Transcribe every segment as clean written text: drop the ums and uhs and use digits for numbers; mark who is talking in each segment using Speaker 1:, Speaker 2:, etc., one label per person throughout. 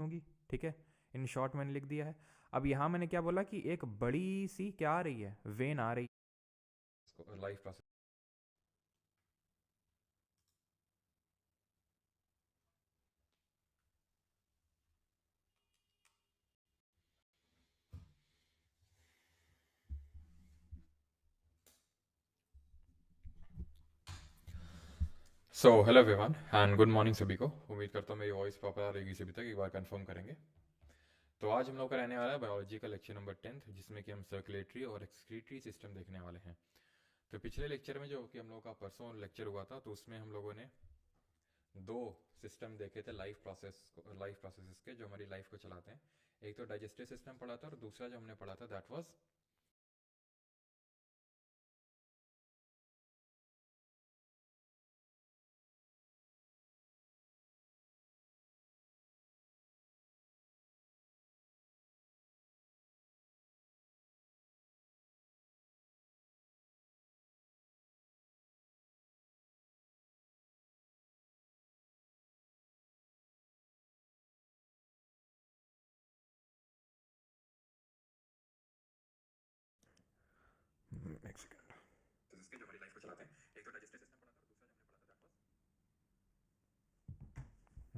Speaker 1: होंगी, ठीक है। इन शॉर्ट मैंने लिख दिया है। अब यहाँ मैंने क्या बोला कि एक बड़ी सी क्या आ रही है, वेन आ रही है life process. So hello everyone and good morning सभी को। उम्मीद करता हूँ मेरी वॉइस प्रॉपर आ रही सभी तक, एक बार कंफर्म करेंगे। तो आज हम लोग का रहने वाला है बायोलॉजी का लेक्चर नंबर 10th, जिसमें कि हम सर्कुलेटरी और एक्सक्रीटरी सिस्टम देखने वाले हैं। तो पिछले लेक्चर में जो कि हम लोग का परसों लेक्चर हुआ था, तो उसमें हम लोगों ने दो सिस्टम देखे थे लाइफ प्रोसेसेस के, जो हमारी लाइफ को चलाते हैं। एक तो डाइजेस्टिव सिस्टम पढ़ा था और दूसरा जो हमने पढ़ा था दैट वाज एक सेकंड। तो इसके जो हमारी लाइफ को चलाते हैं, एक तो डाइजेस्टिव सिस्टम पढ़ा था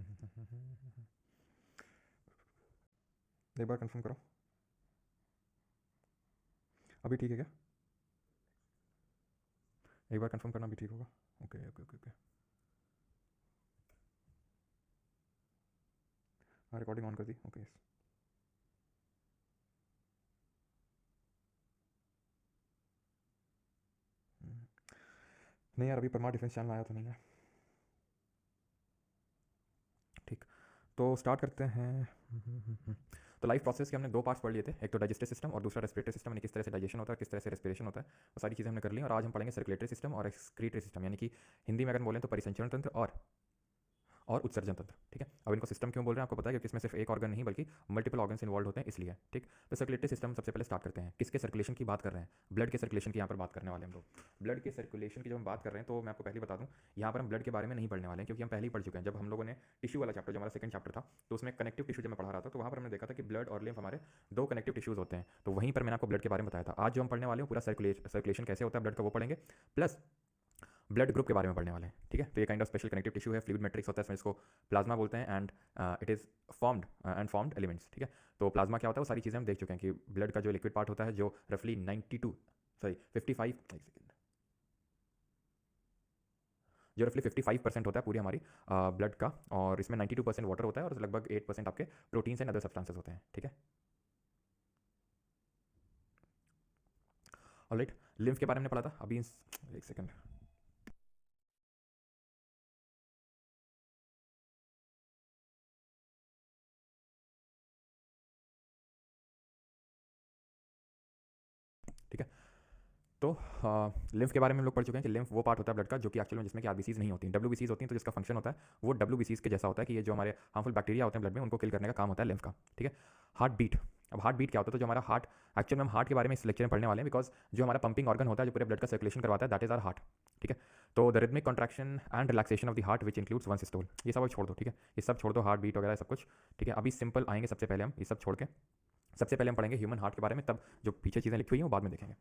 Speaker 1: और दूसरा जो हमने पढ़ा था दैट वाज एक बार कंफर्म करो, अभी ठीक है क्या? एक बार कंफर्म करना भी ठीक होगा। Okay okay okay okay. हाँ, रिकॉर्डिंग ऑन कर दी। ओके। नहीं यार, अभी परमा डिफेंस चैनल आया तो नहीं है। ठीक, तो स्टार्ट करते हैं। तो लाइफ प्रोसेस के हमने दो पार्ट्स पढ़ लिए थे, एक तो डाइजेस्टिव सिस्टम और दूसरा रेस्पिरेटरी सिस्टम, यानी किस तरह से डाइजेशन होता है, किस तरह से रेस्पिरेशन होता है, वो सारी चीज़ें हमने कर ली। और आज हम पढ़ेंगे सर्कुलेटरी सिस्टम और एक्सक्रीटरी सिस्टम, यानी कि हिंदी में अगर बोलें तो परिसंचरण तंत्र और उत्सर्जन तंत्र, ठीक है। अब इनको सिस्टम क्यों बोल रहे हैं आपको पता है, क्योंकि इसमें सिर्फ एक ऑर्गन नहीं बल्कि मल्टीपल ऑर्गन्स इन्वॉल्व होते हैं, इसलिए। ठीक, तो सर्कुलेटरी सिस्टम सबसे पहले स्टार्ट करते हैं। किसके सर्कुलेशन की बात कर रहे हैं? ब्लड के सर्कुलेशन की यहाँ पर बात करने वाले हैं हम लोग। ब्लड के सर्कुलेशन की जब हम बात कर रहे हैं, तो मैं आपको पहले बता दूँ, यहाँ पर हम ब्लड के बारे में नहीं पढ़ने वाले हैं, क्योंकि हम पहले ही पढ़ चुके हैं। जब हम लोगों ने टिश्यू वाला चैप्टर, जो हमारा सेकंड चैप्टर था, तो उसमें कनेक्टिव टिश्यू जब मैं पढ़ा रहा था, तो वहाँ पर हमने देखा था कि ब्लड और लिम्फ हमारे दो कनेक्टिव टिश्यूज होते हैं। तो वहीं पर मैंने आपको ब्लड के बारे में बताया था। आज जो हम पढ़ने वाले हैं पूरा सर्कुलेशन कैसे होता है ब्लड का, वो पढ़ेंगे, प्लस ब्लड ग्रुप के बारे में पढ़ने वाले हैं, ठीक है। तो ये kind of special connective tissue है, फ्लूइड मैट्रिक्स होता है इसमें, इसको प्लाज्मा बोलते हैं, and it is formed elements, ठीक है। तो प्लाज्मा क्या होता है, वो सारी चीज़ें हम देख चुके हैं कि ब्लड का जो लिक्विड पार्ट होता है, जो रफली 92 सॉरी 55 जो रफली 55% होता है पूरी हमारी ब्लड का, और इसमें 92% वाटर होता है और लगभग 8% आपके प्रोटीन्स एंड अदर सब्सटेंसेस होते हैं, ठीक है। ऑलराइट, लिम्फ के बारे में पढ़ा था अभी। एक सेकंड। ठीक है, तो लिम्फ के बारे में हम लोग पढ़ चुके हैं कि लिम्फ वो पार्ट होता है ब्लड का जो कि एक्चुअल में जिसमें कि आरबीसीज नहीं होती, डब्ल्यूबीसीज होती हैं। तो जिसका फंक्शन होता है वो डब्ल्यूबीसीज के जैसा होता है, कि ये जो हमारे हार्मफुल बैक्टीरिया होते हैं ब्लड में, उनको किल करने का काम होता है लिम्फ का, ठीक है। हार्ट बीट, अब हार्ट बीट क्या होता है? तो जो हमारा हार्ट, एक्चुअल में हम हार्ट के बारे में इस लेक्चर में पढ़ने वाले हैं, बिकॉज जो हमारा पंपिंग ऑर्गन होता है, जो पूरे ब्लड का सर्कुलेशन करवाता है, दैट इज आर हार्ट, ठीक है। तो the rhythmic contraction and relaxation of the heart which includes one systole, ये सब छोड़ दो, ठीक है। ये सब छोड़ दो, हार्ट बीट वगैरह सब कुछ, ठीक है। अभी सिंपल आएंगे, सबसे पहले हम ये सब छोड़ के सबसे पहले हम पढ़ेंगे ह्यूमन हार्ट के बारे में, तब जो पीछे चीज़ें लिखी हुई हैं वो बाद में देखेंगे।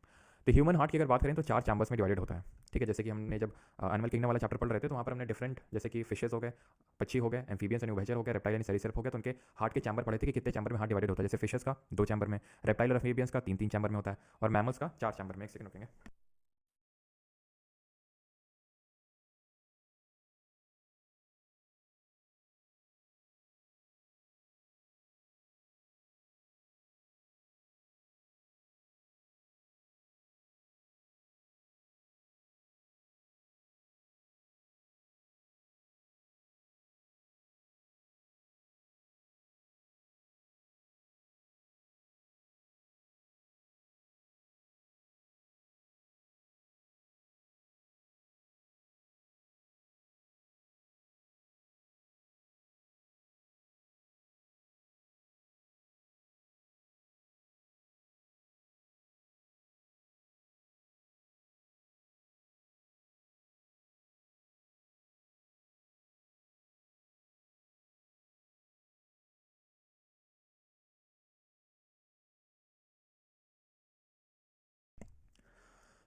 Speaker 1: तो ह्यूमन हार्ट की अगर बात करें तो चार चैम्बर्स में डिवाइडेड होता है, ठीक है। जैसे कि हमने जब एनिमल किंगडम वाला चैप्टर पढ़ रहे थे, तो वहाँ पर हमने डिफरेंट, जैसे कि फिशेज हो गए, पक्षी हो गए, एम्फीबियंस एंड उभयचर हो गए, रेप्टाइल एंड सरीसृप हो गए, तो उनके हार्ट के चैम्बर पढ़े थे कि कितने चैम्बर में हार्ट डिवाइडेड होता है। जैसे फिशेज का दो चैम्बर में, रेप्टाइल और एम्फीबियंस का तीन तीन चैम्बर में होता है, और मैमल्स का चार चैम्बर में। एक सेकंड रुकेंगे।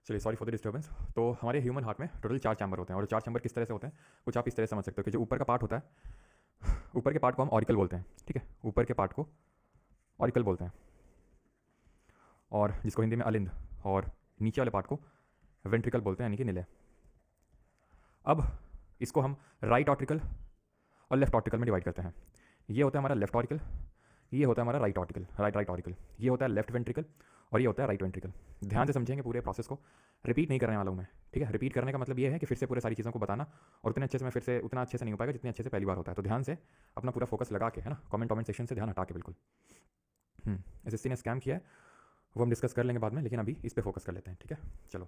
Speaker 1: चलिए, सॉरी फॉर द डिस्टर्बेंस। तो हमारे ह्यूमन हार्ट में टोटल 4 चैम्बर होते हैं, और 4 चैम्बर किस तरह से होते हैं कुछ आप इस तरह से समझ सकते हो कि जो ऊपर का पार्ट होता है, ऊपर के पार्ट को हम ऑरिकल बोलते हैं, ठीक है, ऊपर के पार्ट को ऑरिकल बोलते हैं, और जिसको हिंदी में अलिंद, और नीचे वाले पार्ट को वेंट्रिकल बोलते हैं, यानी कि निलय। अब इसको हम राइट ऑर्टिकल और लेफ्ट ऑर्टिकल में डिवाइड करते हैं। ये होता है हमारा लेफ्ट ऑर्टिकल, ये होता है हमारा राइट ऑर्टिकल, राइट ऑर्टिकल, ये होता है लेफ्ट वेंट्रिकल, और ये होता है राइट वेंट्रिकल। ध्यान से समझेंगे, पूरे प्रोसेस को रिपीट नहीं करने वाला हूँ मैं, ठीक है। रिपीट करने का मतलब ये है कि फिर से पूरे सारी चीज़ों को बताना, और उतने अच्छे से मैं फिर से उतना अच्छे से नहीं हो पाएगा जितने अच्छे से पहली बार होता है। तो ध्यान से अपना पूरा फोकस लगा के, है ना, कमेंट सेक्शन से ध्यान हटा के बिल्कुल। एसएससी ने स्कैम किया है, वो हम डिस्कस कर लेंगे बाद में, लेकिन अभी इस पर फोकस कर लेते हैं, ठीक है। चलो,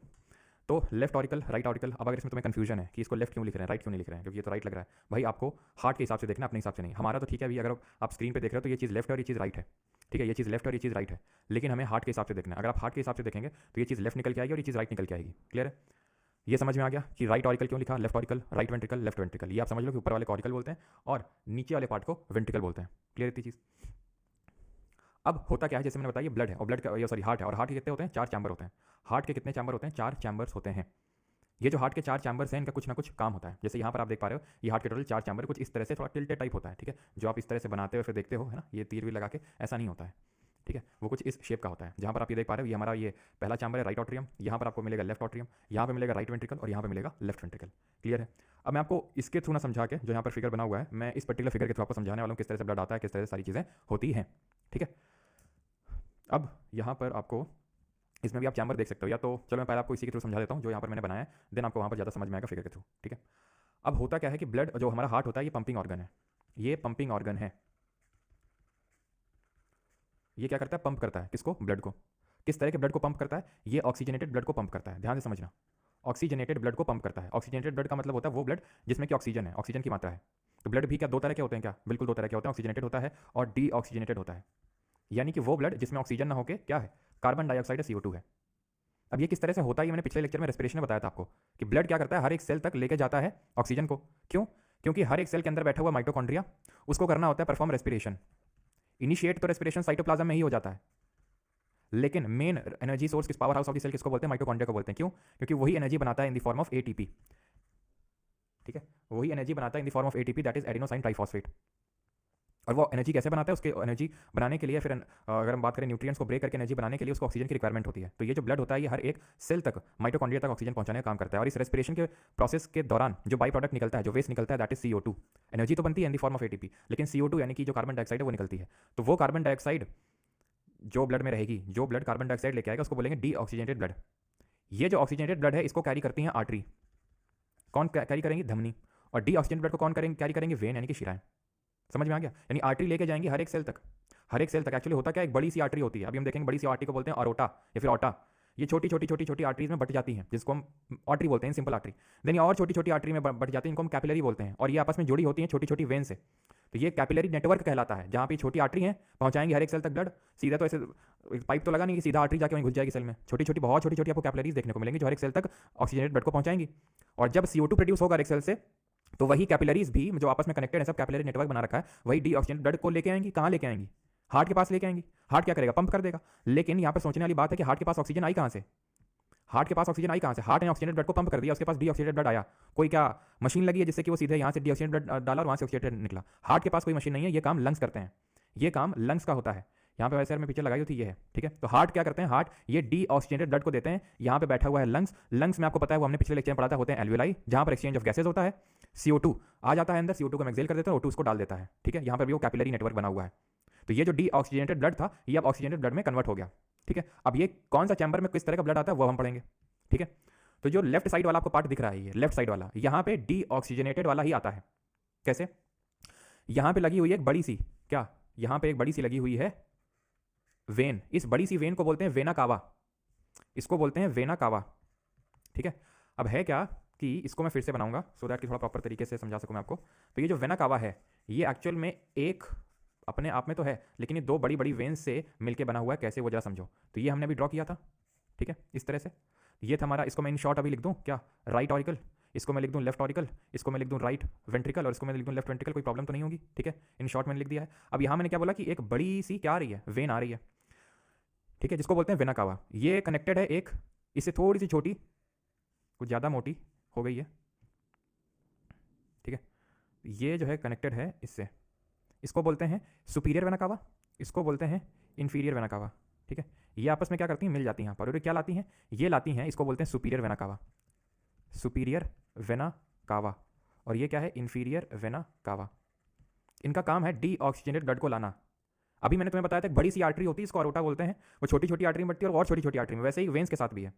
Speaker 1: तो लेफ्ट ऑरिकल, राइट ऑरिकल। अब अगर इसमें तुम्हें कंफ्यूजन है कि इसको लेफ्ट क्यों लिख रहे हैं, राइट क्यों नहीं लिख रहे हैं, क्योंकि ये तो राइट लग रहा है, भाई आपको हार्ट के हिसाब से देखना, अपने हिसाब से नहीं। हमारा तो ठीक है, अभी अगर आप स्क्रीन पे देख रहे हो तो ये चीज़ लेफ्ट है और ये चीज़ राइट है, ठीक है, ये चीज़ लेफ्ट और ये चीज़ राइट है, लेकिन हमें हार्ट के हिसाब से देखना है। अगर आप हार्ट के हिसाब से देखेंगे तो ये चीज़ लेफ्ट निकल के आएगी और ये चीज़ राइट निकल के आएगी। क्लियर है? ये समझ में आ गया कि राइट ऑरिकल क्यों लिखा, left auricle, right ventricle, left ventricle. ये आप समझ लो कि ऊपर वाले को ऑरिकल बोलते हैं और नीचे वाले पार्ट को वेंट्रिकल बोलते हैं। क्लियर इतनी चीज़? अब होता क्या है, जैसे मैंने बताया, ब्लड है, और ब्लड का, सॉरी, हार्ट है, और हार्ट के कितने होते हैं? 4 चैम्बर होते हैं। हार्ट के कितने चैम्बर होते हैं? 4 चैम्बर्स होते हैं। ये जो हार्ट के 4 चैम्बर्स हैं, इनका कुछ ना कुछ काम होता है। जैसे यहाँ पर आप देख पा रहे हो, ये हार्ट के टोटल 4 चैम्बर कुछ इस तरह से थोड़ा टिल्टेड टाइप होता है, ठीक है, जो आप इस तरह से बनाते हो फिर देखते हो, है ना, ये तीर भी लगा के, ऐसा नहीं होता है, ठीक है, वो कुछ इस शेप का होता है। जहाँ पर आप ये देख पा रहे हो, ये हमारा ये पहला चैम्बर है, राइट ऑट्रियम, यहाँ पर आपको मिलेगा लेफ्ट ऑट्रियम, यहाँ पर मिलेगा राइट वेंट्रिकल, और यहाँ पर मिलेगा लेफ्ट वेंट्रिकल। क्लियर है? अब मैं आपको इसके थ्रू ना समझा के, जो यहाँ पर फिगर बना हुआ है, मैं इस पर्टिकुलर फिगर के थ्रू आपको समझाने वाला हूँ किस तरह से ब्लड आता है, किस तरह से सारी चीज़ें होती हैं, ठीक है। अब यहाँ पर आपको इसमें भी आप चैम्बर देख सकते हो, या तो चलो मैं पहले आपको इसी के थ्रू समझा देता हूँ जो यहाँ पर मैंने बनाया है, देन आपको वहाँ पर ज़्यादा समझ में आएगा फिगर के थ्रू, ठीक है। अब होता क्या है कि ब्लड, जो हमारा हार्ट होता है, ये पंपिंग ऑर्गन है, ये पंपिंग ऑर्गन है। ये क्या करता है? पंप करता है किसको? ब्लड को। किस तरह के ब्लड को पंप करता है? ये ऑक्सीजनेटेड ब्लड को पंप करता है। ध्यान से समझना, ऑक्सीजनेटेड ब्लड को पंप करता है। ऑक्सीजनेटेड ब्लड का मतलब होता है वो ब्लड जिसमें कि ऑक्सीजन है, ऑक्सीजन की मात्रा है। तो ब्लड भी क्या 2 तरह के होते हैं? क्या बिल्कुल 2 तरह के होते हैं, ऑक्सीजनेटेड होता है और डी ऑक्सीजनेटेड होता है। यानी कि वो ब्लड जिसमें ऑक्सीजन ना होकर क्या है? कार्बन डाइऑक्साइड, CO2 है। अब ये किस तरह से होता है, ये मैंने पिछले लेक्चर में रेस्पिरेशन में बताया था आपको, कि ब्लड क्या करता है, हर एक सेल तक लेके जाता है ऑक्सीजन को। क्यों? क्योंकि हर एक सेल के अंदर बैठा हुआ माइटोकॉन्ड्रिया, उसको करना होता है परफॉर्म रेस्पिरेशन। इनिशिएट तो रेस्पिरेशन साइटोप्लाज्म में ही हो जाता है, लेकिन मेन एनर्जी सोर्स किस, powerhouse of the cell किसको बोलते हैं? माइटोकॉन्ड्रिया को बोलते हैं। क्यों? क्योंकि वही एनर्जी बनाता है in the form of ATP, ठीक है, वही एनर्जी बनाता है in the form of ATP, that is adenosine triphosphate. और वो एनर्जी कैसे बनाता है? उसके एनर्जी बनाने के लिए, फिर अगर हम बात करें न्यूट्रिएंट्स को ब्रेक करके एनर्जी बनाने के लिए, उसको ऑक्सीजन की रिक्वायरमेंट होती है। तो ये जो ब्लड होता है, ये हर एक सेल तक, माइटोकॉन्ड्रिया तक ऑक्सीजन पहुंचाने का काम करता है। और इस रेस्पिरेशन के प्रोसेस के दौरान जो बाई प्रोडक्ट निकलता है, जो वेस्ट निकलता है, दैट इज CO2। एनर्जी तो बनती है in the form of ATP, लेकिन CO2 यानी कि जो कार्बन डाइऑक्साइड है वो निकलती है। तो वो कार्बन डाइऑक्साइड जो ब्लड में रहेगी, जो ब्लड कार्बन डाइऑक्साइड लेके आएगा, उसको बोलेंगे डी ऑक्सीजनेटेड ब्लड। ये जो ऑक्सीजनेटेड ब्लड है, इसको कैरी करती हैं आर्टरी। कौन कैरी करेंगी? धमनी। और डी ऑक्सीजनेटेड ब्लड को कौन कैरी करेंगे? वेन, यानी कि शिराएं। समझ में आ गया? यानी आर्टरी लेके जाएंगी हर एक सेल तक, हर एक सेल तक। एक्चुअली होता क्या है, एक बड़ी सी आर्टरी होती है, अभी हम देखेंगे, बड़ी सी आर्टरी को बोलते हैं अरोटा या फिर ऑटा। ये छोटी छोटी छोटी छोटी आर्टरीज में बट जाती हैं, जिसको हम आर्टरी बोलते हैं, सिंपल आर्टरी। देन ये और छोटी छोटी आर्टरी में बट जाती हैं, इनको हम कैपिलरी बोलते हैं, और ये आपस में जुड़ी होती हैं छोटी छोटी वेन से। तो ये कैपिलरी नेटवर्क कहलाता है, जहाँ पे छोटी आर्टरी हैं, पहुंचाएंगे हर एक सेल तक ब्लड। सीधा तो ऐसे पाइप तो लगा नहीं कि सीधा आर्टरी जाके वहीं घुस जाएगी सेल में। छोटी छोटी, बहुत छोटी छोटी आपको कैपिलरीज देखने को मिलेंगी, जो हर एक सेल तक ऑक्सीजनेटेड ब्लड को पहुंचाएंगी। और जब CO2 प्रोड्यूस होगा हर एक सेल से, तो वही कैपिलरीज भी जो आपस में कनेक्टेड है, सब कैपिलरी नेटवर्क बना रखा है, वही डी ऑक्सीजनेटेड ब्लड को लेके आएंगी। कहाँ लेके आएंगी? हार्ट के पास लेके आएंगी। हार्ट क्या करेगा? पंप कर देगा। लेकिन यहाँ पर सोचने वाली बात है कि हार्ट के पास ऑक्सीजन आई कहाँ से? हार्ट के पास ऑक्सीजन आई कहाँ से? हार्ट ने ऑक्सीजनेटेड ब्लड को पंप कर दिया, उसके पास डी ऑक्सीजनेटेड ब्लड आया। कोई क्या मशीन लगी है जिससे कि वो सीधे यहाँ से डी ऑक्सीजनेटेड ब्लड डाला और वहाँ से ऑक्सीजनेटेड निकला? हार्ट के पास कोई मशीन नहीं है, ये काम लंग्स करते हैं, ये काम लंग्स का होता है। यहाँ पे वैसे में पिक्चर लगाई होती है, ठीक है। तो हार्ट क्या करते हैं? हार्ट ये डी ऑक्सीजनेटेड ब्लड को देते हैं। यहाँ पे बैठा हुआ है लंग्स। लंग्स में आपको पता है, वो हमने पिछले लेक्चर में पढ़ा था, होते हैं एल्वियोलाई, जहाँ पर एक्सचेंज ऑफ गैसेज होता है। CO2 आ जाता है अंदर, CO2 को एक्सेल कर देता है, O2 उसको डाल देता है, ठीक है। यहाँ पर भी वो कैपिलरी नेटवर्क बना हुआ है। तो ये जो डी ऑक्सीजनेटेड ब्लड था, ये अब ऑक्सीजनेटेड ब्लड में कन्वर्ट हो गया, ठीक है। अब ये कौन सा चैम्बर में किस तरह का ब्लड आता है वो हम पढ़ेंगे, ठीक है। तो जो लेफ्ट साइड वाला आपको पार्ट दिख रहा है, ये लेफ्ट साइड वाला, यहाँ पे डी ऑक्सीजनेटेड वाला ही आता है। कैसे? यहाँ पे लगी हुई है एक बड़ी सी, क्या यहाँ पे एक बड़ी सी लगी हुई है वेन। इस बड़ी सी वेन को बोलते हैं वेना कावा, इसको बोलते हैं वेना कावा, ठीक है। अब है क्या कि इसको मैं फिर से बनाऊंगा सो दैट कि थोड़ा प्रॉपर तरीके से समझा सकूं मैं आपको। तो ये जो वेना कावा है, ये एक्चुअल में एक अपने आप में तो है, लेकिन ये 2 बड़ी बड़ी वेन्स से मिलकर बना हुआ है। कैसे? वो जरा समझो। तो ये हमने अभी ड्रॉ किया था, ठीक है, इस तरह से। ये था हमारा, इसको मैं इन शॉर्ट अभी लिख दूं क्या? Right auricle. इसको मैं लिख दूं लेफ्ट ऑरिकल, इसको मैं लिख दूं राइट वेंट्रिकल, और इसको मैं लिख दूं लेफ्ट वेंट्रिकल। कोई प्रॉब्लम तो नहीं होगी, ठीक है। इन शॉर्ट मैंने लिख दिया है। अब यहाँ मैंने क्या बोला कि एक बड़ी सी क्या आ रही है? वेन आ रही है, ठीक है, जिसको बोलते हैं वेना कावा। ये कनेक्टेड है एक इससे थोड़ी सी छोटी, कुछ ज़्यादा मोटी हो गई है, ठीक है। ये जो है कनेक्टेड है इससे, इसको बोलते हैं सुपीरियर वेना कावा, इसको बोलते हैं इन्फीरियर वेना कावा, ठीक है। ये आपस में क्या करती हैं, मिल जाती हैं यहाँ पर, और ये क्या लाती हैं, ये लाती हैं, इसको बोलते हैं superior vena cava, superior vena cava, और ये क्या है, इन्फीरियर वेना कावा। इनका काम है डीऑक्सीजनेटेड ब्लड को लाना। अभी मैंने तुम्हें बताया था एक बड़ी सी आर्टरी होती है, इसको अरोटा बोलते हैं, वो छोटी छोटी आर्टरी में बढ़ती है और छोटी छोटी आर्टरी में, वैसे ही वेन्स के साथ भी है।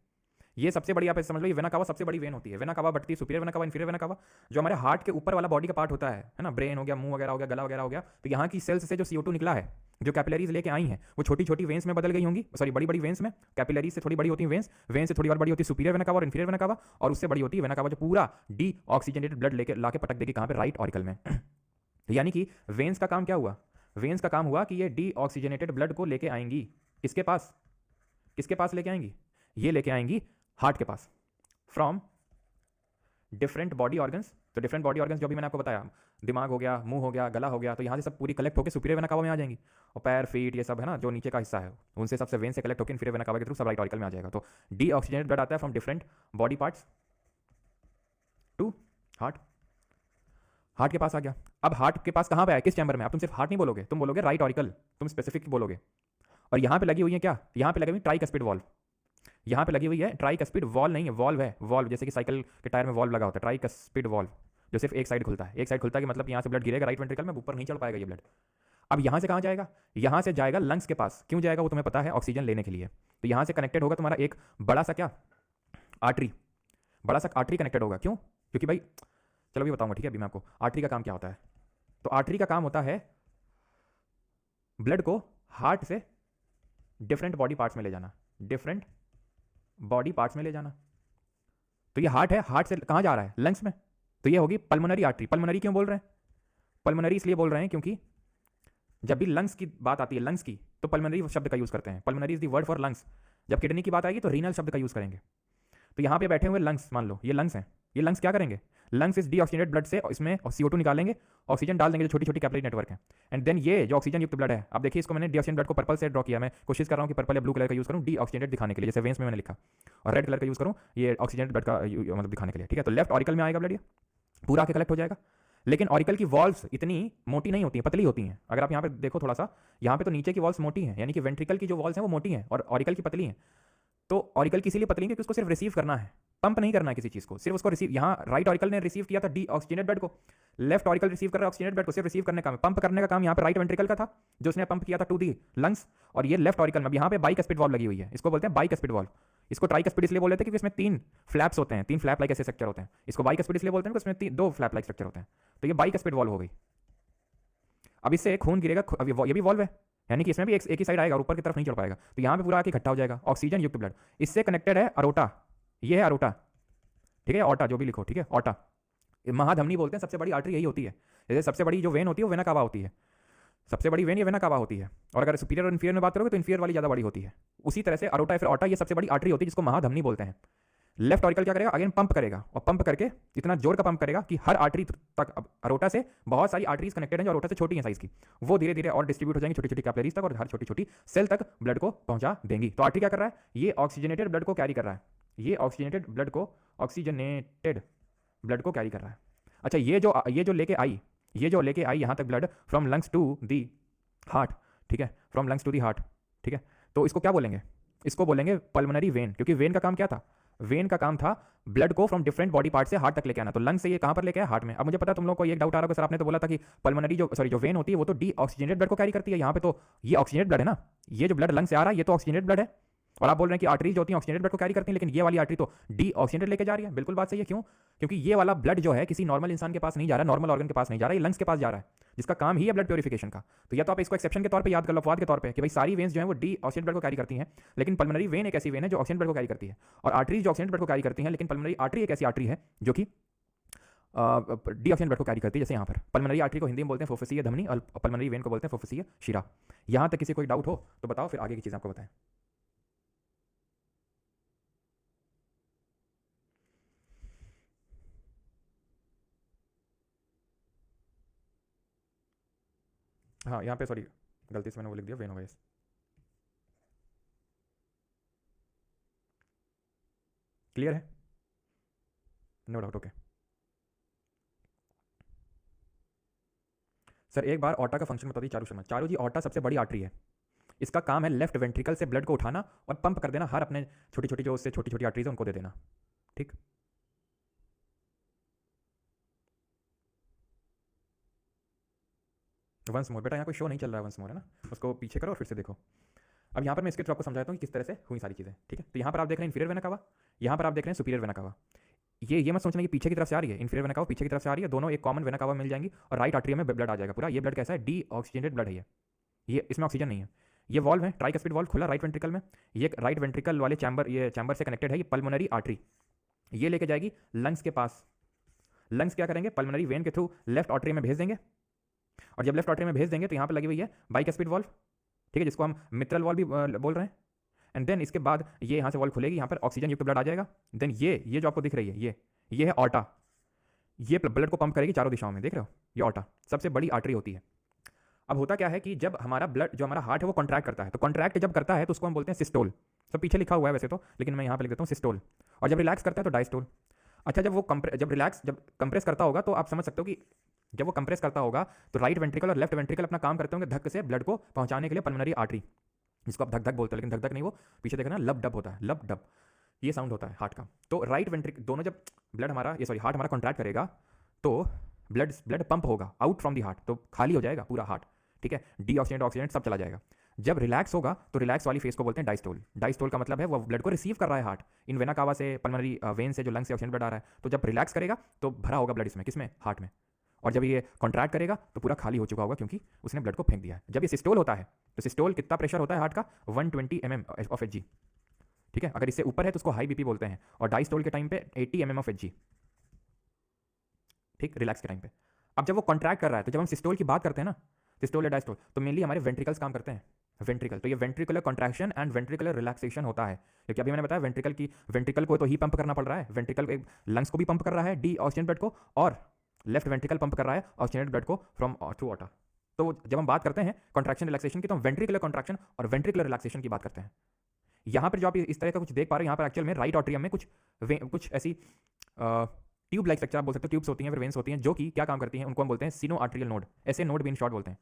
Speaker 1: ये सबसे बड़ी, आप ऐसे समझ लो, ये वेना कावा सबसे बड़ी वेन होती है। वेना कावा बढ़ती है, superior vena cava, inferior vena cava, जो हमारे हार्ट के ऊपर वाला बॉडी का पार्ट होता है ना, ब्रेन हो गया, मुंह वगैरह हो गया, गला वगैरह हो गया, तो यहाँ की सेल्स से जो CO2 निकला है, जो कैपिलरीज लेके आई हैं, वो छोटी छोटी वेन्स में बदल गई होंगी, सॉरी बड़ी बड़ी वेन्स में, कैपिलरीज से थोड़ी बड़ी होती है वेन्स, वेन से थोड़ी और बड़ी होती है सुपीरियर वेना कावा और इन्फीरियर वेना कावा, और उससे बड़ी होती है वेना कावा, जो पूरा डीऑक्सीजनेटेड ब्लड लेके लाके पटक देगी कहाँ पे, राइट ऑरिकल में। यानी कि वेन्स का काम क्या हुआ, वेन्स का काम हुआ कि ये डीऑक्सीजनेटेड ब्लड को लेके आएंगी किसके पास, किसके पास लेके आएंगी, ये लेके आएंगी हार्ट के पास, फ्रॉम डिफरेंट बॉडी ऑर्गन्स। तो डिफरेंट बॉडी ऑर्गन्स जो भी मैंने आपको बताया, दिमाग हो गया, मुंह हो गया, गला हो गया, तो यहाँ से सब पूरी कलेक्ट होकर सुपीरियर वेना कावा में आ जाएंगी, और पैर, फीट, ये सब है ना जो नीचे का हिस्सा है, उनसे सबसे वेन से कलेक्ट होकर इन्फीरियर वेना कावा के थ्रू सब राइट ऑरिकल में आ जाएगा। तो डीऑक्सीजनेटेड ब्लड आता है from different body parts to heart, heart के पास आ गया। अब हार्ट के पास कहाँ पे आया, किस चैम्बर में, अब तुम सिर्फ हार्ट नहीं बोलोगे, तुम बोलोगे राइट ऑरिकल, तुम स्पेसिफिक बोलोगे। और यहाँ पे लगी हुई है क्या, यहाँ पे लगी हुई ट्राइकस्पिड वॉल्व, यहाँ पे लगी हुई है ट्राइकस्पिड वॉल्व, नहीं है वॉल्व है, वॉल्व जैसे कि साइकिल के टायर में वॉल्व लगा होता है, ट्राइकस्पिड वॉल्व, जो सिर्फ एक साइड खुलता है, एक साइड खुलता है कि मतलब यहाँ से ब्लड गिरेगा राइट वेंट्रिकल में, ऊपर नहीं चढ़ पाएगा ये ब्लड। अब यहाँ से कहाँ जाएगा, यहाँ से जाएगा लंग्स के पास, क्यों जाएगा वो तुम्हें पता है, ऑक्सीजन लेने के लिए। तो यहाँ से कनेक्टेड होगा तुम्हारा एक बड़ा सा क्या, आर्टरी, बड़ा सा आर्टरी कनेक्टेड होगा, क्यों, क्योंकि भाई चलो भी बताऊंगा, ठीक है। अभी मैं आपको आर्टरी का काम क्या होता है, तो आर्टरी का काम होता है ब्लड को हार्ट से डिफरेंट बॉडी पार्ट्स में ले जाना, डिफरेंट बॉडी पार्ट्स में ले जाना। तो ये हार्ट है, हार्ट से कहाँ जा रहा है, लंग्स में, तो ये होगी पल्मोनरी आर्टरी। पल्मोनरी क्यों बोल रहे हैं, पल्मोनरी इसलिए बोल रहे हैं क्योंकि जब भी लंग्स की बात आती है, लंग्स की, तो पल्मोनरी शब्द का यूज करते हैं, pulmonary is the word for lungs. जब किडनी की बात आएगी तो रीनल शब्द का यूज करेंगे। तो यहाँ पे बैठे हुए लंग्स, मान लो ये लंग्स हैं, ये लंग्स क्या करेंगे, लंग्स इस डीऑक्सीजनेटेड ब्लड से इसमें CO2 निकालेंगे, ऑक्सीजन डाल देंगे जो छोटी छोटी कैपिलरी नेटवर्क है, एंड देन ये जो ऑक्सीजन युक्त ब्लड है, अब देखिए इसको मैंने डीऑक्सीजन ब्लड को पर्पल से ड्रॉ किया, मैं कोशिश कर रहा हूँ कि पर्पल या ब्लू कलर का यूज करूँ डीऑक्सीजनेटेड दिखाने के लिए, जैसे वेन्स में मैंने लिखा, और रेड कलर का यूज करूँ ये ऑक्सीजनेटेड ब्लड का मतलब दिखाने के लिए, ठीक है। तो लेफ्ट ऑरिकल में आएगा ब्लड, ये पूरा आके कलेक्ट हो जाएगा। लेकिन ऑरिकल की वॉल्स इतनी मोटी नहीं होती हैं, पतली होती हैं। अगर आप यहाँ पे देखो थोड़ा सा, यहाँ पे तो नीचे की वॉल्स मोटी हैं, यानी कि वेंट्रिकल की जो वॉल्स हैं वो मोटी हैं और ऑरिकल की पतली हैं। तो ऑरिकल की इसीलिए पतली है क्योंकि उसको सिर्फ रिसीव करना है, पंप नहीं करना है किसी चीज को, सिर्फ उसको रिसीव। यहाँ राइट ऑरिकल ने रिसीव किया था डीऑक्सीजनेटेड ब्लड को, लेफ्ट ऑरिकल रिसीव कर रहा है ऑक्सीजनेटेड ब्लड को, सिर्फ रिसीव करने का काम, पंप करने का काम यहाँ पे राइट वेंट्रिकल का था जो उसने पंप किया था टू दी लंग्स। और ये लेफ्ट ऑरिकल में यहाँ पे बाइकस्पिड वॉल्व लगी हुई है, इसको बोलते हैं बाइकस्पिड वॉल्व। इसको ट्राइकस्पिड इसलिए बोलते हैं क्योंकि इसमें 3 फ्लैप्स होते हैं, 3 फ्लैप लाइक ऐसे स्ट्रक्चर होते हैं। इसको बाइकस्पिड इसलिए बोलते हैं क्योंकि इसमें 2 फ्लैप लाइक स्ट्रक्चर होते हैं। तो ये बाइकस्पिड वॉल्व हो गई। अब इससे खून गिरेगा, अब ये भी वॉल्व है, यानी कि इसमें भी एक ही साइड आएगा और ऊपर की तरफ नहीं चढ़ पाएगा, तो यहाँ पे पूरा आके इकट्ठा हो जाएगा ऑक्सीजन युक्त ब्लड। इससे कनेक्टेड है अरोटा, ये है अरोटा, ठीक है, ऑटा जो भी लिखो, ठीक है, ऑटा। महाधमनी बोलते हैं, सबसे बड़ी आर्टरी यही होती है। जैसे सबसे बड़ी जो वेन होती है वो वेना कावा होती है, सबसे बड़ी वेन ये वेना कावा होती है। और अगर सुपीरियर और इन्फीरियर में बात करोगे तो इन्फीरियर वाली ज़्यादा बड़ी होती है। उसी तरह से अरोटा या फिर ऑटा ये सबसे बड़ी आर्टरी होती है जिसको महाधमनी बोलते हैं। लेफ्ट ऑरिकल क्या करेगा, अगेन पंप करेगा, और पंप करके इतना जोर का पंप करेगा कि हर आर्टरी तक, अब अरोटा से बहुत सारी आर्टरीज कनेक्टेड हैं जो अरोटा से छोटी हैं साइज की, वो धीरे धीरे और डिस्ट्रीब्यूट हो जाएंगी छोटी छोटी कैपिलरीज तक, और हर छोटी छोटी सेल तक ब्लड को पहुंचा देंगी। तो आर्टरी क्या कर रहा है, ये ऑक्सीजनेटेड ब्लड को कैरी कर रहा है, ये ऑक्सीजनेटेड ब्लड को, ऑक्सीजनेटेड ब्लड को कैरी कर रहा है। अच्छा, ये जो लेके आई, ये जो लेके आई यहाँ तक blood from lungs to the heart, ठीक है, from lungs to the heart, ठीक है। तो इसको क्या बोलेंगे, इसको बोलेंगे पल्मोनरी वेन, क्योंकि वेन का काम क्या था, वेन का काम था ब्लड को फ्रॉम डिफरेंट बॉडी पार्ट से हार्ट तक लेके आना। तो लंग से ये कहां पर लेके आया, हार्ट में। अब मुझे पता है तुम लोग को ये डाउट आ रहा है, सर आपने तो बोला था कि पल्मोनरी जो वेन होती है वो तो डीऑक्सीजनेटेड ब्लड को कैरी करती है, यहाँ पे तो ये ऑक्सीजनेटेड ब्लड है ना, ये जो ब्लड लंग से आ रहा है ये तो ऑक्सीजनेटेड ब्लड है, और आप बोल रहे हैं कि आर्टरीज जो होती है ऑक्सीजनेटेड ब्लड को कैरी करती हैं, लेकिन ये वाली आर्टरी तो डीऑक्सीजनेटेड लेके जा रही है। बिल्कुल बात सही है, क्यों, क्योंकि ये वाला ब्लड जो है किसी नॉर्मल इंसान के पास नहीं जा रहा है, नॉर्मल ऑर्गन के पास नहीं जा रहा है, ये लंग्स के पास जा रहा है, जिसका काम ही है ब्लड प्योरिफिकेशन का। तो या तो आप इसको एक्सेप्शन के तौर पे याद कर लो, अपवाद के तौर पे, कि भाई सारी वेन्स जो है वो डीऑक्सीजनेटेड ब्लड को कैरी करती हैं, लेकिन पल्मोनरी वेन एक ऐसी वेन है जो ऑक्सीजनेटेड ब्लड को कैरी करती है, और आर्टरीज जो ऑक्सीजनेटेड ब्लड को कैरी करती हैं, लेकिन पल्मोनरी आर्टरी एक ऐसी आर्टरी है जो कि डीऑक्सीजनेटेड ब्लड को कैरी करती है। जैसे यहाँ पर पल्मोनरी आर्टरी को हिंदी में बोलते हैं फोफिसीय धमनी, और पल्मोनरी वेन को बोलते हैं फोफिसीय शिरा। यहाँ तक किसी कोई डाउट हो तो बताओ, फिर आगे की चीज़ आपको बताएं। हाँ, यहाँ पे सॉरी गलती से मैंने वो लिख दिया, वेन होगा। क्लियर है? No doubt, okay. सर एक बार ऑटा का फंक्शन बता दी चारू शर्मा। चारू जी, ऑटा सबसे बड़ी आर्टरी है। इसका काम है लेफ्ट वेंट्रिकल से ब्लड को उठाना और पंप कर देना हर अपने छोटी छोटी जो उससे छोटी छोटी आर्टरीज है उनको दे देना। ठीक, वंस मोर। बेटा यहाँ कोई शो नहीं चल रहा है, वंस मोर है ना, उसको पीछे करो और फिर से देखो। अब यहाँ पर मैं इसके थ्रू आपको समझाता हूँ कि किस तरह से हुई सारी चीज़ें। ठीक है, तो यहाँ पर आप देख रहे हैं इन्फीरियर वेना कावा, यहाँ पर आप देख रहे हैं सुपीरियर वेना कावा। ये मत सोचना कि पीछे की तरफ से आ रही है, इन्फीरियर वेना कावा पीछे की तरफ से आ रही है, दोनों एक कॉमन वेना कावा मिल जाएंगी और राइट आर्टरी में ब्लड आ जाएगा पूरा। ये ब्लड कैसा है? डी ऑक्सीजनेटेड ब्लड है ये इसमें ऑक्सीजन नहीं है। ये वॉल्व है, ट्राइकस्पिड वॉल्व खुला राइट वेंट्रिकल में। ये राइट वेंट्रिकल वाले चैम्बर, ये चैम्बर से कनेक्टेड है, ये पल्मोनरी आर्टरी। ये लेके जाएगी लंग्स के पास। लंग्स क्या करेंगे? पल्मोनरी वेन के थ्रू लेफ्ट आर्टरी में भेज देंगे, और जब लेफ्ट आर्टरी में भेज देंगे तो यहाँ पर लगी हुई है बाइकस्पिड वॉल्व, ठीक है, जिसको हम मित्रल वॉल्व भी बोल रहे हैं। एंड देन इसके बाद ये यहाँ से वॉल्व खुलेगी, यहाँ पर ऑक्सीजन युक्त ब्लड आ जाएगा। देन ये जो आपको दिख रही है, ये है ऑटा। ये ब्लड को पंप करेगी चारों दिशाओं में, देख रहे हो? ये ऑटा सबसे बड़ी आर्टरी होती है। अब होता क्या है कि जब हमारा ब्लड, जो हमारा हार्ट है वो कॉन्ट्रैक्ट करता है, तो कॉन्ट्रैक्ट जब करता है तो उसको हम बोलते हैं सिस्टोल। सब पीछे लिखा हुआ है वैसे तो, लेकिन मैं यहाँ पे लिख देता हूँ सिस्टोल। और जब रिलैक्स करता है तो डायस्टोल। अच्छा, जब कंप्रेस करता होगा तो आप समझ सकते हो कि जब वो कंप्रेस करता होगा तो राइट वेंट्रिकल और लेफ्ट वेंट्रिकल अपना काम करते होंगे धक्के से ब्लड को पहुंचाने के लिए पल्मोनरी आर्टरी, जिसको आप धक धक बोलते हो, लेकिन धक धक नहीं, वो पीछे देखना लब डब होता है, लब डब, ये साउंड होता है हार्ट का। तो राइट वेंट्रिकल दोनों, जब ब्लड हमारा हार्ट हमारा कॉन्ट्रैक्ट करेगा तो ब्लड पंप होगा आउट फ्रॉम दी हार्ट, तो खाली हो जाएगा पूरा हार्ट। ठीक है, डी ऑक्सीडेंट सब चला जाएगा। जब रिलैक्स होगा तो रिलैक्स वाली फेस को बोलते हैं डायस्टोल। डायस्टोल का मतलब है वो ब्लड को रिसीव कर रहा है हार्ट इन वेना कावा से, पल्मोनरी वेन से जो लंग से ऑक्सीजन ब्लड आ रहा है। तो जब रिलैक्स करेगा तो भरा होगा ब्लड इसमें, किसमें? हार्ट में। और जब ये कॉन्ट्रैक्ट करेगा तो पूरा खाली हो चुका होगा क्योंकि उसने ब्लड को फेंक दिया है। जब ये सिस्टोल होता है तो सिस्टोल कितना प्रेशर होता है हार्ट का? 120 mm ऑफ एच जी। ठीक है, अगर इससे ऊपर है तो उसको हाई बीपी बोलते हैं। और डायस्टोल के टाइम पे 80 mm ऑफ एच जी, ठीक, रिलैक्स के टाइम पे। अब जब वो कॉन्ट्रैक्ट कर रहा है तो जब हम सिस्टोल की बात करते हैं ना, सिस्टोल या डायस्टोल, तो मेनली हमारे वेंट्रिकल्स काम करते हैं। वेंट्रिकल, तो ये ventricular contraction and ventricular relaxation होता है, क्योंकि अभी मैंने बताया वेंट्रिकल को तो ही पंप करना पड़ रहा है, वेंट्रिकल लंग्स को भी पंप कर रहा है डी ऑक्सीजन ब्लड को, और लेफ्ट वेंट्रिकल पंप कर रहा है ऑक्सीजनेटेड ब्लड को फ्रॉम थ्रू ऑटा। तो जब हम बात करते हैं कॉन्ट्रैक्शन रिलैक्सेशन की, तो हम वेंट्रिकुलर कॉन्ट्रैक्शन और वेंट्रिकुलर रिलैक्सेशन की बात करते हैं। यहाँ पर जो आप इस तरह का कुछ देख पा रहे हैं, यहाँ पर एक्चुअल में राइट ऑट्रियम में कुछ ऐसी ट्यूब लाइक स्ट्रक्चर आप बोल सकते हो, ट्यूब्स होती हैं, फिर वेन्स होती हैं, जो कि क्या काम करती हैं, उनको हम बोलते हैं सिनो आर्ट्रियल नोड। ऐसे नोड भी इन शॉर्ट बोलते हैं।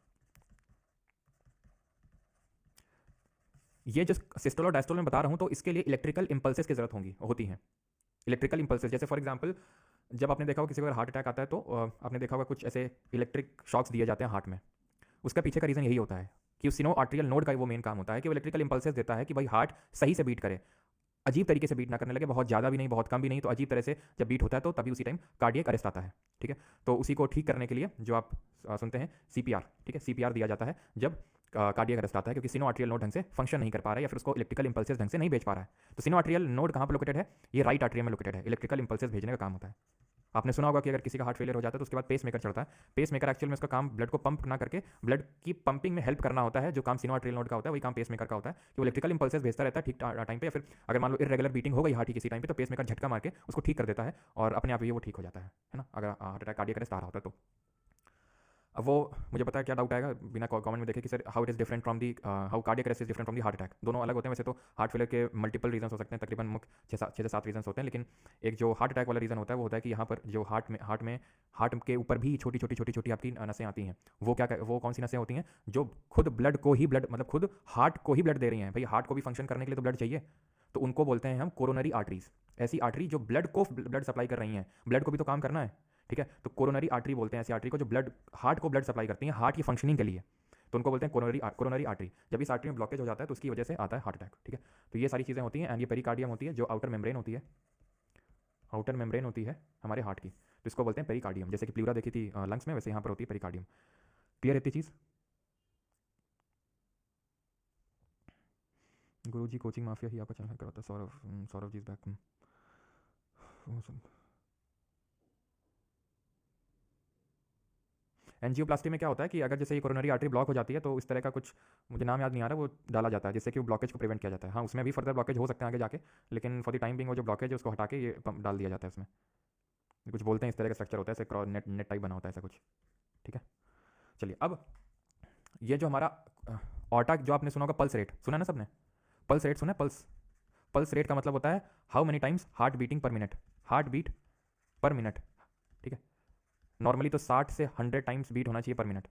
Speaker 1: ये जो सिस्टोल और डायस्टोल में बता रहा हूँ, तो इसके लिए इलेक्ट्रिकल इंपल्सेस की जरूरत होती हैं। इलेक्ट्रिकल इंपल्सेस, जैसे फॉर एग्जांपल जब आपने देखा होगा किसी को अगर हार्ट अटैक आता है तो आपने देखा होगा कुछ ऐसे इलेक्ट्रिक शॉक्स दिए जाते हैं हार्ट में। उसका पीछे का रीज़न यही होता है कि उस सिनो आर्ट्रियल नोड का वो मेन काम होता है कि वो इलेक्ट्रिकल इंपल्सेस देता है कि भाई हार्ट सही से बीट करे, अजीब तरीके से बीट ना करने लगे, बहुत ज़्यादा भी नहीं बहुत कम भी नहीं, तो अजीब तरह से जब बीट होता है तो तभी उसी टाइम कार्डियक अरेस्ट आता है। ठीक है, तो उसी को ठीक करने के लिए जो आप सुनते हैं सीपीआर, ठीक है, सीपीआर दिया जाता है जब कार्डियक अरेस्ट आता है, क्योंकि सिनो आर्ट्रियल नोड ढंग से फंक्शन नहीं कर पा रहा है या फिर उसको इलेक्ट्रिकल इंपल्सेस ढंग से नहीं भेज पा रहा है। तो सिनो आर्ट्रियल नोड कहाँ पर लोकेटेड है? ये राइट आर्ट्रियम में लोकेटेड है, इलेक्ट्रिकल इंपल्सेस भेजने का काम होता है। आपने सुना होगा कि अगर किसी का हार्ट फेलियर हो जाता है तो उसके बाद पेस मेकर चढ़ता है। पेस मेकर एक्चुअल में उसका काम ब्लड को पंप ना करके ब्लड की पंपिंग में हेल्प करना होता है, जो काम सिनो आर्ट्रियल नोड का होता है वही काम पेस मेकर का होता है कि वो इलेक्ट्रिकल इंपल्सेस भेजता रहता है ठीक टाइम पे, या फिर अगर मान लो इरेगुलर बीटिंग हो गई हार्ट की किसी टाइम पे, तो पेस मेकर झटका मार के उसको ठीक कर देता है और अपने आप ही वो ठीक हो जाता है ना, अगर हार्ट अटैक कार्डियक अरेस्ट आ रहा होता है तो। अब वो मुझे पता है क्या डाउट आएगा बिना कमेंट में देखे कि sir how it is different from the how cardiac arrest is different from the heart attack. दोनों अलग होते हैं वैसे तो, हार्ट फेलियर के मल्टीपल रीजन हो सकते हैं, तकरीबन मुख्य 6 से 7 रीजन होते हैं, लेकिन एक जो हार्ट अटैक वाला रीजन होता है वो होता है कि यहाँ पर जो हार्ट के ऊपर भी छोटी छोटी आपकी नसें आती हैं। वो कौन सी नसें होती हैं? जो खुद ब्लड को ही ब्लड, मतलब खुद हार्ट को ही ब्लड दे रही हैं। भाई हार्ट को भी फंक्शन करने के लिए तो ब्लड चाहिए, तो उनको बोलते हैं हम कोरोनरी आर्टरीज। ऐसी आर्टरी जो ब्लड को ब्लड सप्लाई कर रही हैं, ब्लड को भी तो काम करना है, ठीक है, तो कोरोनरी आर्टरी बोलते हैं ऐसी आर्टरी को जो ब्लड हार्ट को ब्लड सप्लाई करती है हार्ट की फंक्शनिंग के लिए, तो उनको बोलते हैं कोरोनरी आर्टरी। जब इस आर्टरी में ब्लॉकेज हो जाता है तो उसकी वजह से आता है हार्ट अटैक। ठीक है, तो ये सारी चीज़ें होती हैं। एंड ये पेरिकार्डियम होती है जो आउटर मेम्ब्रेन होती है हमारे हार्ट की, तो इसको बोलते हैं पेरिकार्डियम। जैसे कि प्लूरा देखी थी लंग्स में, वैसे यहाँ पर होती है पेरिकार्डियम। क्लियर है इतनी चीज़? गुरु जी कोचिंग माफिया ही आपका चैनल करवाता है, Saurabh ji is back. Angioplasty में क्या होता है कि अगर जैसे ये कोरोनरी आर्टरी ब्लॉक हो जाती है तो इस तरह का कुछ, मुझे नाम याद नहीं आ रहा, वो डाला जाता है जिससे कि वो ब्लॉकेज को प्रिवेंट किया जाता है। हाँ, उसमें भी फर्दर ब्लॉकेज हो सकते हैं आगे जाके, लेकिन फॉर द टाइम बिंग वो जो ब्लॉकेज है उसको हटा के ये पंप डाल दिया जाता है उसमें। कुछ बोलते हैं इस तरह का स्ट्रक्चर होता है, क्रॉस नेट टाइप बना होता है ऐसा कुछ। ठीक है, चलिए अब ये जो हमारा ऑर्टा, जो आपने सुना होगा पल्स रेट, सुना ना सबने? पल्स रेट सुना है? पल्स पल्स रेट का मतलब होता है how many times heart beating per minute, heart beat per minute, ठीक है। नॉर्मली तो 60 से 100 टाइम्स बीट होना चाहिए पर मिनट,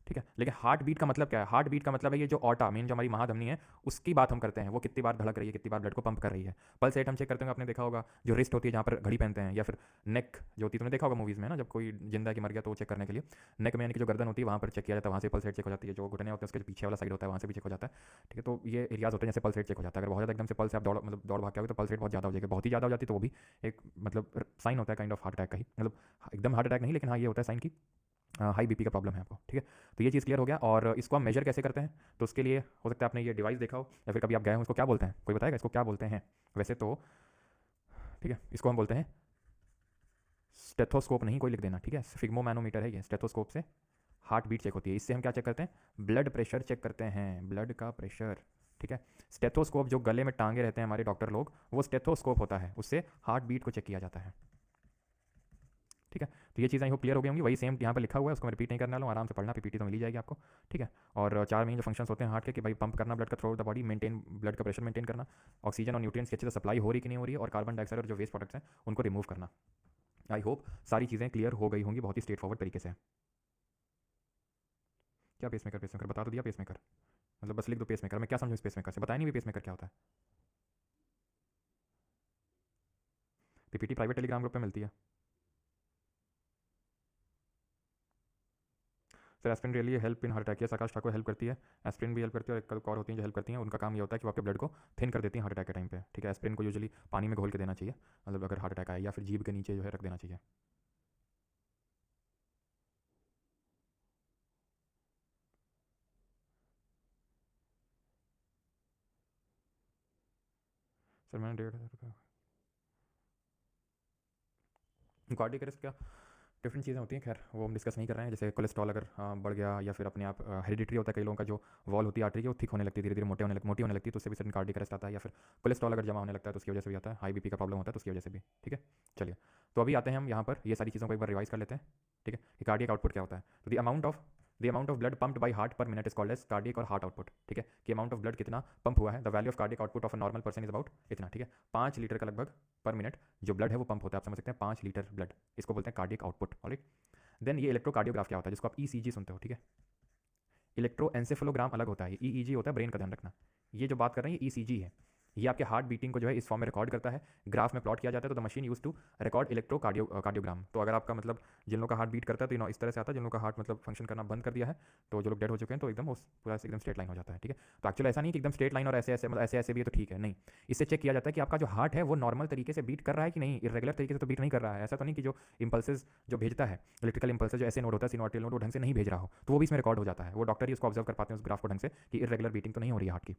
Speaker 1: ठीक है। लेकिन हार्ट बीट का मतलब क्या है? हार्ट बीट का मतलब है ये जो ऑटा मेन जो हमारी महाधमनी है उसकी बात हम करते हैं, वो कितनी बार धड़क रही है, कितनी बार ब्लड को पंप कर रही है। पल्स रेट हम चेक करते हैं, आपने देखा होगा जो रिस्ट होती है जहाँ पर घड़ी पहनते हैं, या फिर नेक जो होती है, तुमने देखा होगा मूवीज़ में ना, जब कोई जिंदा की मर गया तो वो चेक करने के लिए नेक में यानी कि जो गर्दन होती है वहाँ पर चेक किया जाता है, वहाँ से पल्स रेट चेक हो जाती है। जो घुटने होते हैं उसके जो पीछे वाला साइड होता है वहाँ से भी चेक हो जाता है, ठीक है। तो ये एरियाज होते हैं जैसे पल्स रेट चेक हो जाता है। अगर बहुत ज़्यादा एकदम से पल्स आप दौड़ मतलब दौड़ भाग के आओगे तो पल्स रेट बहुत ज़्यादा हो जाएगी, बहुत ही ज़्यादा हो जाती है तो वो भी एक मतलब साइन होता है काइंड ऑफ हार्ट अटैक का ही, मतलब एकदम हार्ट अटैक नहीं, लेकिन हाँ ये होता है साइन की हाई बीपी का प्रॉब्लम है आपको, ठीक है। तो ये चीज़ क्लियर हो गया। और इसको हम मेजर कैसे करते हैं? तो उसके लिए हो सकता है आपने ये डिवाइस देखा हो या फिर कभी आप गए हो, इसको क्या बोलते हैं, कोई बताएगा इसको क्या बोलते हैं वैसे तो? ठीक है, इसको हम बोलते हैं स्टेथोस्कोप, नहीं कोई लिख देना, ठीक है। फिग्मो मैनोमीटर है ये, स्टेथोस्कोप से हार्ट बीट चेक होती है। इससे हम क्या चेक करते हैं? ब्लड प्रेशर चेक करते हैं, ब्लड का प्रेशर, ठीक है। स्टेथोस्कोप जो गले में टांगे रहते हैं हमारे डॉक्टर लोग, वो स्टेथोस्कोप होता है, उससे हार्ट बीट को चेक किया जाता है, ठीक है। तो ये चीज़ें होप क्लियर हो गई होंगी। वही सेम यहाँ पर लिखा हुआ है, उसको मैं रिपीट नहीं करने वाला हूँ, आराम से पढ़ना, पीपीटी तो मिल ही जाएगी आपको, ठीक है। और 4 मेन जो फंक्शंस होते हैं हार्ट के, कि भाई पंप करना ब्लड का through the body, maintain blood का प्रेशर मेंटेन करना, ऑक्सीजन और न्यूट्रिएंट्स की अच्छे से सप्लाई हो रही कि नहीं हो रही है, और कार्बन डाइऑक्साइड और जो वेस्ट प्रोडक्ट्स हैं उनको रिमूव करना। आई होप सारी चीज़ें क्लियर हो गई होंगी बहुत ही स्ट्रेट फॉरवर्ड तरीके से। क्या पेसमेकर? पेसमेकर बता तो दिया, पेसमेकर मतलब बस लिख दो पेसमेकर, मैं क्या समझूँ इस पेसमेकर से? बताया नहीं भी पेसमेकर क्या होता है। पीपीटी प्राइवेट टेलीग्राम ग्रुप पे मिलती है sir. Aspirin really help in heart attack? Yes, Akash Thakur help करती है, एस्पिरिन भी हेल्प करती है, और एक और होती है जो हेल्प करती हैं, उनका काम ये होता है कि वो आपके ब्लड को थिन कर देती हैं हार्ट अटैक के टाइम पे, ठीक है। एस्पिरिन को यूजुअली पानी में घोल के देना चाहिए, मतलब अगर हार्ट अटैक आए, या फिर जीभ के नीचे जो है रख देना चाहिए। सर मैंने 1,500 कार्डियक अरेस्ट क्या डिफरेंट चीज़ें होती हैं, खैर वो हम डिस्कस नहीं कर रहे हैं। जैसे कोलेस्ट्रॉल अगर बढ़ गया, या फिर अपने आप हेरिडिटरी होता है कई लोगों का, जो वॉल होती है आर्टरी की वो थिक होने लगती है, धीरे धीरे मोटी होने लगती है, तो उससे भी सडन कार्डियक अरेस्ट आता है। या फिर कोलेस्ट्रॉल अगर जमा होने लगता है तो उसकी वजह से भी आता है, हाई बीपी का प्रॉब्लम होता है तो उसकी वजह से भी, ठीक है। चलिए, तो अभी आते हैं हम यहाँ पर ये सारी चीज़ों को एक बार रिवाइज कर लेते हैं, ठीक है, कि कार्डियक आउटपुट क्या होता है। तो the amount of blood pumped by heart per minute is called as cardiac और हार्ट आउटपुट, ठीक है। कि अमाउंट ऑफ ब्लड कितना पंप हुआ है, the value of cardiac output of a normal person is about इतना, ठीक है। 5 लीटर का लगभग पर मिनट जो ब्लड है वो पंप होता है, आप समझ सकते हैं 5 लीटर ब्लड, इसको बोलते हैं कार्डियक आउटपुट, ऑलराइट। देन ये इलेक्ट्रोकार्डियोग्राफ क्या होता है, जिसको आप ईसीजी सुनते हो, ठीक है। इलेक्ट्रोएंसेफेलोग्राम अलग होता है, ईईजी होता है ब्रेन का, ध्यान रखना। ये जो बात कर रहे हैं ये ईसीजी है, ये आपके हार्ट बीटिंग को जो है इस फॉर्म में रिकॉर्ड करता है, ग्राफ में प्लॉट किया जाता है। तो the machine use to record cardiogram. तो अगर आपका मतलब जिन लोगों का हार्ट बीट करता है तो इस तरह से आता है, जिन लोगों का हार्ट मतलब फंक्शन करना बंद कर दिया है, तो जो लोग डेड हो चुके हैं तो एकदम उस पूरा एकदम स्ट्रेट लाइन हो जाता है, ठीक है। तो एक्चुअली ऐसा नहीं कि एकदम स्ट्रेट लाइन और ऐसे ऐसे मतलब ऐसे ऐसे भी है तो ठीक है, नहीं। इससे चेक किया जाता है कि आपका जो हार्ट है वो नॉर्मल तरीके से बीट कर रहा है कि नहीं, इरेगुलर तरीके से तो बीट नहीं कर रहा है। ऐसा तो नहीं कि जो इंपल्सेस जो भेजता है, इलेक्ट्रिकल इंपल्सेस जो ऐसे नोड होता है, सिनोटियल नोड, वो ढंग से नहीं भेज रहा हो, तो वो भी इसमें रिकॉर्ड हो जाता है। वो डॉक्टर ही उसको ऑब्जर्व कर पाते हैं उस ग्राफ को ढंग से कि इरेगुलर बीटिंग तो नहीं हो रही है हार्ट की,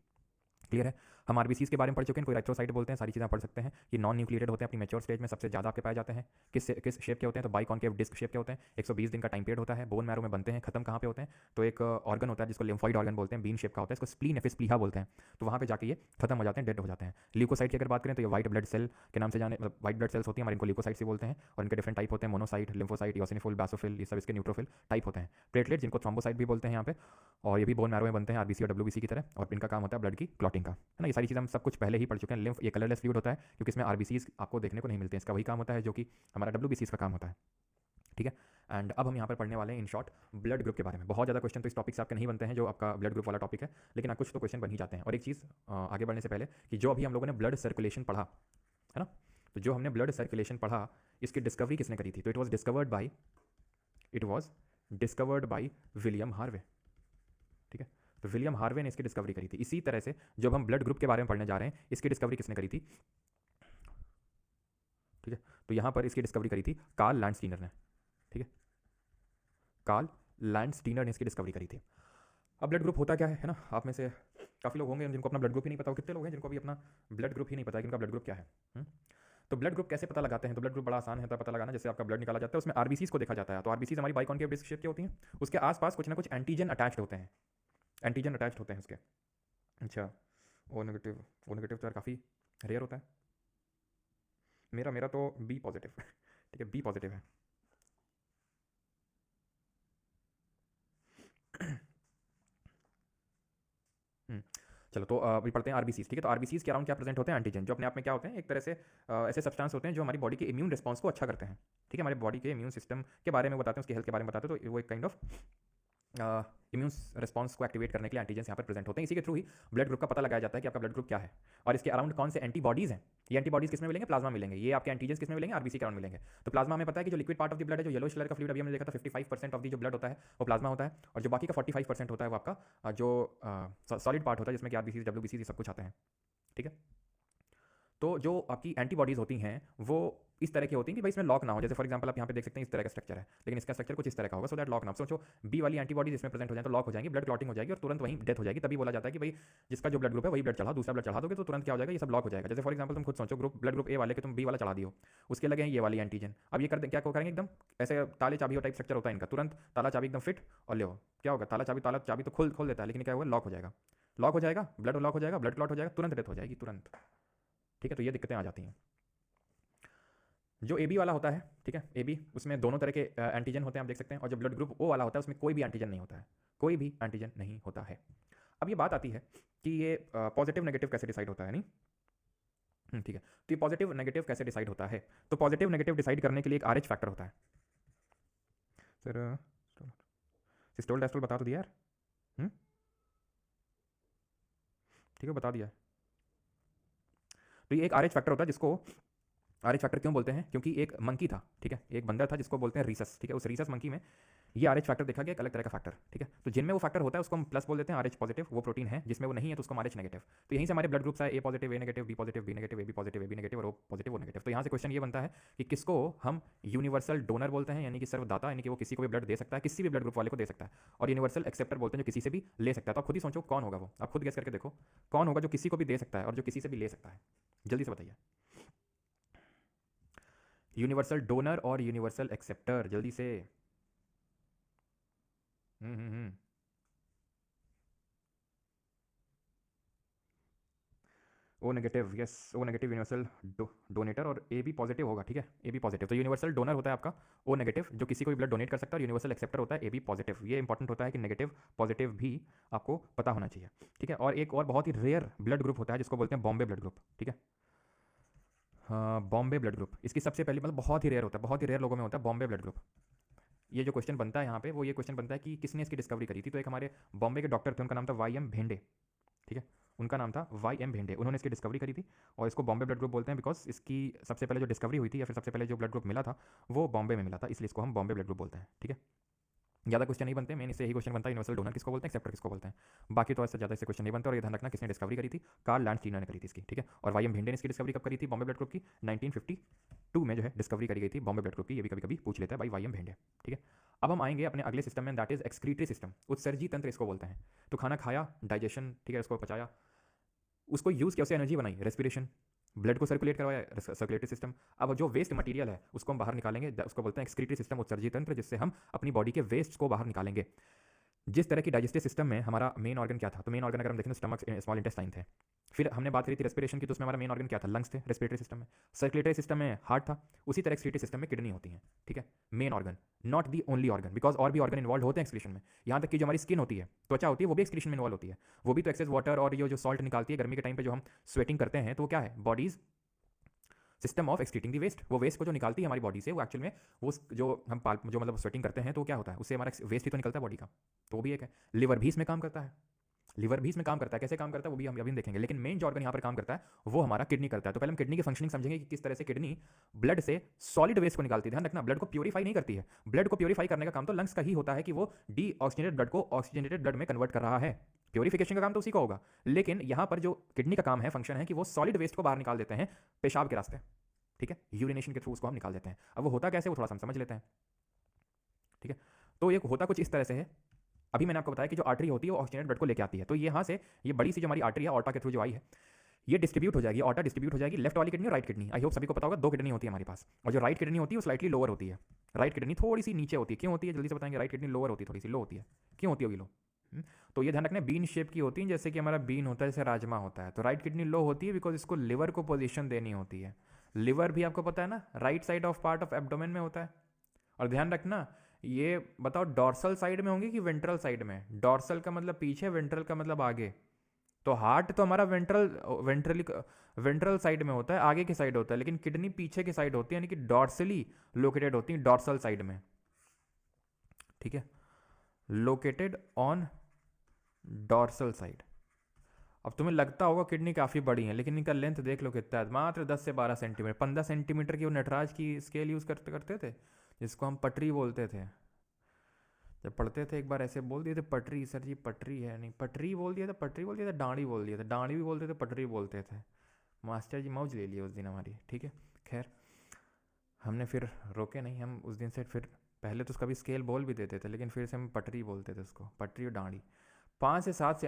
Speaker 1: क्लियर है। हम आरबीसीज के बारे में पढ़ चुके हैं, कोई इलेक्ट्रोसाइट बोलते हैं, सारी चीज़ें पढ़ सकते हैं। कि नॉन न्यूक्लिएटेड होते हैं, अपनी मेच्योर स्टेज में सबसे ज़्यादा आपके पाए जाते हैं। किस शेप के होते हैं? तो बाइकॉन्केव डिस्क शेप के होते हैं। 120 दिन का टाइम पीरियड होता है, बोन मैरो में बनते हैं, खत्म कहाँ पे होते हैं? तो एक ऑर्गन होता है जिसको लिम्फॉइड ऑर्गन बोलते हैं, बीन शेप का होता है, इसको स्प्लीन या फिर स्प्लीहा बोलते हैं। तो वहाँ पे जाके ये खत्म हो जाते हैं, डेड हो जाते हैं। ल्यूकोसाइट की अगर बात करें तो ये व्हाइट ब्लड सेल के नाम से जाने, मतलब व्हाइट ब्लड सेल्स होती हैं हमारे, इनको ल्यूकोसाइट से बोलते हैं। और इनके डिफरेंट टाइप होते हैं, मोनोसाइट, लिम्फोसाइट, योसिनोफिल, बासोफिल, ये सब इसके न्यूट्रोफिल टाइप होते हैं। प्लेटलेट जिनको थ्रोम्बोसाइट भी बोलते हैं यहाँ पे, और ये भी बोन मैरो में बनते हैं आरबीसी और डब्ल्यूबीसी की तरह, और इनका काम होता है ब्लड की क्लॉटिंग का, है ना। ये सारी चीज़ें हम सब कुछ पहले ही पढ़ चुके हैं। लिम्फ ये कलरलेस फ्लूइड होता है क्योंकि इसमें आरबीसीज आपको देखने को नहीं मिलते हैं, इसका वही काम होता है जो कि हमारा डब्ल्यूबीसीज का काम होता है, ठीक है। एंड अब हम यहाँ पर पढ़ने वाले हैं इन शॉर्ट ब्लड ग्रुप के बारे में। बहुत ज़्यादा क्वेश्चन तो इस टॉपिक से आपके नहीं बनते हैं जो आपका ब्लड ग्रुप वाला टॉपिक है, लेकिन कुछ तो क्वेश्चन बन ही जाते हैं। और एक चीज़ आगे बढ़ने से पहले, कि जो अभी हम लोगों ने ब्लड सर्कुलेशन पढ़ा है ना, तो जो हमने ब्लड सर्कुलेशन पढ़ा इसकी डिस्कवरी किसने करी थी? तो it was discovered by William Harvey, ठीक है। तो विलियम हार्वे ने इसकी डिस्कवरी करी थी। इसी तरह से जब हम ब्लड ग्रुप के बारे में पढ़ने जा रहे हैं, इसकी डिस्कवरी किसने करी थी? ठीक है, तो यहाँ पर इसकी डिस्कवरी करी थी कार्ल लैंडस्टीनर ने, ठीक है। कार्ल लैंडस्टीनर ने इसकी डिस्कवरी करी थी। अब ब्लड ग्रुप होता क्या है ना, आप में से काफ़ी लोग होंगे जिनको अपना ब्लड ग्रुप ही नहीं पता हो। कितने लोग हैं जिनको अभी अपना ब्लड ग्रुप ही नहीं पता है कि उनका ब्लड ग्रुप क्या है? तो ब्लड ग्रुप कैसे पता लगाते हैं? तो ब्लड ग्रुप बड़ा आसान है पता लगाना। जैसे आपका ब्लड निकाला जाता है, उसमें आरबीसीज को देखा जाता है। तो आरबीसीज हमारी बाइकॉन्केव डिस्क शेप की होती हैं, उसके आसपास कुछ ना कुछ एंटीजन अटैच्ड होते हैं, एंटीजन अटैच्ड होते हैं उसके। अच्छा, ओ नेगेटिव तो यार काफ़ी रेयर होता है। मेरा तो बी पॉजिटिव ठीक है, बी पॉजिटिव है। चलो तो अभी पढ़ते हैं आरबीसीज, ठीक है। तो आरबीसीज के अराउंड क्या प्रेजेंट होते हैं? एंटीजन, जो अपने आप में क्या होते हैं, एक तरह से ऐसे सब्सटेंस होते हैं जो हमारी बॉडी के इम्यून रिस्पॉन्स को अच्छा करते हैं, ठीक है। हमारे बॉडी के इम्यून सिस्टम के बारे में बताते हैं, उसकी हेल्थ के बारे में बताते हैं। तो वो एक काइंड ऑफ इम्यून रिस्पॉन्स को एक्टिवेट करने के लिए एंटीजेंस यहाँ पर प्रेजेंट होते हैं। इसी के थ्रू ही ब्लड ग्रुप का पता लगाया जाता है कि आपका ब्लड ग्रुप क्या है, और इसके अराउंड कौन से एंटीबॉडीज हैं। ये एंटीबॉडीज किसमें मिलेंगे? प्लाज्मा मिलेंगे। ये आपके एंटीजेंस किसमें मिलेंगे? आरबीसी के अराउंड मिलेंगे। तो प्लाज्मा हमें पता है कि जो liquid part of the blood है, जो येलो कलर का फ्लूइड अभी हमने देखा था, 55% ऑफ दी जो ब्लड होता है वो प्लाज्मा होता है, और जो बाकी का 45% होता है वो आपका जो सॉलिड पार्ट होता है, जिसमें कि आरबीसी, डब्ल्यूबीसी सब कुछ आते हैं, ठीक है। तो जो आपकी एंटीबॉडीज़ होती हैं वो इस तरह की होती हैं कि भाई इसमें लॉक ना हो। जैसे फॉर एग्जांपल आप यहाँ पे देख सकते हैं इस तरह का स्ट्रक्चर है, लेकिन इसका स्ट्रक्चर कुछ इस तरह का होगा, सो दैट लॉक ना हो। सोचो बी वाली एंटीबॉडीज इसमें प्रेजेंट हो जाए तो लॉक हो जाएंगी, ब्लड क्लॉटिंग हो जाएगी और तुरंत वहीं डेथ हो जाएगी। तभी बोला जाता है कि भाई जिसका जो ब्लड ग्रुप है वही ब्लड चढ़ा, दूसरा ब्लड चढ़ा दोगे तो तुरंत क्या हो जाएगा, ये सब लॉक हो जाएगा। जैसे फॉर एग्जांपल तुम खुद सोचो ब्लड ग्रुप ए वाले के तुम बी वाला चढ़ा दियो, उसके लगे हैं ये वाली एंटीजन। अब ये कर क्या करेंगे, एकदम ऐसे ताले चाबी टाइप स्ट्रक्चर होता है इनका, तुरंत ताला चाबी एकदम फिट और ले क्या होगा, ताला चाबी तो खोल देता है, लेकिन क्या होगा, लॉक हो जाएगा। लॉक हो जाएगा, ब्लड लॉक हो जाएगा, ब्लड क्लॉट हो जाएगा, तुरंत डेथ हो जाएगी, तुरंत, ठीक है। तो ये दिक्कतें आ जाती हैं। जो ए बी वाला होता है, ठीक है, ए बी, उसमें दोनों तरह के एंटीजन होते हैं, आप देख सकते हैं। और जो ब्लड ग्रुप ओ वाला होता है उसमें कोई भी एंटीजन नहीं होता है, कोई भी एंटीजन नहीं होता है। अब ये बात आती है कि ये पॉजिटिव नेगेटिव कैसे डिसाइड होता है, नहीं, ठीक है। तो ये पॉजिटिव नेगेटिव कैसे डिसाइड होता है? तो पॉजिटिव नेगेटिव डिसाइड करने के लिए एक आरएच फैक्टर होता है। सर सिस्टोल डायस्टोल बता तो दिया यार, ठीक है, बता दिया। तो ये एक आरएच फैक्टर होता है, जिसको आरएच फैक्टर क्यों बोलते हैं? क्योंकि एक मंकी था, ठीक है, एक बंदर था जिसको बोलते हैं रीसस, ठीक है। उस रीसस मंकी में ये आरएच फैक्टर देखा गया, एक अलग तरह का फैक्टर, ठीक है। तो जिनमें वो फैक्टर होता है उसको हम प्लस बोल देते हैं, आरएच पॉजिटिव। वो प्रोटीन है जिसमें वो नहीं है तो उसको आरएच नेगेटिव। तो यहीं से हमारे ब्लड ग्रुप्स है, A positive, A negative, B positive, B negative, A B positive, A B negative, और ओ पॉजिटिव, ओ नेगेटिव। तो यहाँ से क्वेश्चन ये बनता है कि किसको हम यूनिवर्सल डोनर बोलते हैं, यानी कि सर्वदाता, यानी कि वो किसी को भी ब्लड दे सकता है, किसी भी ब्लड ग्रुप वाले को दे सकता है। और यूनिवर्सल एक्सेप्टर बोलते हैं जो किसी से भी ले सकता है। तो आप खुद ही सोचो कौन होगा वो, आप खुद गेस करके देखो कौन होगा जो किसी को भी दे सकता है और जो किसी से भी ले सकता है। जल्दी से बताइए, यूनिवर्सल डोनर और यूनिवर्सल एक्सेप्टर, जल्दी से। O negative, yes, O negative universal donator, और ए बी पॉजिटिव होगा, ठीक है, ए बी पॉजिटिव। तो यूनिवर्सल डोनर होता है आपका ओ नेगेटिव, जो किसी को भी ब्लड डोनेट कर सकता है, और यूनिवर्सल एक्सेप्टर होता है ए बी पॉजिटिव। ये इंपॉर्टेंट होता है कि नेगेटिव पॉजिटिव भी आपको पता होना चाहिए, ठीक है। और एक और बहुत ही रेयर ब्लड ग्रुप होता है जिसको बोलते हैं बॉम्बे ब्लड ग्रुप, ठीक है। हाँ, बॉम्बे ब्लड ग्रुप, इसकी सबसे पहले मतलब बहुत ही रेयर होता है, बहुत ही रेयर लोगों में होता है बॉम्बे ब्लड ग्रुप। ये जो क्वेश्चन बनता है यहाँ पे, वो ये क्वेश्चन बनता है कि किसने इसकी डिस्कवरी करी थी। तो एक हमारे बॉम्बे के डॉक्टर थे, उनका नाम था वाई एम भेंडे, ठीक है, उनका नाम था वाई एम भेंडे। उन्होंने इसकी डिस्कवरी करी थी और इसको बॉम्बे ब्लड ग्रुप बोलते हैं, बिकॉज इसकी सबसे पहले जो डिस्कवरी हुई थी या फिर सबसे पहले जो ब्लड ग्रुप मिला था वो बॉम्बे में मिला था, इसलिए इसको हम बॉम्बे ब्लड ग्रुप बोलते हैं, ठीक है। ज़्यादा क्वेश्चन नहीं बनते, मेन इससे यही क्वेश्चन बनता है यूनिवर्सल डोनर किसको बोलते हैं, एक्सेप्टर किसको बोलते हैं। बाकी तो ऐसे ज़्यादा इससे क्वेश्चन नहीं बनते। और ये ध्यान रखना किसने डिस्कवरी करी थी, कार्ल लैंडस्टीनर ने करी थी इसकी, ठीक है। और वाई एम भेंडे ने इसकी डिस्कवरी कब करी थी बॉम्बे ब्लड ग्रुप की? 1952 में जो है डिस्कवरी करी गई थी बॉम्बे ब्लड ग्रुप की। ये भी कभी कभी पूछ लेता है भाई वाई एम भेंडे, ठीक है। अब हम आएंगे अपने अगले सिस्टम में, दैट इज एक्सक्रीटरी सिस्टम, उत्सर्जी तंत्र इसको बोलते हैं। तो खाना खाया, डाइजेशन, ठीक है, उसको पचाया, उसको यूज़ किया, उससे एनर्जी बनाई, रेस्पिरेशन, ब्लड को सर्कुलेट करवाया, सर्कुलेटरी सिस्टम। अब जो वेस्ट मटेरियल है उसको हम बाहर निकालेंगे, उसको बोलते हैं एक्सक्रीटरी सिस्टम, उत्सर्जी तंत्र, जिससे हम अपनी बॉडी के वेस्ट को बाहर निकालेंगे। जिस तरह की डाइजेस्टिव सिस्टम में हमारा मेन ऑर्गन क्या था, तो मेन ऑर्गन अगर हम देखें तो स्टमक, स्मॉल इंटेस्टाइन थे। फिर हमने बात करी थी रेस्पिरेशन की, तो उसमें हमारा मेन ऑर्गन क्या था, लंग्स थे, रेस्पिरेटरी सिस्टम में। सर्कुलेटरी सिस्टम में हार्ट था, उसी तरह एक्सक्रीटरी सिस्टम में किडनी होती है, ठीक है। Main organ, not the only organ, because और भी ऑर्गन इन्वॉल्व होते हैं एक्सक्रीशन में। यहाँ तक कि जो हमारी स्किन होती है, त्वचा होती है, वो भी एक्सक्रीशन में इन्वॉल्व होती है। वो भी तो एक्सेस वाटर और ये जो सॉल्ट निकालती है गर्मी के टाइम पे, जो हम स्वेटिंग करते हैं, तो वो क्या है, body's system of excreting the waste. वो वेस्ट को जो निकालती है हमारी बॉडी से, वो एक्चुअल में वो जो हम जो मतलब स्वेटिंग करते हैं तो क्या होता है, उससे हमारा वेस्ट ही तो निकलता है बॉडी का। तो वो भी एक है। लिवर भी इसमें काम करता है, लिवर भी इसमें काम करता है। कैसे काम करता है वो भी हम अभी देखेंगे। लेकिन मेन जो ऑर्गन यहाँ पर काम करता है वो हमारा किडनी करता है। तो पहले हम किडनी की फंक्शनिंग समझेंगे कि किस तरह से किडनी ब्लड से सॉलिड वेस्ट को निकालती है। ध्यान रखना, ब्लड को प्यूरीफाई नहीं करती है। ब्लड को प्यूरीफाई करने का काम तो लंग्स का ही होता है कि वो डी ऑक्सीजनेटेड ब्लड को ऑक्सीजनेटेड ब्लड में कन्वर्ट कर रहा है। प्योरीफिकेशन का काम तो उसी का होगा। लेकिन यहाँ पर जो किडनी का काम है, फंक्शन है कि वो सॉलिड वेस्ट को बाहर निकाल देते हैं पेशाब के रास्ते, ठीक है, यूरिनेशन के थ्रू उसको हम निकाल देते हैं। अब वो होता कैसे, वो थोड़ा सा हम समझ लेते हैं, ठीक है। तो ये होता कुछ इस तरह से है। अभी मैंने आपको बताया कि जो आर्टरी होती है वो ऑक्सीजनेटेड ब्लड को लेके आती है। तो यहाँ से ये बड़ी सी जो हमारी आर्टरी है, ऑर्टा के थ्रू जो आई है, ये डिस्ट्रीब्यूट हो जाएगी, ऑर्टा डिस्ट्रीब्यूट हो जाएगी। लेफ्ट वाली किडनी और राइट किडनी, आई होप सभी को पता होगा, दो किडनी होती है हमारे पास। और जो राइट किडनी होती है वो स्लाइटली लोअर होती है। राइट किडनी थोड़ी सी नीचे होती है। क्यों होती है, जल्दी से बताएंगे। राइट किडनी लोअर होती है, थोड़ी सी लो होती है। क्यों होती होगी लो? तो ये ध्यान रखना, बीन शेप की होती है, जैसे कि हमारा बीन होता है, जैसे राजमा होता है। तो राइट किडनी लो होती है बिकॉज इसको लिवर को पोजीशन देनी होती है। लिवर भी आपको पता है ना, right side of part of abdomen में होता है। और ध्यान रखना, ये बताओ डॉर्सल साइड में होंगे कि वेंट्रल साइड में? डॉर्सल का मतलब पीछे, वेंट्रल का मतलब आगे। तो हार्ट तो हमारा वेंट्रल साइड में होता है, आगे की साइड होता है, लेकिन किडनी पीछे की साइड होती है, यानी कि डॉर्सली लोकेटेड होती है, डॉर्सल साइड में, ठीक है, लोकेटेड ऑन डॉर्सल साइड। अब तुम्हें लगता होगा किडनी काफ़ी बड़ी है, लेकिन इनका लेंथ देख लो कितना है, मात्र 10 से 12 सेंटीमीटर, 15 सेंटीमीटर की वो नटराज की स्केल यूज़ करते थे, जिसको हम पटरी बोलते थे। जब पढ़ते थे एक बार ऐसे बोल दिए थे पटरी, सर जी पटरी है, नहीं पटरी बोल दिया था, पटरी बोल दिया था, डांडी बोल दिया था, डांडी भी बोलते थे, पटरी बोलते थे। मास्टर जी मौज ले लिए उस दिन हमारी, ठीक है। खैर हमने फिर रोके नहीं, हम उस दिन से फिर पहले तो उसका भी स्केल बोल भी देते थे, लेकिन फिर से हम पटरी बोलते थे उसको, पटरी और डांडी। 5 से 7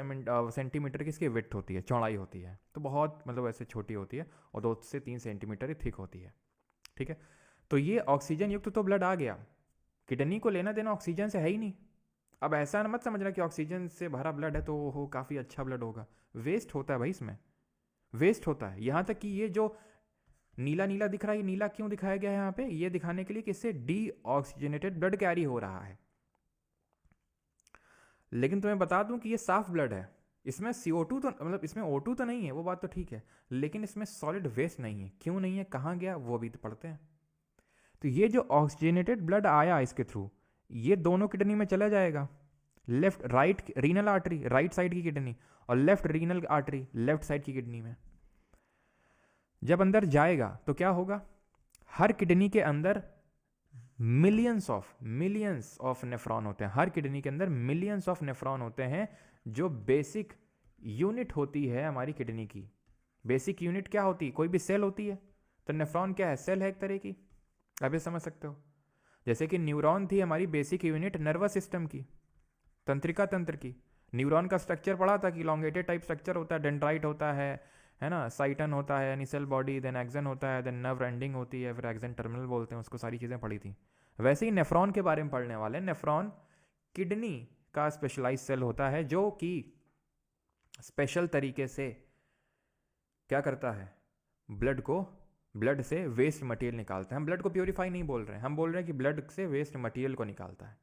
Speaker 1: सेंटीमीटर की इसकी विड्थ होती है, चौड़ाई होती है, तो बहुत मतलब ऐसे छोटी होती है, और 2 से 3 सेंटीमीटर ही थिक होती है, ठीक है। तो ये ऑक्सीजन युक्त तो ब्लड आ गया, किडनी को लेना देना ऑक्सीजन से है ही नहीं। अब ऐसा मत समझना कि ऑक्सीजन से भरा ब्लड है तो वो काफ़ी अच्छा ब्लड होगा, वेस्ट होता है भाई, इसमें वेस्ट होता है। यहाँ तक कि ये जो नीला नीला दिख रहा है, ये नीला क्यों दिखाया गया है यहाँ पे, ये दिखाने के लिए कि इससे डी ऑक्सीजनेटेड ब्लड कैरी हो रहा है। लेकिन तुम्हें बता दूं कि ये साफ ब्लड है, इसमें CO2 तो मतलब इसमें O2 तो नहीं है, वो बात तो ठीक है, लेकिन इसमें सॉलिड वेस्ट नहीं है। क्यों नहीं है, कहाँ गया, वो भी तो पढ़ते हैं। तो ये जो ऑक्सीजनेटेड ब्लड आया इसके थ्रू, ये दोनों किडनी में चला जाएगा, left right renal artery right side की किडनी, और left renal artery left side की किडनी में। जब अंदर जाएगा तो क्या होगा, हर किडनी के अंदर मिलियंस ऑफ नेफ्रॉन होते हैं, हर किडनी के अंदर मिलियंस ऑफ नेफ्रॉन होते हैं, जो बेसिक यूनिट होती है हमारी किडनी की। बेसिक यूनिट क्या होती है, कोई भी सेल होती है, तो नेफ्रॉन क्या है, सेल है एक तरह की, आप ये समझ सकते हो। जैसे कि न्यूरॉन थी हमारी बेसिक यूनिट नर्वस सिस्टम की, तंत्रिका तंत्र की। न्यूरॉन का स्ट्रक्चर पढ़ा था कि इलॉन्गेटेड टाइप स्ट्रक्चर होता है, डेंड्राइट होता है ना, साइटन होता है यानी सेल बॉडी, देन एक्सन होता है, देन नर्व एंडिंग होती है, फिर एक्सन टर्मिनल बोलते हैं उसको, सारी चीज़ें पढ़ी थी। वैसे ही नेफ्रॉन के बारे में पढ़ने वाले, नेफ्रॉन किडनी का स्पेशलाइज सेल होता है, जो कि स्पेशल तरीके से क्या करता है, ब्लड से वेस्ट मटेरियल निकालता है। हम ब्लड को प्योरीफाई नहीं बोल रहे हैं, हम बोल रहे हैं कि ब्लड से वेस्ट मटेरियल को निकालता है।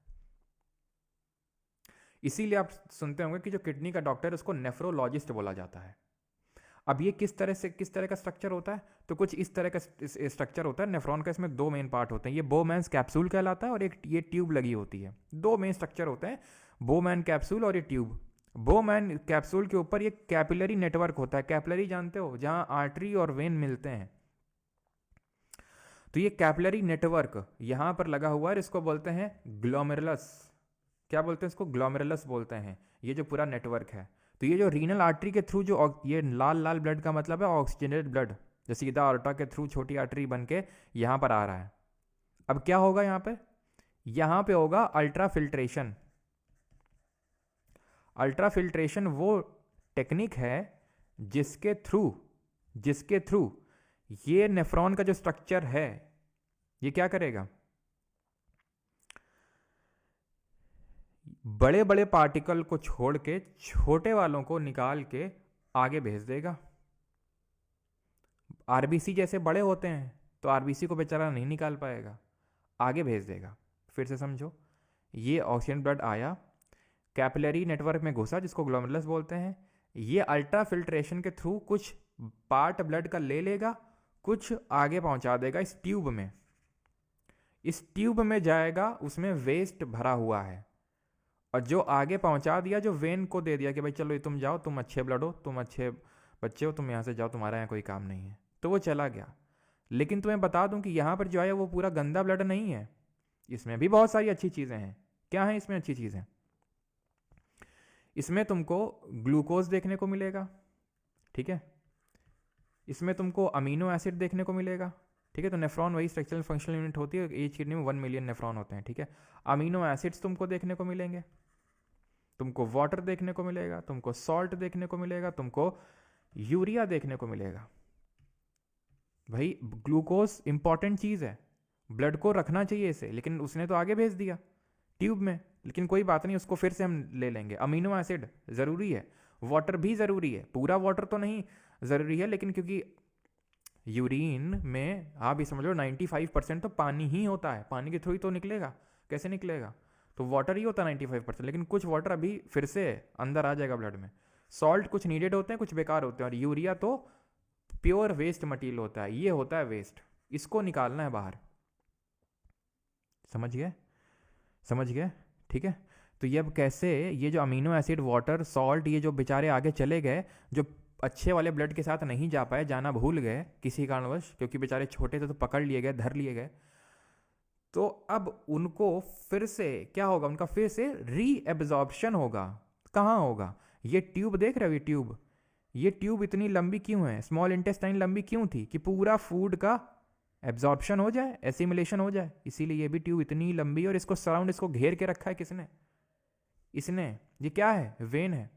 Speaker 1: इसीलिए आप सुनते होंगे कि जो किडनी का डॉक्टर है उसको नेफ्रोलॉजिस्ट बोला जाता है। अब ये किस तरह का स्ट्रक्चर होता है, तो कुछ इस तरह का स्ट्रक्चर होता है नेफ्रॉन का। इसमें 2 मेन पार्ट होते हैं, ये बोमैन्स कैप्सूल कहलाता है, और एक ये ट्यूब लगी होती है। 2 मेन स्ट्रक्चर होते हैं, बोमैन कैप्सूल और ये ट्यूब। बोमैन कैप्सूल के ऊपर ये कैपिलरी नेटवर्क होता है, कैपिलरी जानते हो, जहां आर्टरी और वेन मिलते हैं। तो ये कैपिलरी नेटवर्क यहां पर लगा हुआ है, इसको बोलते हैं ग्लोमेरुलस। क्या बोलते हैं इसको, ग्लोमेरुलस बोलते हैं, ये जो पूरा नेटवर्क है। तो ये जो रीनल आर्टरी के थ्रू जो ये लाल लाल ब्लड का मतलब है ऑक्सीजनेटेड ब्लड, जो सीधा आर्टा के थ्रू छोटी आर्टरी बन के यहाँ पर आ रहा है। अब क्या होगा यहाँ पे होगा अल्ट्रा फिल्ट्रेशन। अल्ट्रा फिल्ट्रेशन वो टेक्निक है जिसके थ्रू ये नेफ्रॉन का जो स्ट्रक्चर है, ये क्या करेगा, बड़े बड़े पार्टिकल को छोड़ के छोटे वालों को निकाल के आगे भेज देगा। आरबीसी जैसे बड़े होते हैं तो आरबीसी को बेचारा नहीं निकाल पाएगा, आगे भेज देगा। फिर से समझो, ये ऑक्सीजन ब्लड आया, कैपिलरी नेटवर्क में घुसा जिसको ग्लोमेरुलस बोलते हैं, ये अल्ट्रा फिल्ट्रेशन के थ्रू कुछ पार्ट ब्लड का ले लेगा, कुछ आगे पहुंचा देगा इस ट्यूब में। इस ट्यूब में जाएगा, उसमें वेस्ट भरा हुआ है, और जो आगे पहुंचा दिया, जो वेन को दे दिया कि भाई चलो ये तुम जाओ, तुम अच्छे ब्लड हो, तुम अच्छे बच्चे हो, तुम यहाँ से जाओ, तुम्हारा यहाँ कोई काम नहीं है, तो वो चला गया। लेकिन तुम्हें बता दूं कि यहाँ पर जो है वो पूरा गंदा ब्लड नहीं है, इसमें भी बहुत सारी अच्छी चीज़ें हैं। क्या है इसमें अच्छी चीज़ें, इसमें तुमको ग्लूकोज देखने को मिलेगा, ठीक है, इसमें तुमको अमीनो एसिड देखने को मिलेगा, ठीक है। तो नेफ्रॉन वही स्ट्रक्चरल फंक्शनल यूनिट होती है, एक किडनी में 1 मिलियन नेफ्रॉन होते हैं, ठीक है। अमीनो एसिड्स तुमको देखने को मिलेंगे, तुमको वाटर देखने को मिलेगा, तुमको सॉल्ट देखने को मिलेगा, तुमको यूरिया देखने को मिलेगा। भाई ग्लूकोज इंपॉर्टेंट चीज़ है, ब्लड को रखना चाहिए इसे, लेकिन उसने तो आगे भेज दिया ट्यूब में, लेकिन कोई बात नहीं, उसको फिर से हम ले लेंगे। अमीनो एसिड ज़रूरी है, वाटर भी ज़रूरी है, पूरा वाटर तो नहीं ज़रूरी है, लेकिन क्योंकि यूरिन में आप भी समझ लो 95% तो पानी ही होता है, पानी के थ्रू ही तो निकलेगा, कैसे निकलेगा, तो वाटर ही होता है 95%, लेकिन कुछ वाटर अभी फिर से अंदर आ जाएगा ब्लड में। सॉल्ट कुछ नीडेड होते हैं, कुछ बेकार होते हैं, और यूरिया तो प्योर वेस्ट मटेरियल होता है, ये होता है वेस्ट, इसको निकालना है बाहर। समझ गए? समझ गए? ठीक है। तो ये अब कैसे, ये जो अमीनो एसिड, वाटर, सॉल्ट, ये जो बेचारे आगे चले गए, जो अच्छे वाले ब्लड के साथ नहीं जा पाए, जाना भूल गए किसी कारणवश, क्योंकि बेचारे छोटे थे तो पकड़ लिए गए, धर लिए गए, तो अब उनको फिर से क्या होगा, उनका फिर से री एब्जॉर्प्शन होगा। कहाँ होगा? ये ट्यूब देख रहे हो, ये ट्यूब इतनी लंबी क्यों है, स्मॉल इंटेस्टाइन लंबी क्यों थी, कि पूरा फूड का एब्जॉर्प्शन हो जाए, एसिमिलेशन हो जाए, इसीलिए ये भी ट्यूब इतनी लंबी, और इसको सराउंड, इसको घेर के रखा है किसने? इसने। ये क्या है? वेन है।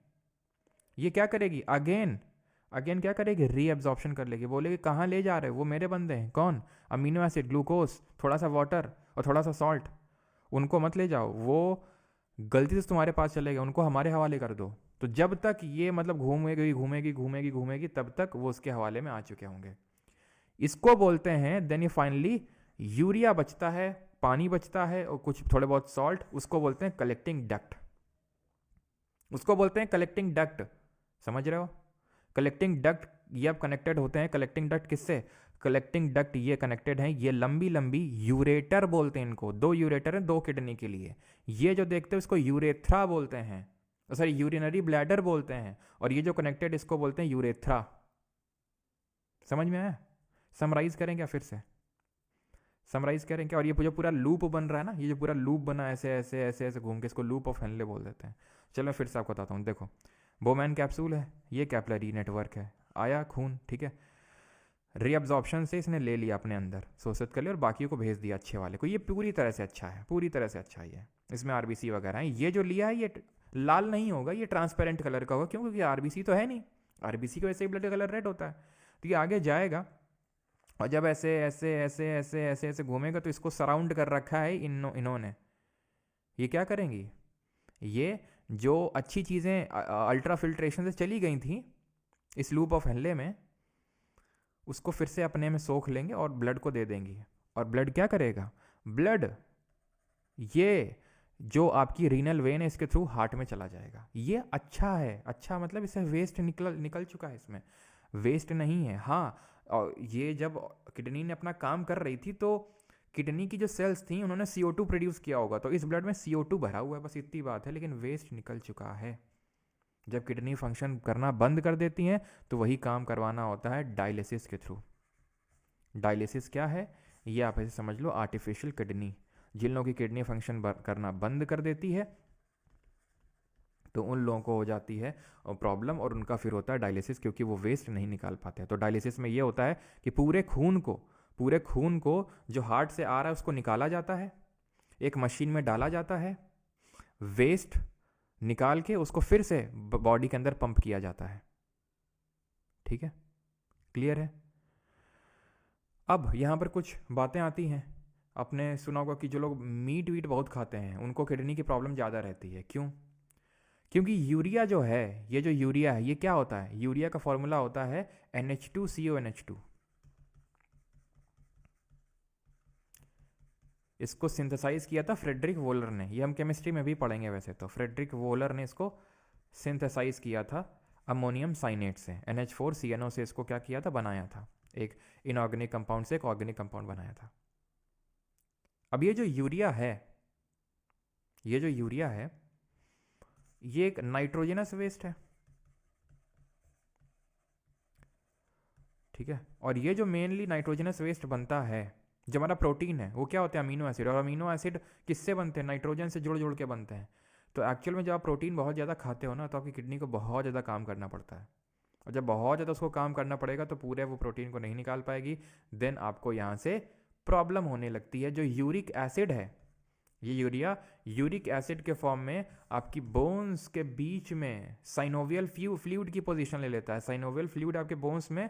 Speaker 1: ये क्या करेगी? अगेन अगेन क्या करेगी? रीअब्जॉर्प्शन कर लेगी, बोलेगी कहाँ ले जा रहे हो, वो मेरे बंदे हैं। कौन? अमीनो एसिड, ग्लूकोज, थोड़ा सा वाटर और थोड़ा सा सॉल्ट, उनको मत ले जाओ, वो गलती से तुम्हारे पास चलेगा, उनको हमारे हवाले कर दो। तो जब तक ये मतलब घूमेगी घूमेगी घूमेगी घूमेगी, तब तक वो उसके हवाले में आ चुके होंगे। इसको बोलते हैं, देन ये फाइनली यूरिया बचता है, पानी बचता है और कुछ थोड़े बहुत सॉल्ट, उसको बोलते हैं कलेक्टिंग डक्ट, उसको बोलते हैं कलेक्टिंग डक्ट। समझ रहे हो? कलेक्टिंग डक्ट ये अब कनेक्टेड होते हैं, कलेक्टिंग डक्ट किससे? कलेक्टिंग डक्ट ये कनेक्टेड हैं, ये लंबी लंबी यूरेटर बोलते हैं इनको, दो यूरेटर हैं दो किडनी के लिए, ये जो देखते हो इसको यूरेथ्रा बोलते हैं, सॉरी यूरिनरी ब्लैडर बोलते हैं, और ये जो कनेक्टेड इसको बोलते हैं यूरेथ्रा। समझ में आया? समराइज करें क्या? फिर से समराइज करें क्या? और ये जो पूरा लूप बन रहा है ना, ये जो पूरा लूप बना ऐसे ऐसे ऐसे ऐसे घूम के, इसको लूप ऑफ हेनले बोल देते हैं। चलो मैं फिर से आपको बताता हूँ। देखो, बोमैन कैप्सूल है, ये कैपिलरी नेटवर्क है, आया खून, ठीक है, रीअब्जॉर्प्शन से इसने ले लिया अपने अंदर, शोषित कर लिया और बाकी को भेज दिया अच्छे वाले को। ये पूरी तरह से अच्छा है, पूरी तरह से अच्छा ही है, इसमें आरबीसी वगैरह है। ये जो लिया है ये लाल नहीं होगा, ये ट्रांसपेरेंट कलर का होगा, क्यों? क्योंकि आरबीसी तो है नहीं, आरबीसी की वजह से ब्लड कलर रेड होता है। तो ये आगे जाएगा और जब ऐसे ऐसे ऐसे ऐसे ऐसे ऐसे घूमेगा तो इसको सराउंड कर रखा है इन्होंने। ये क्या करेंगी? ये जो अच्छी चीज़ें अल्ट्रा फिल्ट्रेशन से चली गई थी इस लूप ऑफ हेनले में, उसको फिर से अपने में सोख लेंगे और ब्लड को दे देंगी। और ब्लड क्या करेगा? ब्लड ये जो आपकी रीनल वेन है इसके थ्रू हार्ट में चला जाएगा। ये अच्छा है, अच्छा मतलब इससे वेस्ट निकल चुका है, इसमें वेस्ट नहीं है। हाँ, और ये जब किडनी ने अपना काम कर रही थी तो किडनी की जो सेल्स थी उन्होंने CO2 प्रोड्यूस किया होगा, तो इस ब्लड में CO2 भरा हुआ है, बस इतनी बात है, लेकिन वेस्ट निकल चुका है। जब किडनी फंक्शन करना बंद कर देती हैं तो वही काम करवाना होता है डायलिसिस के थ्रू। डायलिसिस क्या है? ये आप ऐसे समझ लो, आर्टिफिशियल किडनी। जिन लोगों की किडनी फंक्शन करना बंद कर देती है तो उन लोगों को हो जाती है प्रॉब्लम, और उनका फिर होता है डायलिसिस, क्योंकि वो वेस्ट नहीं निकाल पाते हैं। तो डायलिसिस में ये होता है कि पूरे खून को जो हार्ट से आ रहा है उसको निकाला जाता है, एक मशीन में डाला जाता है, वेस्ट निकाल के उसको फिर से बॉडी के अंदर पंप किया जाता है। ठीक है, क्लियर है? अब यहाँ पर कुछ बातें आती हैं। आपने सुना होगा कि जो लोग मीट वीट बहुत खाते हैं उनको किडनी की प्रॉब्लम ज़्यादा रहती है। क्यों? क्योंकि यूरिया जो है, ये जो यूरिया है ये क्या होता है? यूरिया का फॉर्मूला होता है NH2CONH2। इसको सिंथेसाइज किया था फ्रेडरिक वोलर ने, ये हम केमिस्ट्री में भी पढ़ेंगे वैसे तो। फ्रेडरिक वोलर ने इसको सिंथेसाइज किया था अमोनियम साइनेट से, NH4CNO से इसको क्या किया था? बनाया था, एक इनऑर्गेनिक कंपाउंड से एक ऑर्गेनिक कंपाउंड बनाया था। अब ये जो यूरिया है, ये एक नाइट्रोजनस वेस्ट है, ठीक है। और ये जो मेनली नाइट्रोजनस वेस्ट बनता है, जो हमारा प्रोटीन है वो क्या होता है? Amino acid. और अमीनो एसिड किससे बनते हैं? नाइट्रोजन से जुड़ जुड़ के बनते हैं। तो एक्चुअल में जब आप प्रोटीन बहुत ज़्यादा खाते हो ना तो आपकी किडनी को बहुत ज़्यादा काम करना पड़ता है, और जब बहुत ज़्यादा उसको काम करना पड़ेगा तो पूरे वो प्रोटीन को नहीं निकाल पाएगी, देन आपको यहाँ से प्रॉब्लम होने लगती है। जो यूरिक एसिड है, ये यूरिया यूरिक एसिड के फॉर्म में आपकी बोन्स के बीच में साइनोवियल फ्लूइड की पोजीशन ले लेता है। साइनोवियल फ्लूइड आपके बोन्स में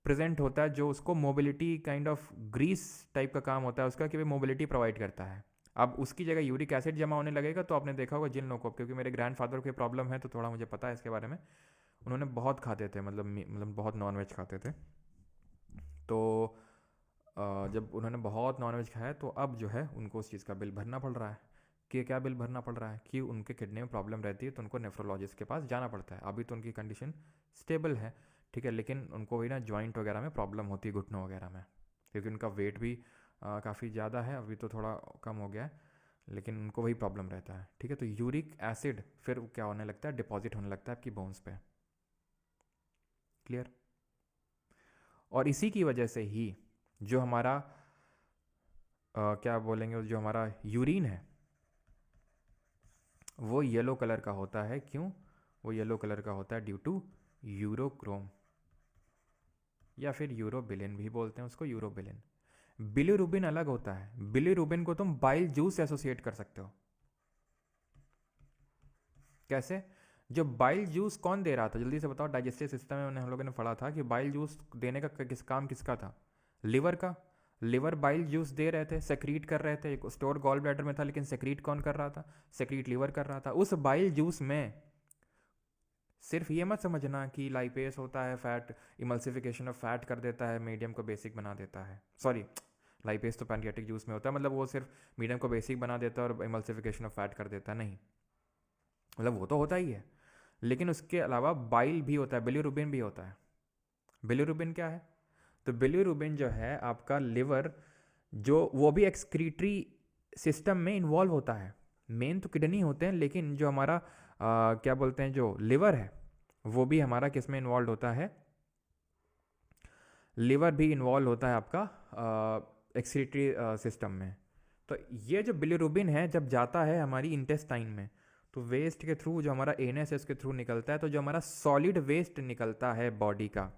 Speaker 1: प्रेजेंट होता है, जो उसको mobility kind of grease type का काम होता है उसका, कि भाई मोबिलिटी प्रोवाइड करता है। अब उसकी जगह यूरिक एसिड जमा होने लगेगा तो आपने देखा होगा जिन लोगों को, क्योंकि मेरे ग्रैंडफादर को प्रॉब्लम है तो थोड़ा मुझे पता है इसके बारे में, उन्होंने बहुत खाते थे, मतलब बहुत नॉनवेज खाते थे। तो जब उन्होंने बहुत नॉनवेज खाया तो अब जो है उनको उस चीज़ का बिल भरना पड़ रहा है। कि क्या बिल भरना पड़ रहा है कि उनके किडनी में प्रॉब्लम रहती है तो उनको नेफ्रोलॉजिस्ट के पास जाना पड़ता है। अभी तो उनकी कंडीशन स्टेबल है, ठीक है, लेकिन उनको वही ना जॉइंट वगैरह में प्रॉब्लम होती है, घुटनों वगैरह में, क्योंकि उनका वेट भी काफ़ी ज़्यादा है, अभी तो थोड़ा कम हो गया है, लेकिन उनको वही प्रॉब्लम रहता है, ठीक है। तो यूरिक एसिड फिर क्या होने लगता है, डिपॉजिट होने लगता है आपकी बोन्स पे। क्लियर। और इसी की वजह से ही जो हमारा क्या बोलेंगे, जो हमारा यूरिन है वो येलो कलर का होता है। क्यों वो येलो कलर का होता है? ड्यू टू यूरोक्रोम, या फिर यूरोबिलिन भी बोलते हैं उसको, यूरोबिलिन। बिलीरुबिन अलग होता है। बिलीरुबिन को तुम बाइल जूस से एसोसिएट कर सकते हो। कैसे? जो बाइल जूस कौन दे रहा था, जल्दी से बताओ। डाइजेस्टिव सिस्टम में हम लोगों ने पढ़ा था कि बाइल जूस देने का काम किसका था? लिवर का। लिवर बाइल जूस दे रहे थे, सेक्रीट कर रहे थे। स्टोर गॉल ब्लैडर में था, लेकिन सेक्रीट कौन कर रहा था? सेक्रीट लिवर कर रहा था। उस बाइल जूस में सिर्फ ये मत समझना कि लाइपेस होता है, फैट इमल्सिफिकेशन ऑफ फैट कर देता है, मीडियम को बेसिक बना देता है। सॉरी, लाइपेस तो पैनक्रियाटिक जूस में होता है, मतलब वो सिर्फ मीडियम को बेसिक बना देता है और इमल्सिफिकेशन ऑफ फैट कर देता है, नहीं, मतलब वो तो होता ही है, लेकिन उसके अलावा बाइल भी होता है, बिलीरुबिन भी होता है। बिलीरुबिन क्या है? तो बिलीरुबिन जो है आपका लिवर, जो वो भी एक्सक्रीटरी सिस्टम में इन्वॉल्व होता है। मेन तो किडनी होते हैं, लेकिन जो हमारा क्या बोलते हैं, जो लिवर है वो भी हमारा किस में इन्वॉल्व होता है? लिवर भी इन्वॉल्व होता है आपका एक्सक्रीटरी सिस्टम में। तो ये जो बिलीरुबिन है जब जाता है हमारी इंटेस्टाइन में, तो वेस्ट के थ्रू, जो हमारा एनएस है उसके थ्रू निकलता है, तो जो हमारा सॉलिड वेस्ट निकलता है बॉडी का,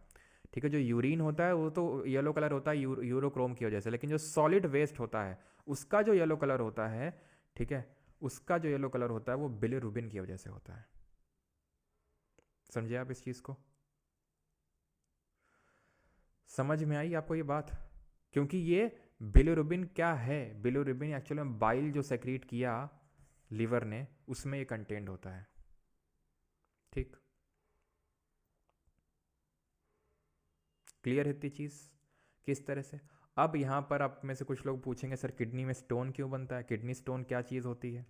Speaker 1: ठीक है, जो यूरिन होता है वो तो येलो कलर होता है यूरोक्रोम की वजह से, लेकिन जो सॉलिड वेस्ट होता है उसका जो येलो कलर होता है, ठीक है, उसका जो येलो कलर होता है वो बिलीरुबिन की वजह से होता है। समझे आप इस चीज़ को? समझ में आई आपको ये बात? क्योंकि ये बिलीरुबिन क्या है, बिलीरुबिन एक्चुअली में बाइल जो सेक्रीट किया लिवर ने उसमें ये कंटेंट होता है, ठीक। क्लियर है इतनी चीज़? किस तरह से? अब यहाँ पर आप में से कुछ लोग पूछेंगे सर किडनी में स्टोन क्यों बनता है? किडनी स्टोन क्या चीज़ होती है?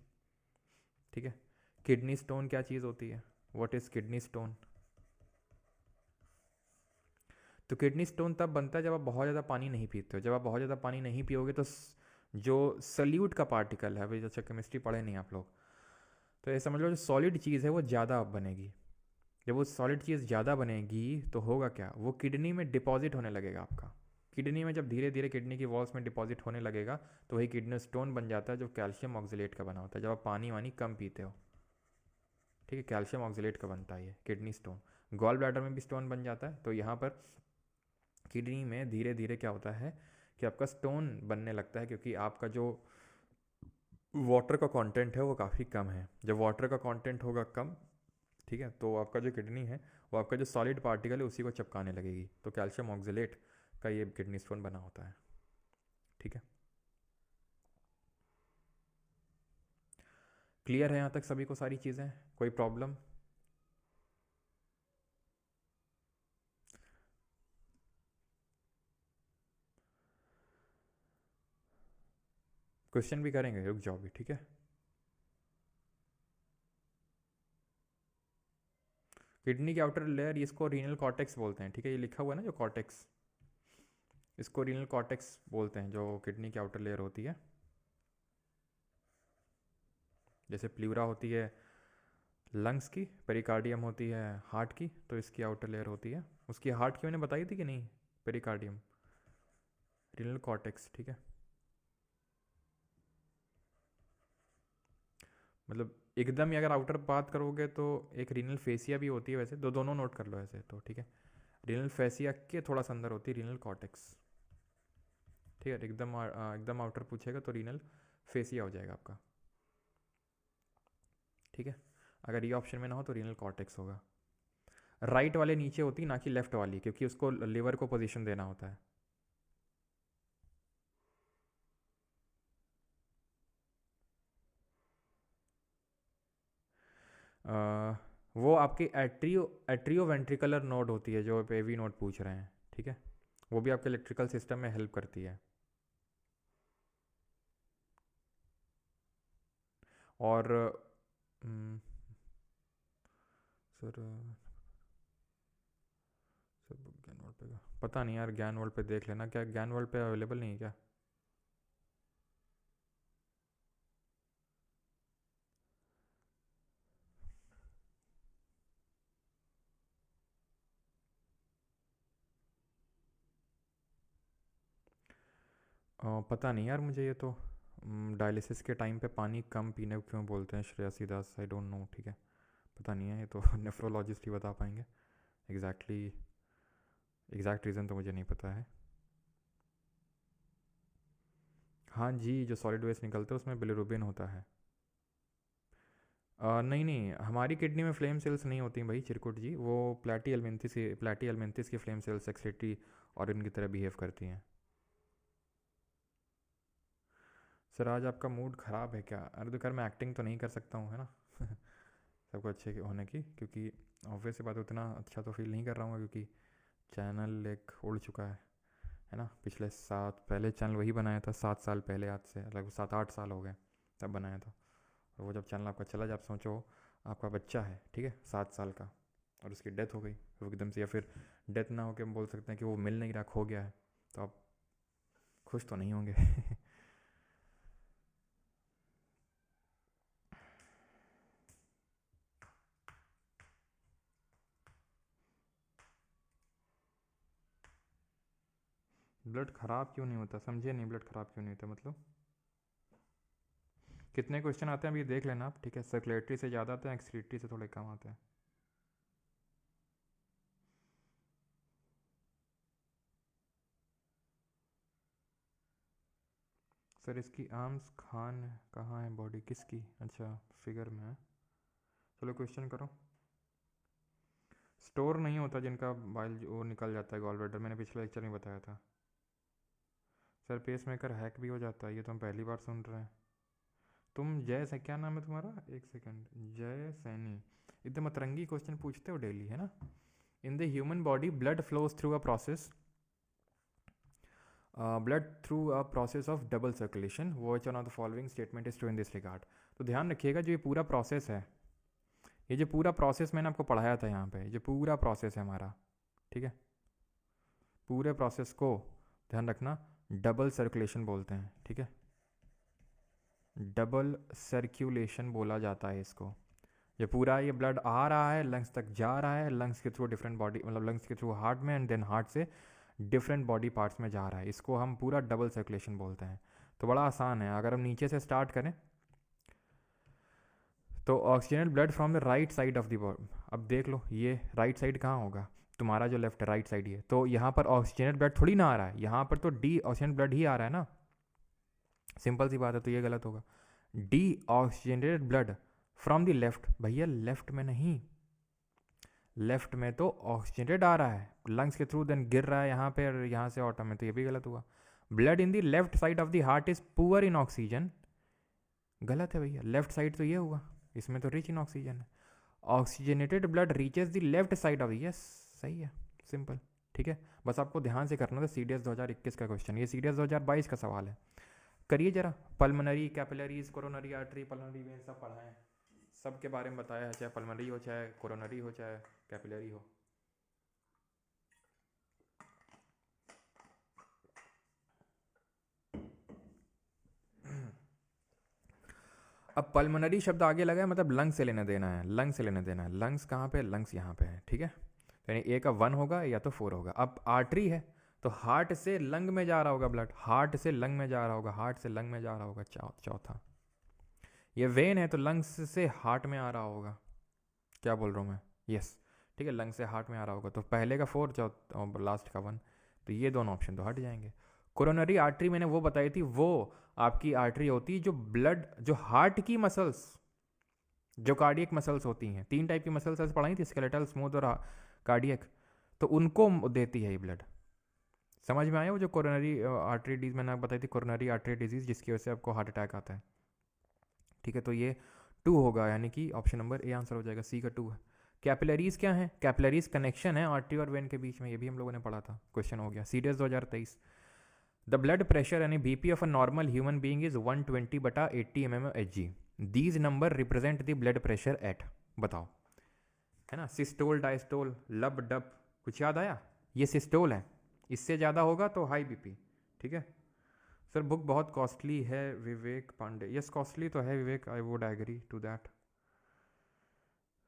Speaker 1: ठीक है, किडनी स्टोन क्या चीज़ होती है? What is kidney stone? तो किडनी स्टोन तब बनता है जब आप बहुत ज़्यादा पानी नहीं पीते हो। जब आप बहुत ज़्यादा पानी नहीं पियोगे तो जो सल्यूट का पार्टिकल है, अभी अच्छा केमिस्ट्री पढ़े नहीं आप लोग, तो ये समझ लो जो सॉलिड चीज़ है वो ज़्यादा बनेगी। जब वो सॉलिड चीज़ ज़्यादा बनेगी तो होगा क्या, वो किडनी में डिपॉजिट होने लगेगा आपका। किडनी में जब धीरे धीरे किडनी की वॉल्स में डिपॉजिट होने लगेगा तो वही किडनी स्टोन बन जाता है, जो कैल्शियम ऑक्जिलेट का बना होता है, जब आप पानी वानी कम पीते हो, ठीक है, कैल्शियम ऑक्जिलेट का बनता है ये किडनी स्टोन। गॉल ब्लैडर में भी स्टोन बन जाता है। तो यहाँ पर किडनी में धीरे धीरे क्या होता है कि आपका स्टोन बनने लगता है, क्योंकि आपका जो वाटर का कंटेंट है वो काफ़ी कम है। जब वाटर का कंटेंट होगा कम, ठीक है, तो आपका जो किडनी है वो आपका जो सॉलिड पार्टिकल है उसी को चिपकाने लगेगी, तो कैल्शियम ऑक्जिलेट का ये किडनी स्टोन बना होता है, ठीक है। क्लियर है यहाँ तक सभी को सारी चीज़ें? कोई प्रॉब्लम? क्वेश्चन भी करेंगे, रुक जाओ भी, ठीक है। किडनी की आउटर लेयर, इसको रीनल कॉर्टेक्स बोलते हैं, ठीक है, ये लिखा हुआ है ना जो कॉर्टेक्स, इसको रीनल कॉर्टेक्स बोलते हैं, जो किडनी की आउटर लेयर होती है। जैसे प्ल्यूरा होती है लंग्स की, पेरिकार्डियम होती है हार्ट की, तो इसकी आउटर लेयर होती है उसकी हार्ट की, मैंने बताई थी कि नहीं, पेरिकार्डियम, रीनल कॉर्टेक्स, ठीक है। मतलब एकदम ही अगर आउटर बात करोगे तो एक रीनल फेसिया भी होती है, वैसे दोनों नोट कर लो ऐसे तो, ठीक है। रीनल फेसिया के थोड़ा सा अंदर होती है रीनल कॉर्टेक्स, ठीक है। एकदम आउटर पूछेगा तो रीनल फेसिया हो जाएगा आपका, ठीक है। अगर ये ऑप्शन में ना हो तो रीनल कॉर्टेक्स होगा। राइट वाले नीचे होती ना कि लेफ्ट वाली, क्योंकि उसको लिवर को पोजीशन देना होता है। वो आपकी एट्रियो वेंट्रिकुलर नोड होती है, जो पेवी नोड पूछ रहे हैं, ठीक है, वो भी आपके इलेक्ट्रिकल सिस्टम में हेल्प करती है। और सर सब ज्ञान वर्ल्ड पे पता नहीं यार, ज्ञान वर्ल्ड पे देख लेना, क्या ज्ञान वर्ल्ड पे अवेलेबल नहीं है क्या? पता नहीं यार मुझे ये तो। डायलिसिस के टाइम पे पानी कम पीने को क्यों बोलते हैं श्रेयसी दास, आई डोंट नो, ठीक है, पता नहीं है, ये तो नेफ्रोलॉजिस्ट ही बता पाएंगे। एग्जैक्ट रीज़न तो मुझे नहीं पता है। हाँ जी, जो सॉलिड वेस्ट निकलते हैं उसमें बिलिरुबिन होता है। नहीं नहीं, हमारी किडनी में फ्लेम सेल्स नहीं होती भाई चिरकुट जी, वो प्लैटी एलमेंथिस की फ्लेम सेल्स एक्सक्रीटरी ऑर्गन की तरह बिहेव करती हैं। सर आज आपका मूड ख़राब है क्या? अरे तो खैर मैं एक्टिंग तो नहीं कर सकता हूँ, है ना सबको अच्छे होने की, क्योंकि ऑब्वियस सी बात है उतना अच्छा तो फील नहीं कर रहा हूँ क्योंकि चैनल एक उड़ चुका है ना। पिछले पहले चैनल वही बनाया था 7 साल पहले, आज से लगभग 7-8 साल हो गए तब बनाया था। और वो जब चैनल आपका चला जाए, आप सोचो आपका बच्चा है, ठीक है, 7 साल का, और उसकी डेथ हो गई वो एकदम से, या फिर डेथ ना हो के हम बोल सकते हैं कि वो मिल नहीं रहा, खो गया है, तो आप खुश तो नहीं होंगे ब्लड ख़राब क्यों नहीं होता, समझे नहीं, ब्लड ख़राब क्यों नहीं होता मतलब? कितने क्वेश्चन आते हैं अभी देख लेना आप, ठीक है, सर्कुलेटरी से ज़्यादा आते हैं, एक्सक्रीटरी से थोड़े कम आते हैं। सर इसकी आर्म्स खान कहाँ है, बॉडी किसकी? अच्छा फिगर में है। चलो क्वेश्चन करो। स्टोर नहीं होता जिनका बाइल वो निकल जाता है गॉल ब्लैडर, मैंने पिछले लेक्चर में बताया था। सर पेस मेकर हैक भी हो जाता है, ये तो हम पहली बार सुन रहे हैं। तुम जय से, क्या नाम है तुम्हारा, एक सेकंड, जय सैनी, एकदम अतरंगी क्वेश्चन पूछते हो डेली, है ना। In the human body blood flows through a process of double circulation, which one of the following statement is true in this regard. तो ध्यान रखिएगा, जो ये पूरा प्रोसेस है, ये जो पूरा प्रोसेस मैंने आपको पढ़ाया था यहाँ पे, जो पूरा प्रोसेस है हमारा, ठीक है, पूरे प्रोसेस को ध्यान रखना डबल सर्कुलेशन बोलते हैं, ठीक है, डबल सर्कुलेशन बोला जाता है इसको। ये पूरा ये ब्लड आ रहा है, लंग्स तक जा रहा है, लंग्स के थ्रू डिफरेंट बॉडी, मतलब लंग्स के थ्रू हार्ट में, एंड देन हार्ट से डिफरेंट बॉडी पार्ट्स में जा रहा है, इसको हम पूरा डबल सर्कुलेशन बोलते हैं। तो बड़ा आसान है, अगर हम नीचे से स्टार्ट करें तो oxygenated blood from the right side of the body, अब देख लो ये राइट साइड कहाँ होगा, तुम्हारा जो लेफ्ट है राइट साइड ही है, तो यहाँ पर ऑक्सीजनल ब्लड थोड़ी ना आ रहा है, यहाँ पर तो डी ऑक्सीजन ब्लड ही आ रहा है ना, सिंपल सी बात है, तो ये गलत होगा। D oxygenated blood from the left, भैया लेफ्ट में नहीं, लेफ्ट में तो ऑक्सीजनेटेड आ रहा है लंग्स के थ्रू, देन गिर रहा है यहाँ पे और यहाँ से ऑटो में, तो ये भी गलत हुआ। Blood in the left side of the heart is poor in oxygen, गलत है भैया, लेफ्ट साइड तो ये हुआ, इसमें तो रिच इन ऑक्सीजन है। Oxygenated blood reaches the left side of, yes सही है, सिंपल, ठीक है। बस आपको ध्यान से करना था, CDS 2021 का क्वेश्चन, ये CDS 2022 का सवाल है, करिए जरा। Pulmonary, capillaries, coronary artery, pulmonary when सब पढ़ाएं, सब के बारे में बताया है, चाहे पल्मनरी हो, चाहे कोरोनरी हो, चाहे कैपिलरी हो। अब पल्मनरी शब्द आगे लगा है, मतलब लंग्स से लेना देना है, लंग्स से लेना देना है, लंग्स कहाँ पे, लंग्स यहाँ पे है, ठीक है, तो यानी ए का 1 होगा या तो 4 होगा। अब आर्टरी है तो हार्ट से लंग में जा रहा होगा ब्लड, हार्ट से लंग में जा रहा होगा, हार्ट से लंग में जा रहा होगा, चौथा। ये वेन है तो लंग्स से हार्ट में आ रहा होगा, क्या बोल रहा हूँ मैं, यस, ठीक है, लंग से हार्ट में आ रहा होगा, तो पहले का 4 और लास्ट का 1, तो ये दोनों ऑप्शन तो हट जाएंगे। कोरोनरी आर्टरी मैंने वो बताई थी, वो आपकी आर्टरी होती है जो ब्लड, जो हार्ट की मसल्स, जो कार्डियक मसल्स होती हैं, 3 टाइप की मसल्स ऐसे पढ़ाई थी, स्केलेटल, स्मूथ और कार्डियक, तो उनको देती है ये ब्लड। समझ में आया वो जो कोरोनरी आर्टरी डिजीज मैंने आपको बताई थी, कोरोनरी आर्टरी डिजीज जिसकी वजह से आपको हार्ट अटैक आता है, ठीक है, तो ये 2 होगा, यानी कि ऑप्शन नंबर ए आंसर हो जाएगा, सी का 2 है। कैपिलरीज क्या है, कैपिलरीज कनेक्शन है आर्टरी और वेन के बीच में, ये भी हम लोगों ने पढ़ा था, क्वेश्चन हो गया, CDS 2023। द ब्लड प्रेशर यानी BP of a normal human being is 120/80 mm Hg, these number represent the blood pressure at, बताओ, है ना, सिस्टोल, डायस्टोल, लब, डप, कुछ याद आया? ये सिस्टोल है, इससे ज़्यादा होगा तो हाई बीपी। ठीक है सर, बुक बहुत कॉस्टली है विवेक पांडे। यस कॉस्टली तो है Vivek, I would agree to that.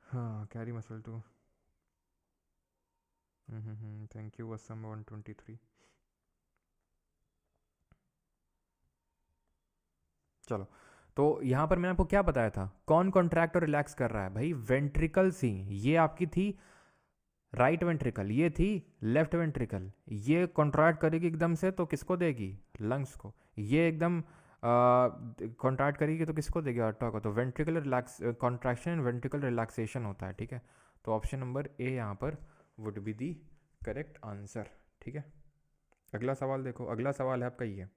Speaker 1: हाँ, carry muscle too. Thank you Assam 123। चलो, तो यहाँ पर मैंने आपको क्या बताया था, कौन कॉन्ट्रैक्ट और रिलैक्स कर रहा है भाई? वेंट्रिकल्स ही। ये आपकी थी राइट वेंट्रिकल, ये थी लेफ्ट वेंट्रिकल। ये कॉन्ट्रैक्ट करेगी एकदम से तो किसको देगी? लंग्स को। ये एकदम कॉन्ट्रैक्ट करेगी तो किसको देगी? ऑर्टा को। तो ventricle relax contraction and ventricle relaxation होता है। ठीक है, तो ऑप्शन नंबर ए यहाँ पर would be the correct answer. ठीक है, अगला सवाल देखो, अगला सवाल है आपका ये,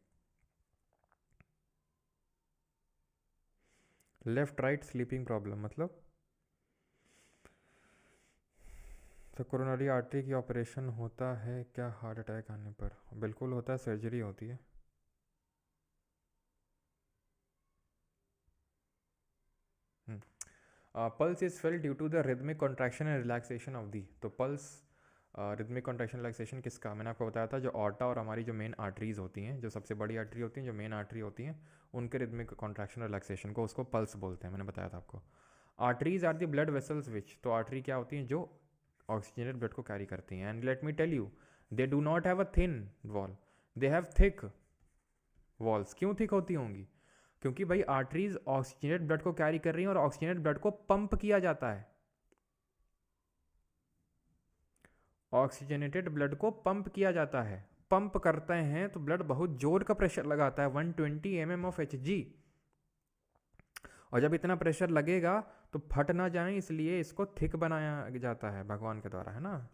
Speaker 1: लेफ्ट राइट स्लीपिंग प्रॉब्लम मतलब तो कोरोनरी आर्टरी की ऑपरेशन होता है क्या हार्ट अटैक आने पर? बिल्कुल होता है, सर्जरी होती है। Pulse is felt due to the rhythmic contraction and relaxation of the. तो पल्स रिदमिक कॉन्ट्रैक्शन रिलैक्सेशन किसका? मैंने आपको बताया था, जो ऑर्टा और हमारी जो मेन आर्टरीज होती हैं, जो सबसे बड़ी आर्टरी होती हैं, जो मेन आर्टरी होती हैं, उनके रिदमिक कॉन्ट्रैक्शन और रिलैक्सेशन को उसको पल्स बोलते हैं। मैंने बताया था आपको। Arteries are the blood vessels which, तो आर्टरी क्या होती हैं? जो ऑक्सीजनेटेड ब्लड को कैरी करती हैं। And let me tell you, they do not have a thin wall, they have thick walls. क्यों थिक होती होंगी? क्योंकि भाई आर्टरीज ऑक्सीजनेट ब्लड को कैरी कर रही हैं और ऑक्सीजनेट ब्लड को पंप किया जाता है। ऑक्सीजनेटेड ब्लड को पंप किया जाता है। पंप करते हैं तो ब्लड बहुत जोर का प्रेशर लगाता है, 120 mm ऑफ Hg। और जब इतना प्रेशर लगेगा तो फट ना जाए, इसलिए इसको थिक बनाया जाता है भगवान के द्वारा, है ना,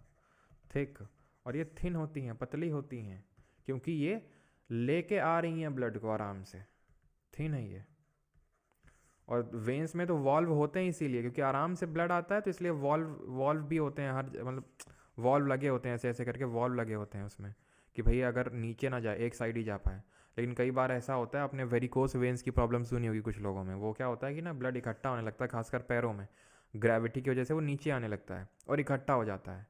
Speaker 1: थिक। और ये थिन होती हैं, पतली होती हैं, क्योंकि ये लेके आ रही हैं ब्लड को आराम से, थिन है ये। और वेंस में तो वॉल्व होते हैं इसीलिए, क्योंकि आराम से ब्लड आता है, तो इसलिए वॉल्व वॉल्व भी होते हैं, हर मतलब वॉल्व लगे होते हैं, ऐसे ऐसे करके वॉल्व लगे होते हैं उसमें, कि भैया अगर नीचे ना जाए, एक साइड ही जा पाए। लेकिन कई बार ऐसा होता है, आपने वेरिकोस वेंस की प्रॉब्लम सुनी होगी कुछ लोगों में। वो क्या होता है कि ना, ब्लड इकट्ठा होने लगता है, खासकर पैरों में, ग्रेविटी की वजह से वो नीचे आने लगता है और इकट्ठा हो जाता है।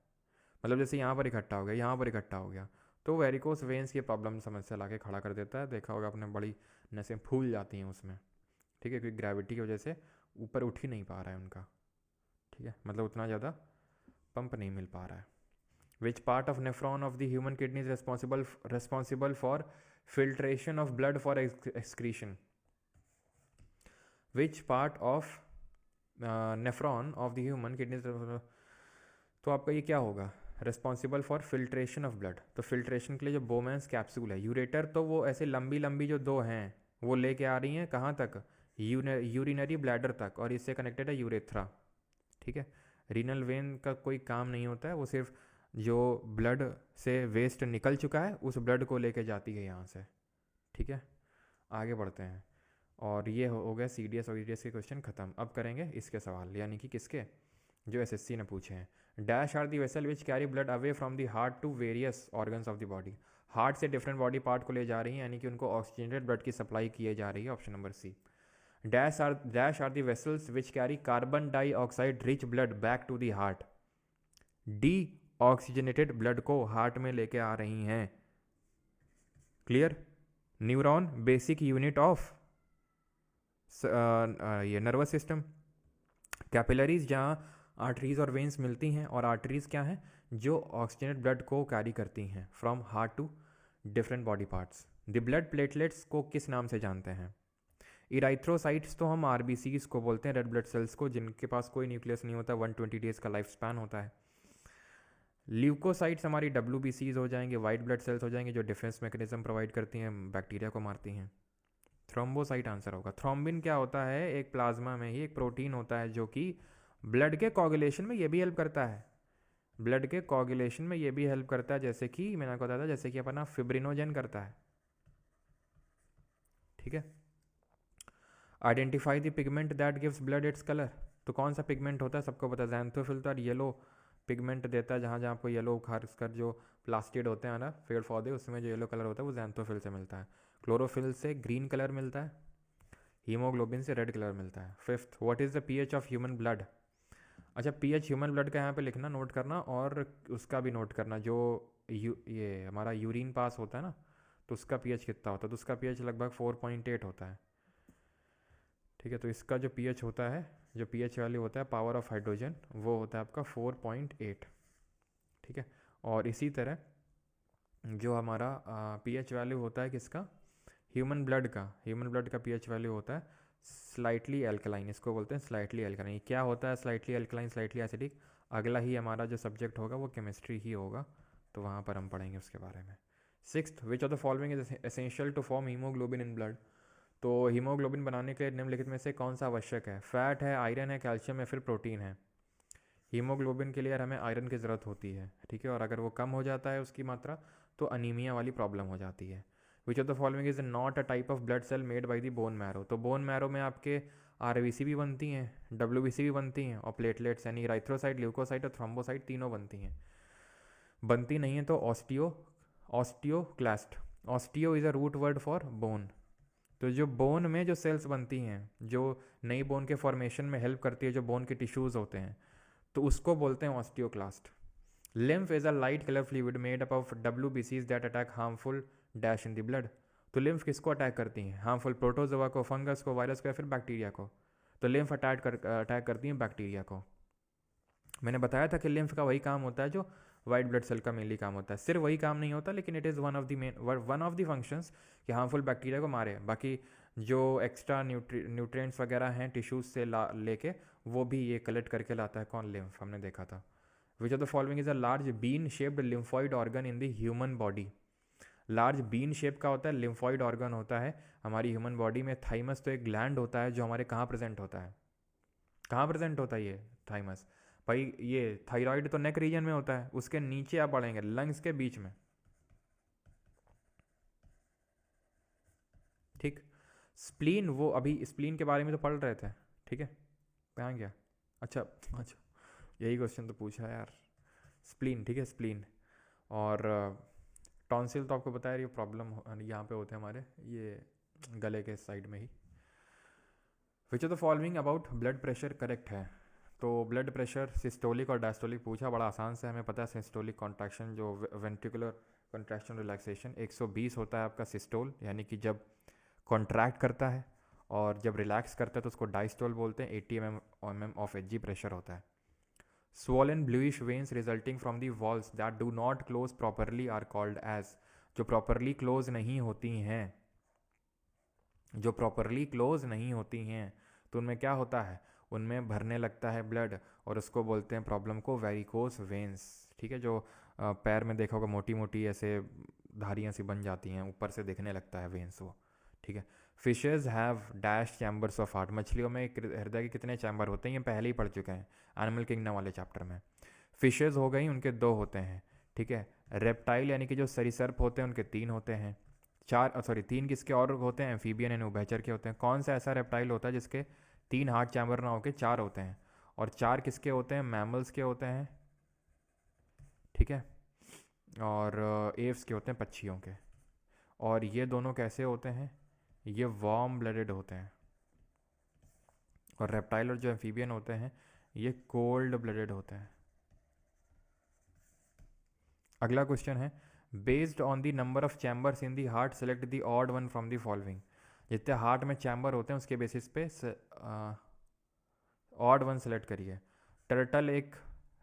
Speaker 1: मतलब जैसे यहाँ पर इकट्ठा हो गया, यहाँ पर इकट्ठा हो गया, तो वेरिकोस वेंस की प्रॉब्लम समस्या ला के खड़ा कर देता है। देखा होगा आपने, बड़ी नसें फूल जाती हैं उसमें। ठीक है, क्योंकि ग्रेविटी की वजह से ऊपर उठ ही नहीं पा रहा है उनका। ठीक है, मतलब उतना ज़्यादा पंप नहीं मिल पा रहा है। Which part of nephron of the human kidney is responsible for filtration of blood for excretion? Which part of nephron of the human kidney, तो आपका ये क्या होगा? Responsible for filtration of blood. तो फिल्ट्रेशन के लिए जो बोमेंस कैप्सूल है, यूरेटर, तो वो ऐसे लंबी लंबी जो दो हैं वो लेके आ रही हैं कहाँ तक? यूरिनरी ब्लैडर तक, और इससे कनेक्टेड है यूरेथ्रा। ठीक है, रीनल वेन का कोई काम नहीं होता है, वो सिर्फ जो ब्लड से वेस्ट निकल चुका है उस ब्लड को लेके जाती है यहाँ से। ठीक है, आगे बढ़ते हैं। और ये हो गया सी डी एस और ई डी एस के क्वेश्चन ख़त्म। अब करेंगे इसके सवाल, यानी कि किसके, जो एसएससी ने पूछे हैं। Dash are the vessel which carry blood away from the heart to various organs of the body. Heart से डिफरेंट बॉडी पार्ट को ले जा रही हैं, यानी कि उनको ऑक्सीजनेटेड ब्लड की सप्लाई की जा रही है। Option number C. Dash are the vessels which carry carbon dioxide rich blood back to the heart. Deoxygenated blood को हार्ट में लेके आ रही हैं। Clear? Neuron, basic unit of ये नर्वस सिस्टम। कैपिलरीज, जहाँ आर्टरीज और वेंस मिलती हैं, और आर्टरीज क्या हैं? जो ऑक्सीजनेट ब्लड को कैरी करती हैं from heart to different body parts. The blood platelets को किस नाम से जानते हैं? इराइथ्रोसाइट्स तो हम आरबीसीज को बोलते हैं, रेड ब्लड सेल्स को, जिनके पास कोई न्यूक्लियस नहीं होता, 120 डेज का लाइफ स्पैन होता है। ल्यूकोसाइट्स हमारी डब्ल्यूबीसीज हो जाएंगे, वाइट ब्लड सेल्स हो जाएंगे, जो डिफेंस मैकेनिज्म प्रोवाइड करती हैं, बैक्टीरिया को मारती हैं। थ्रोम्बोसाइट आंसर होगा। थ्रोम्बिन क्या होता है? एक प्लाज्मा में ही एक प्रोटीन होता है जो कि ब्लड के कोगुलेशन में ये भी हेल्प करता है। ब्लड के कोगुलेशन में ये भी हेल्प करता है, जैसे कि मैंने आपको बताया था, जैसे कि अपना फिब्रिनोजन करता है। ठीक है, identify the pigment that gives blood its colour. तो कौन सा पिगमेंट होता है? सबको पता है, ज़ैंथोफिल। तो येलो पिगमेंट देता है, जहाँ जहाँ आपको येलो, खासकर जो प्लास्टिड होते हैं ना पेड़ पौधे, उसमें जो येलो कलर होता है वो ज़ैंथोफिल से मिलता है। क्लोरोफिल से ग्रीन कलर मिलता है। हीमोग्लोबिन से रेड कलर मिलता है। Fifth, what is the pH of human blood. अच्छा, पीएच ह्यूमन ब्लड का यहाँ पे लिखना, नोट करना, और उसका भी नोट करना जो ये हमारा यूरिन पास होता है ना, तो उसका पीएच कितना होता है, तो उसका पीएच लगभग 4.8 होता है। ठीक है, तो इसका जो पीएच होता है, जो पीएच वैल्यू होता है पावर ऑफ हाइड्रोजन, वो होता है आपका 4.8। ठीक है, और इसी तरह जो हमारा पीएच वैल्यू होता है किसका, ह्यूमन ब्लड का पीएच वैल्यू होता है स्लाइटली एल्कलाइन, इसको बोलते हैं स्लाइटली एल्कलाइन। क्या होता है स्लाइटली एल्कलाइन, स्लाइटली एसिडिक, अगला ही हमारा जो सब्जेक्ट होगा वो केमिस्ट्री ही होगा, तो वहाँ पर हम पढ़ेंगे उसके बारे में। Sixth, which of the following is essential to form haemoglobin in blood. तो हीमोग्लोबिन बनाने के लिए निम्नलिखित में से कौन सा आवश्यक है, फैट है, आयरन है, कैल्शियम या फिर प्रोटीन है। हीमोग्लोबिन के लिए हमें आयरन की ज़रूरत होती है, ठीक है, और अगर वो कम हो जाता है उसकी मात्रा तो अनीमिया वाली प्रॉब्लम हो जाती है। Which of the following is not a type of blood cell made by the bone marrow. तो बोन मैरो में आपके आरबीसी भी बनती हैं, डब्ल्यूबीसी भी बनती हैं, और प्लेटलेट्स यानी इराइथ्रोसाइट, ल्यूकोसाइट और थ्रोम्बोसाइट तीनों बनती हैं। बनती नहीं है तो osteoclast, osteo is a root word for bone. तो जो बोन में जो सेल्स बनती हैं, जो नई बोन के फॉर्मेशन में हेल्प करती है, जो बोन के टिश्यूज़ होते हैं, तो उसको बोलते हैं osteoclast. Lymph is a light colour fluid made up of WBCs that attack harmful dash in the blood. तो लिम्फ किसको अटैक करती हैं, हार्मफुल प्रोटोजोआ को, फंगस को, वायरस को या फिर बैक्टीरिया को। तो लिम्फ अटैक करती हैं बैक्टीरिया को। मैंने बताया था कि लिम्फ का वही काम होता है जो वाइट ब्लड सेल का मेनली काम होता है, सिर्फ वही काम नहीं होता, लेकिन it is one of the functions कि हार्मफुल बैक्टीरिया को मारे। बाकी जो एक्स्ट्रा न्यूट्रिएंट्स वगैरह हैं टिश्यूज से लेके वो भी ये कलेक्ट करके लाता है कौन, लिम्फ, हमने देखा था। विच of the following is a large bean shaped lymphoid organ in the human body. Large bean shape का होता है, लिम्फॉइड ऑर्गन होता है हमारी ह्यूमन बॉडी में। थाइमस तो एक ग्लैंड होता है जो हमारे कहाँ प्रेजेंट होता है, कहाँ प्रेजेंट होता है ये थाइमस, भाई ये थायराइड तो नेक रीजन में होता है, उसके नीचे आप बढ़ेंगे लंग्स के बीच में। ठीक, स्प्लीन, वो अभी स्प्लीन के बारे में तो पढ़ रहे थे, ठीक है, कहाँ गया, अच्छा अच्छा, यही क्वेश्चन तो पूछा है यार, स्प्लीन, ठीक है, स्प्लीन। और टॉन्सिल तो आपको बताया, ये प्रॉब्लम यहाँ पे होते हैं हमारे, ये गले के साइड में ही। Which of the following about blood pressure correct है। तो ब्लड प्रेशर सिस्टोलिक और डायस्टोलिक पूछा, बड़ा आसान से हमें पता है। सिस्टोलिक कॉन्ट्रैक्शन जो वेंट्रिकुलर कॉन्ट्रैक्शन रिलैक्सेशन 120 होता है आपका सिस्टोल, यानी कि जब कॉन्ट्रैक्ट करता है, और जब रिलैक्स करता है तो उसको डायस्टोल बोलते हैं। 80 mm of H G pressure होता है। Swollen bluish veins resulting from the walls that do not close properly are called as. जो प्रॉपरली क्लोज नहीं होती हैं, जो प्रॉपरली क्लोज नहीं होती हैं, तो उनमें क्या होता है, उनमें भरने लगता है ब्लड, और उसको बोलते हैं प्रॉब्लम को वेरिकोस वेन्स। ठीक है, जो पैर में देखा होगा मोटी मोटी ऐसे धारियाँ सी बन जाती हैं, ऊपर से दिखने लगता है वेन्स वो। ठीक है, fishes have dash chambers of heart. मछलियों में हृदय के कितने चैम्बर होते हैं, ये पहले ही पढ़ चुके हैं एनिमल किंगडम वाले चैप्टर में। फिशेज हो गई, उनके 2 होते हैं। ठीक है, रेप्टाइल यानी कि जो सरीसर्प होते हैं उनके 3 होते हैं। 3 किसके और होते हैं, एम्फीबियन यानी उभयचर के होते हैं। कौन सा ऐसा रेप्टाइल होता है जिसके 3 हार्ट चैम्बर ना होके 4 होते हैं, और 4 किसके होते हैं, मैमल्स के होते हैं। ठीक है, और एव्स के होते हैं, पक्षियों के। और ये दोनों कैसे होते हैं, ये वार्म ब्लडेड होते हैं। और रेप्टाइल और जो एम्फीबियन होते हैं ये कोल्ड ब्लडेड होते हैं। अगला क्वेश्चन है, based on the number of chambers in the heart select the odd one from the following. जितने हार्ट में चैम्बर होते हैं उसके बेसिस पे ऑड वन सेलेक्ट करिए। टर्टल एक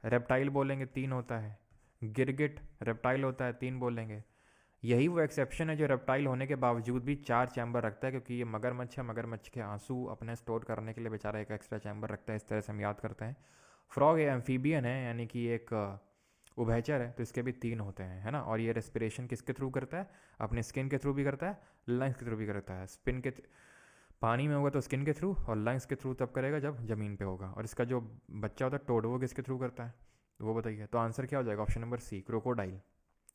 Speaker 1: रेप्टाइल बोलेंगे, 3 होता है। गिरगिट रेप्टाइल होता है, 3 बोलेंगे। यही वो एक्सेप्शन है जो रेप्टाइल होने के बावजूद भी 4 चैम्बर रखता है, क्योंकि ये मगरमच्छ है, मगरमच्छ के आंसू अपने स्टोर करने के लिए बेचारा एक एक्स्ट्रा चैम्बर रखता है, इस तरह से हम याद करते हैं। फ्रॉग ये एम्फीबियन है, यानी कि एक उभयचर है, तो इसके भी 3 होते हैं, है ना। और ये रेस्पिरेशन किसके थ्रू करता है, अपने स्किन के थ्रू भी करता है, लंग्स के थ्रू भी करता है। पानी में होगा तो स्किन के थ्रू, और लंग्स के थ्रू तब करेगा जब ज़मीन पे होगा। और इसका जो बच्चा होता है टोड, वो किसके थ्रू करता है, वो बताइए। तो आंसर क्या हो जाएगा, option number C, crocodile.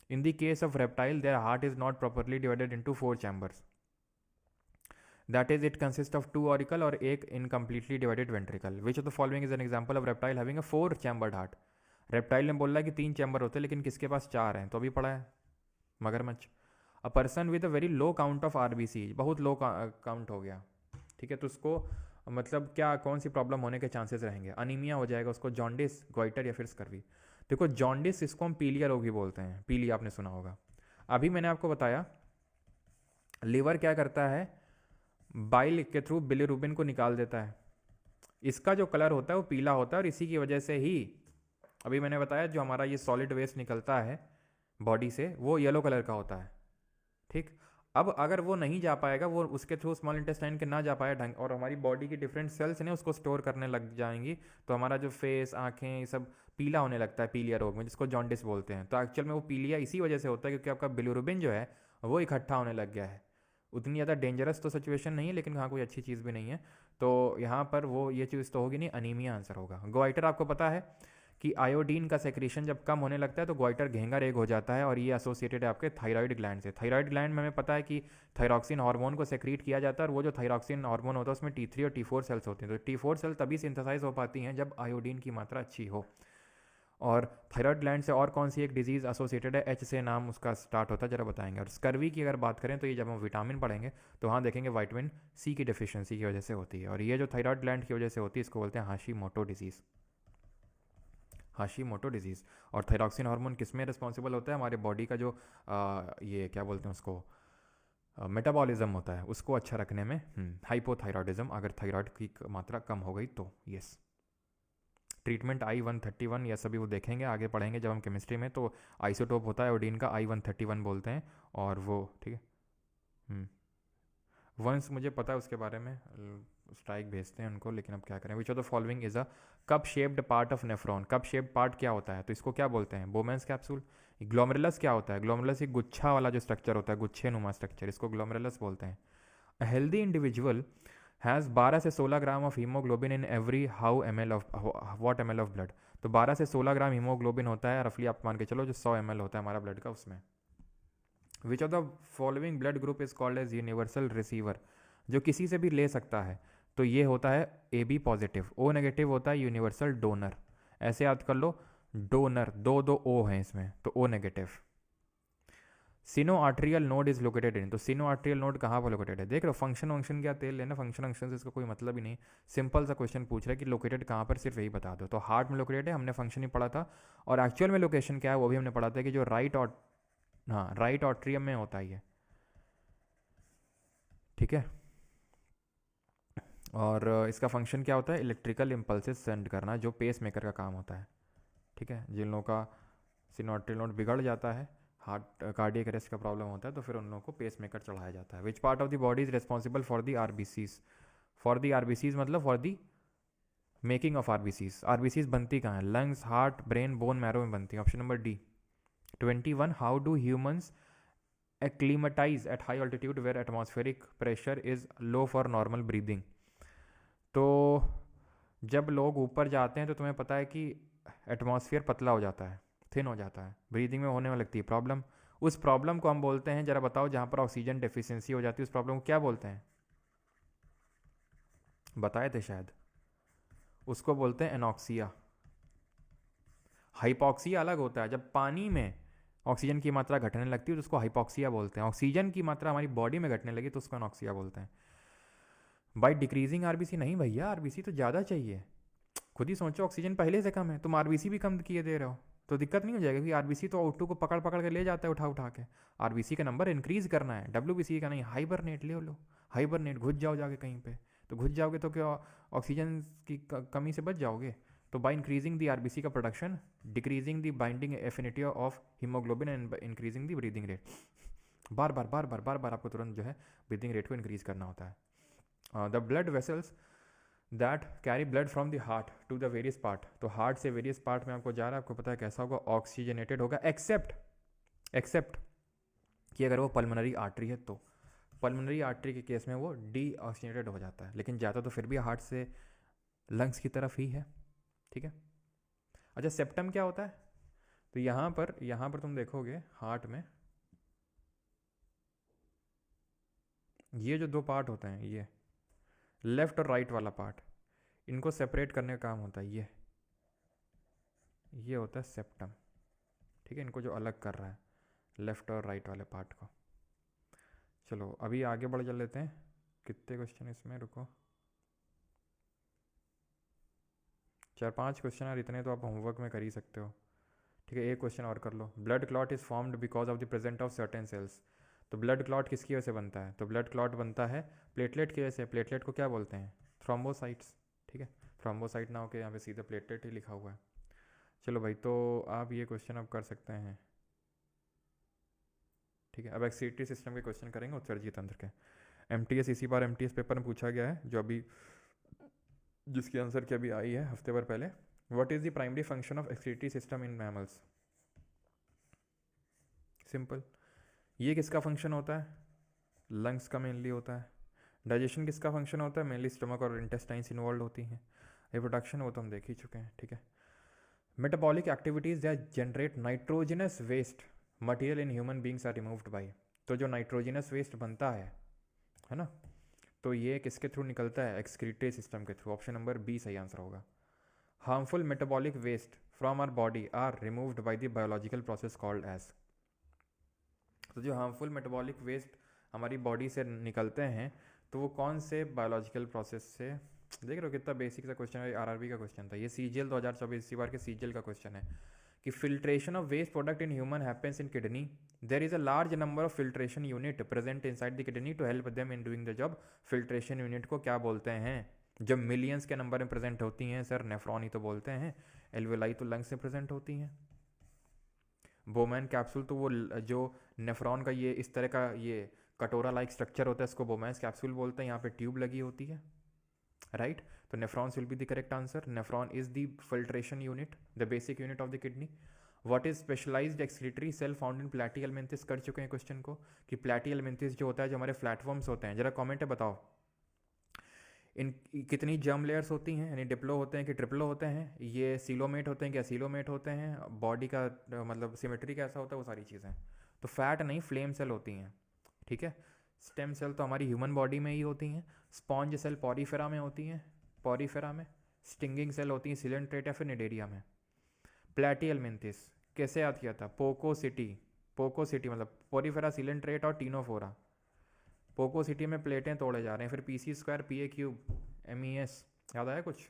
Speaker 1: In the case of reptile, their heart is not properly divided into 4 chambers. That is, it consists of 2 auricle और एक incompletely divided ventricle. Which of the following is an example of reptile having a 4-chambered heart? Reptile ने बोला है कि 3 chamber होते हैं, लेकिन किसके पास 4 हैं, तो अभी पढ़ा है मगरमच्छ। A person with a very low count of RBC, बहुत लो काउंट हो गया, ठीक है, तो उसको मतलब क्या कौन सी प्रॉब्लम होने के चांसेस रहेंगे? अनीमिया हो जाएगा उसको, जॉन्डिस, ग्वाइटर या फिर स्कर्वी। देखो जॉन्डिस इसको हम पीलिया रोग भी बोलते हैं, पीलिया आपने सुना होगा। अभी मैंने आपको बताया लिवर क्या करता है, बाइल के थ्रू बिलिरुबिन को निकाल देता है, इसका जो कलर होता है वो पीला होता है, और इसी की वजह से ही अभी मैंने बताया जो हमारा ये सॉलिड वेस्ट निकलता है बॉडी से वो येलो कलर का होता है। ठीक, अब अगर वो नहीं जा पाएगा, वो उसके थ्रू स्मॉल इंटेस्टाइन के ना जा पाए ढंग, और हमारी बॉडी की डिफरेंट सेल्स ने उसको स्टोर करने लग जाएंगी, तो हमारा जो फेस, आंखें, ये सब पीला होने लगता है पीलिया रोग में, जिसको जॉन्डिस बोलते हैं। तो एक्चुअल में वो पीलिया इसी वजह से होता है क्योंकि आपका बिलिरुबिन जो है वो इकट्ठा होने लग गया है। उतनी ज़्यादा डेंजरस तो सिचुएशन नहीं है, लेकिन हाँ कोई अच्छी चीज़ भी नहीं है। तो यहाँ पर वो ये चीज़ तो होगी नहीं, अनीमिया आंसर होगा। गोइटर आपको पता है कि आयोडीन का सेक्रेशन जब कम होने लगता है तो गोइटर घेंगा रेग हो जाता है, और ये एसोसिएटेड है आपके थायराइड ग्लैंड से। थायराइड ग्लैंड में हमें पता है कि थायरॉक्सिन हार्मोन को सेक्रीट किया जाता है, और वो जो थायरॉक्सिन हार्मोन होता है उसमें T3 और T4 सेल्स होती हैं। तो T4 सेल तभी सिंथेसाइज हो पाती हैं जब आयोडीन की मात्रा अच्छी हो। और थायराइड ग्लैंड से और कौन सी एक डिजीज़ एसोसिएटेड है, एच से नाम उसका स्टार्ट होता है, जरा बताएंगे। और स्कर्वी की अगर बात करें तो ये जब हम विटामिन पढ़ेंगे तो वहाँ देखेंगे विटामिन सी की डिफिशियंसी की वजह से होती है, और ये जो थायराइड ग्लैंड की वजह से होती है इसको बोलते हैं हाशीमोटो डिजीज़, हाशीमोटो डिजीज़। और थायरॉक्सिन हार्मोन किस में रिस्पॉन्सिबल होता है, हमारे बॉडी का जो ये क्या बोलते हैं उसको, मेटाबॉलिज्म होता है उसको अच्छा रखने में। हाइपोथायरॉयडिज्म, अगर थायराइड की मात्रा कम हो गई तो। यस, ट्रीटमेंट I-131 या सभी वो देखेंगे, आगे पढ़ेंगे जब हम केमिस्ट्री में। तो आइसोटोप होता है आयोडीन का, I-131 बोलते हैं, और वो ठीक है। वंस मुझे पता है उसके बारे में, स्ट्राइक भेजते हैं उनको, लेकिन अब क्या करें। विच of the following is a cup shaped part of nephron. Cup shaped part क्या होता है, तो इसको क्या बोलते हैं, बोमेंस कैप्सूल। ग्लोमेरुलस क्या होता है, ग्लोमेरुलस एक गुच्छा वाला जो स्ट्रक्चर होता है, गुच्छे नुमा स्ट्रक्चर, इसको ग्लोमेरुलस बोलते हैं। अ हेल्दी इंडिविजुअल हैज़ 12 से 16 gram of haemoglobin in every how m l of what m l of blood. तो 12 से 16 ग्राम हीमोग्लोबिन होता है रफली, आप मान के चलो जो 100 ml होता है हमारा ब्लड का उसमें। Which of the following blood group is called as universal receiver, जो किसी से भी ले सकता है, तो ये होता है A B positive. O negative होता है यूनिवर्सल डोनर, ऐसे याद कर लो, डोनर, दो दो ओ हैं इसमें, तो O negative. Sinoatrial node is located in, तो सिनो आर्ट्रियल नोड कहाँ पर लोकेटेड है, देख लो फंक्शन वंक्शन क्या तेल लेना, फंक्शन वंक्शन से इसका कोई मतलब ही नहीं। सिंपल सा क्वेश्चन पूछ रहा है कि लोकेटेड कहाँ पर, सिर्फ यही बता दो। तो हार्ट में लोकेटेड है, हमने फंक्शन ही पढ़ा था, और एक्चुअल में लोकेशन क्या है वो भी हमने पढ़ा था कि जो राइट ऑट्रियम में होता है ये, ठीक है। और इसका फंक्शन क्या होता है, इलेक्ट्रिकल इम्पल्सेस सेंड करना, जो पेस मेकर का काम होता है, ठीक है। जिन लोगों का सिनोट्रियल नोड बिगड़ जाता है, हार्ट कार्डियक अरेस्ट का प्रॉब्लम होता है, तो फिर उन लोगों को पेस मेकर चढ़ाया जाता है। Which part of the body is responsible for the RBCs, for the RBCs मतलब for the making of RBCs. RBCs बनती कहाँ है, lungs, heart, brain, bone marrow में बनती है। Option number D. 21 how do humans acclimatize at high altitude where atmospheric pressure is low for normal breathing। तो जब लोग ऊपर जाते हैं तो तुम्हें पता है कि एटमॉस्फेयर पतला हो जाता है, थिन हो जाता है, ब्रीदिंग में होने में लगती है प्रॉब्लम। उस प्रॉब्लम को हम बोलते हैं, जरा बताओ, जहाँ पर ऑक्सीजन डेफिशिएंसी हो जाती है उस प्रॉब्लम को क्या बोलते हैं, बताए थे शायद, उसको बोलते हैं एनॉक्सिया। हाइपॉक्सिया अलग होता है, जब पानी में ऑक्सीजन की मात्रा घटने लगती है तो उसको हाइपॉक्सिया बोलते हैं। ऑक्सीजन की मात्रा हमारी बॉडी में घटने लगी तो उसको एनॉक्सिया बोलते हैं। बाई डिक्रीजिंग आरबीसी नहीं भैया, आरबीसी तो ज़्यादा चाहिए। खुद ही सोचो, ऑक्सीजन पहले से कम है, तुम आरबीसी भी कम किए दे रहे हो, तो दिक्कत नहीं हो जाएगी। आरबीसी तो O2 को पकड़ पकड़ के ले जाता है, उठा उठा के। आरबीसी का नंबर इंक्रीज करना है, WBC का नहीं, हाइबरनेट ले लो, हाइबरनेट, घुस जाओ जाके कहीं पे, तो घुस जाओगे तो क्या ऑक्सीजन की कमी से बच जाओगे। तो बाय इंक्रीजिंग द आरबीसी का production, decreasing the binding affinity of haemoglobin and increasing the breathing rate. बार बार बार बार बार बार आपको तुरंत जो है ब्रीदिंग रेट को इंक्रीज करना होता है। The blood vessels that carry blood from the heart to the various part, तो हार्ट से वेरियस पार्ट में आपको जा रहा है, आपको पता है कैसा होगा, ऑक्सीजनेटेड होगा, एक्सेप्ट कि अगर वो पल्मोनरी आर्टरी है तो। पल्मोनरी आर्टरी के केस में वो डी ऑक्सीजनेटेड हो जाता है, लेकिन जाता तो फिर भी हार्ट से लंग्स की तरफ ही है, ठीक है। अच्छा, सेप्टम क्या होता है, तो यहाँ पर तुम देखोगे हार्ट में ये जो दो पार्ट होते हैं, ये लेफ्ट और राइट वाला पार्ट, इनको सेपरेट करने का काम होता है, ये होता है सेप्टम, ठीक है। इनको जो अलग कर रहा है लेफ्ट और राइट वाले पार्ट को। चलो अभी आगे बढ़ चल लेते हैं। कितने क्वेश्चन इसमें, रुको, 4-5 क्वेश्चन और इतने तो आप होमवर्क में कर ही सकते हो। ठीक है, एक क्वेश्चन और कर लो। Blood clot is formed because of the present of certain cells. तो ब्लड क्लॉट किसकी वजह से बनता है? तो ब्लड क्लॉट बनता है प्लेटलेट की वजह से। प्लेटलेट को क्या बोलते हैं? थ्रोम्बोसाइट्स। ठीक है, थ्रोम्बोसाइट ना होकर यहाँ पे सीधा प्लेटलेट ही लिखा हुआ है। चलो भाई, तो आप ये क्वेश्चन अब कर सकते हैं। ठीक है, अब एक्सीटरी सिस्टम के क्वेश्चन करेंगे उत्सर्जीय तंत्र के। एमटीएस इसी बार एमटीएस पेपर में पूछा गया है, जो अभी जिसकी आंसर की अभी आई है हफ्ते भर पहले। What is the primary function of excretory system in mammals? Simple, ये किसका फंक्शन होता है? लंग्स का मेनली होता है। डाइजेशन किसका फंक्शन होता है? मेनली स्टमक और इंटेस्टाइन्स इन्वॉल्व होती हैं। रिप्रोडक्शन वो तो हम देख ही चुके हैं। ठीक है, metabolic activities that generate nitrogenous waste material in human beings are removed by. तो जो नाइट्रोजनस वेस्ट बनता है ना, तो ये किसके थ्रू निकलता है? एक्सक्रीटरी सिस्टम के थ्रू। ऑप्शन नंबर बी सही आंसर होगा। Harmful metabolic waste from our body are removed by the biological process called as. तो जो हार्मफुल मेटाबॉलिक वेस्ट हमारी बॉडी से निकलते हैं, तो वो कौन से बायोलॉजिकल प्रोसेस से? देख रहे हो कितना बेसिक सा क्वेश्चन है, आरआरबी का क्वेश्चन था ये। सीजीएल 2024 इसी बार के सीजीएल का क्वेश्चन है कि filtration of waste product in human happens in kidney. There is a large number of filtration unit present inside the kidney to help them in doing the job. Filtration unit को क्या बोलते हैं? जब millions के number में present होती हैं sir, nephron ही तो बोलते हैं। एल्वेलाई तो लंग्स में प्रेजेंट होती हैं। बोमैन कैप्सूल तो वो जो नेफ्रॉन का ये इस तरह का ये कटोरा लाइक स्ट्रक्चर होता है, इसको बोमैन कैप्सूल बोलते हैं। यहाँ पे ट्यूब लगी होती है, राइट? तो nephrons will be the correct answer. Nephron is the filtration unit, the basic unit of the kidney. What is specialised excretory cell found in platyhelminthes? कर चुके हैं क्वेश्चन को कि प्लैटिहेल्मिन्थस जो होता है, जो हमारे फ्लैटफॉर्म्स होते हैं, जरा कमेंट है बताओ इन कितनी जर्म लेयर्स होती हैं, यानी डिप्लो होते हैं कि ट्रिप्लो होते हैं, ये सीलोमेट होते हैं कि एसीलोमेट होते हैं, बॉडी का मतलब सिमेट्री कैसा होता है, वो सारी चीज़ें। तो फैट नहीं, फ्लेम सेल होती हैं। ठीक है, स्टेम सेल तो हमारी ह्यूमन बॉडी में ही होती हैं। स्पॉन्ज सेल पॉरीफेरा में होती हैं, पॉरीफेरा में। स्टिंगिंग सेल होती हैं सिलेंट्रेट या फिर निडेरिया में। प्लैटिहेल्मिन्थस कैसे याद किया था? पोकोसिटी। पोकोसिटी मतलब पॉरीफेरा, सिलेंट्रेट और टीनोफोरा। पोकोसिटी में प्लेटें तोड़े जा रहे हैं। फिर पीसी स्क्वायर, पीए क्यूब, एमईएस, याद आया कुछ?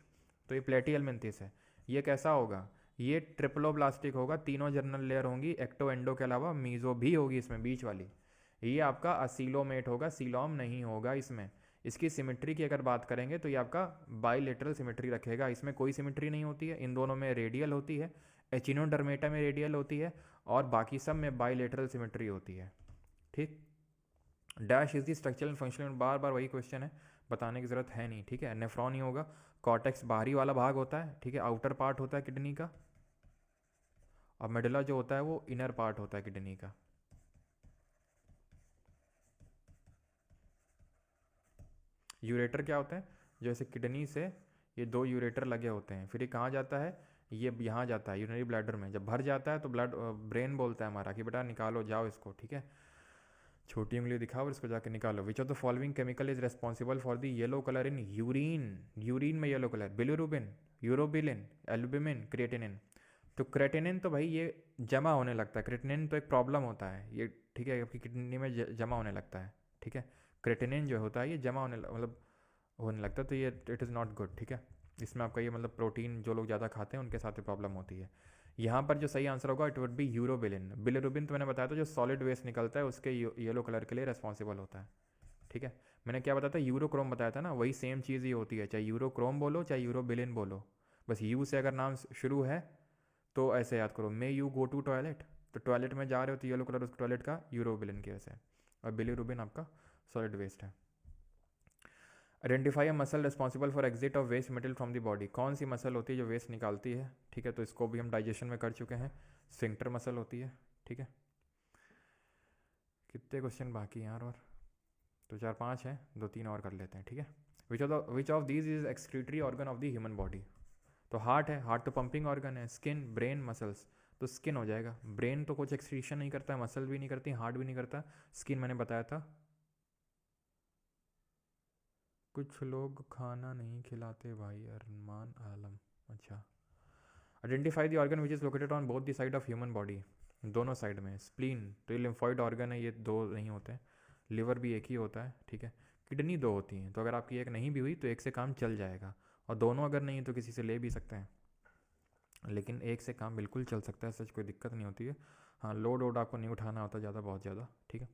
Speaker 1: तो ये प्लेटिहेल्मिन्थस है। ये कैसा होगा? ये ट्रिप्लोब्लास्टिक होगा। तीनों जर्नल लेयर होंगी, एक्टो एंडो के अलावा मीजो भी होगी इसमें, बीच वाली। ये आपका असीलोमेट होगा, सीलोम नहीं होगा इसमें। इसकी सिमेट्री की अगर बात करेंगे तो ये आपका बाइलेटरल सिमेट्री रखेगा, इसमें कोई सिमेट्री नहीं होती है। इन दोनों में रेडियल होती है, एचिनोडर्मेटा में रेडियल होती है, और बाकी सब में बाइलेटरल सिमेट्री होती है। ठीक, dash is the structural functional, बार बार वही क्वेश्चन है, बताने की ज़रूरत है नहीं। ठीक है, नेफ्रॉन ही होगा। कॉर्टेक्स बाहरी वाला भाग होता है, ठीक है, आउटर पार्ट होता है किडनी का। और मेडुला जो होता है वो इनर पार्ट होता है किडनी का। यूरेटर क्या होता है? जैसे किडनी से ये 2 यूरेटर लगे होते हैं, फिर ये कहाँ जाता है? ये यहाँ जाता है यूरिनरी ब्लैडर में। जब भर जाता है तो ब्रेन बोलता है हमारा कि बेटा निकालो जाओ इसको। ठीक है, छोटी उंगली दिखाओ और इसको जाके निकालो। Which of the following chemical is responsible for the yellow colour in urine? Urine में yellow colour, bilirubin, urobilin, albumin, creatinine. तो क्रेटिनिन तो भाई ये जमा होने लगता है, क्रेटिनिन तो एक प्रॉब्लम होता है ये। ठीक है, आपकी किडनी में जमा होने लगता है। ठीक है, क्रेटिनिन जो होता है ये जमा मतलब होने लगता है, तो ये इट इज़ नॉट गुड। ठीक है, इसमें आपका ये मतलब प्रोटीन जो लोग ज़्यादा खाते हैं उनके साथ प्रॉब्लम होती है। यहाँ पर जो सही आंसर होगा it would be urobilin. Bilirubin तो मैंने बताया था जो सॉलिड वेस्ट निकलता है उसके येलो कलर के लिए रेस्पॉन्सिबल होता है। ठीक है, मैंने क्या बताया था? यूरोक्रोम बताया था ना, वही सेम चीज़ ही होती है, चाहे यूरोक्रोम बोलो चाहे यूरोबिलिन बोलो। बस यू से अगर नाम शुरू है तो ऐसे याद करो, may you go to toilet, तो टॉयलेट में जा रहे हो तो येलो कलर उस टॉयलेट का यूरोबिलिन की वजह से। और बिलिरुबिन आपका सॉलिड वेस्ट है। Identify a muscle responsible for exit of waste material from the body. कौन सी मसल होती है जो वेस्ट निकालती है? ठीक है, तो इसको भी हम डाइजेशन में कर चुके हैं, स्फिंक्टर मसल होती है। ठीक है, कितने क्वेश्चन बाकी हैं यार? और तो 4-5 हैं, 2-3 और कर लेते हैं। ठीक है, which of these is excretory organ of the human body? तो हार्ट है, हार्ट तो पंपिंग ऑर्गन है। स्किन, ब्रेन, मसल्स, तो स्किन हो जाएगा। ब्रेन तो कुछ एक्सक्रीशन नहीं करता, मसल भी नहीं करती, हार्ट भी नहीं करता। स्किन मैंने बताया था। कुछ लोग खाना नहीं खिलाते भाई, अरमान आलम। अच्छा, identify the organ which is located on both the side of human body. दोनों साइड में। स्प्लीन तो ये लिम्फॉइड ऑर्गन है, ये 2 नहीं होते हैं। लिवर भी एक ही होता है। ठीक है, किडनी दो होती हैं, तो अगर आपकी एक नहीं भी हुई तो एक से काम चल जाएगा, और दोनों अगर नहीं तो किसी से ले भी सकते हैं, लेकिन एक से काम बिल्कुल चल सकता है, सच कोई दिक्कत नहीं होती है। हाँ, लोड वोड आपको नहीं उठाना होता ज़्यादा, बहुत ज़्यादा, ठीक है।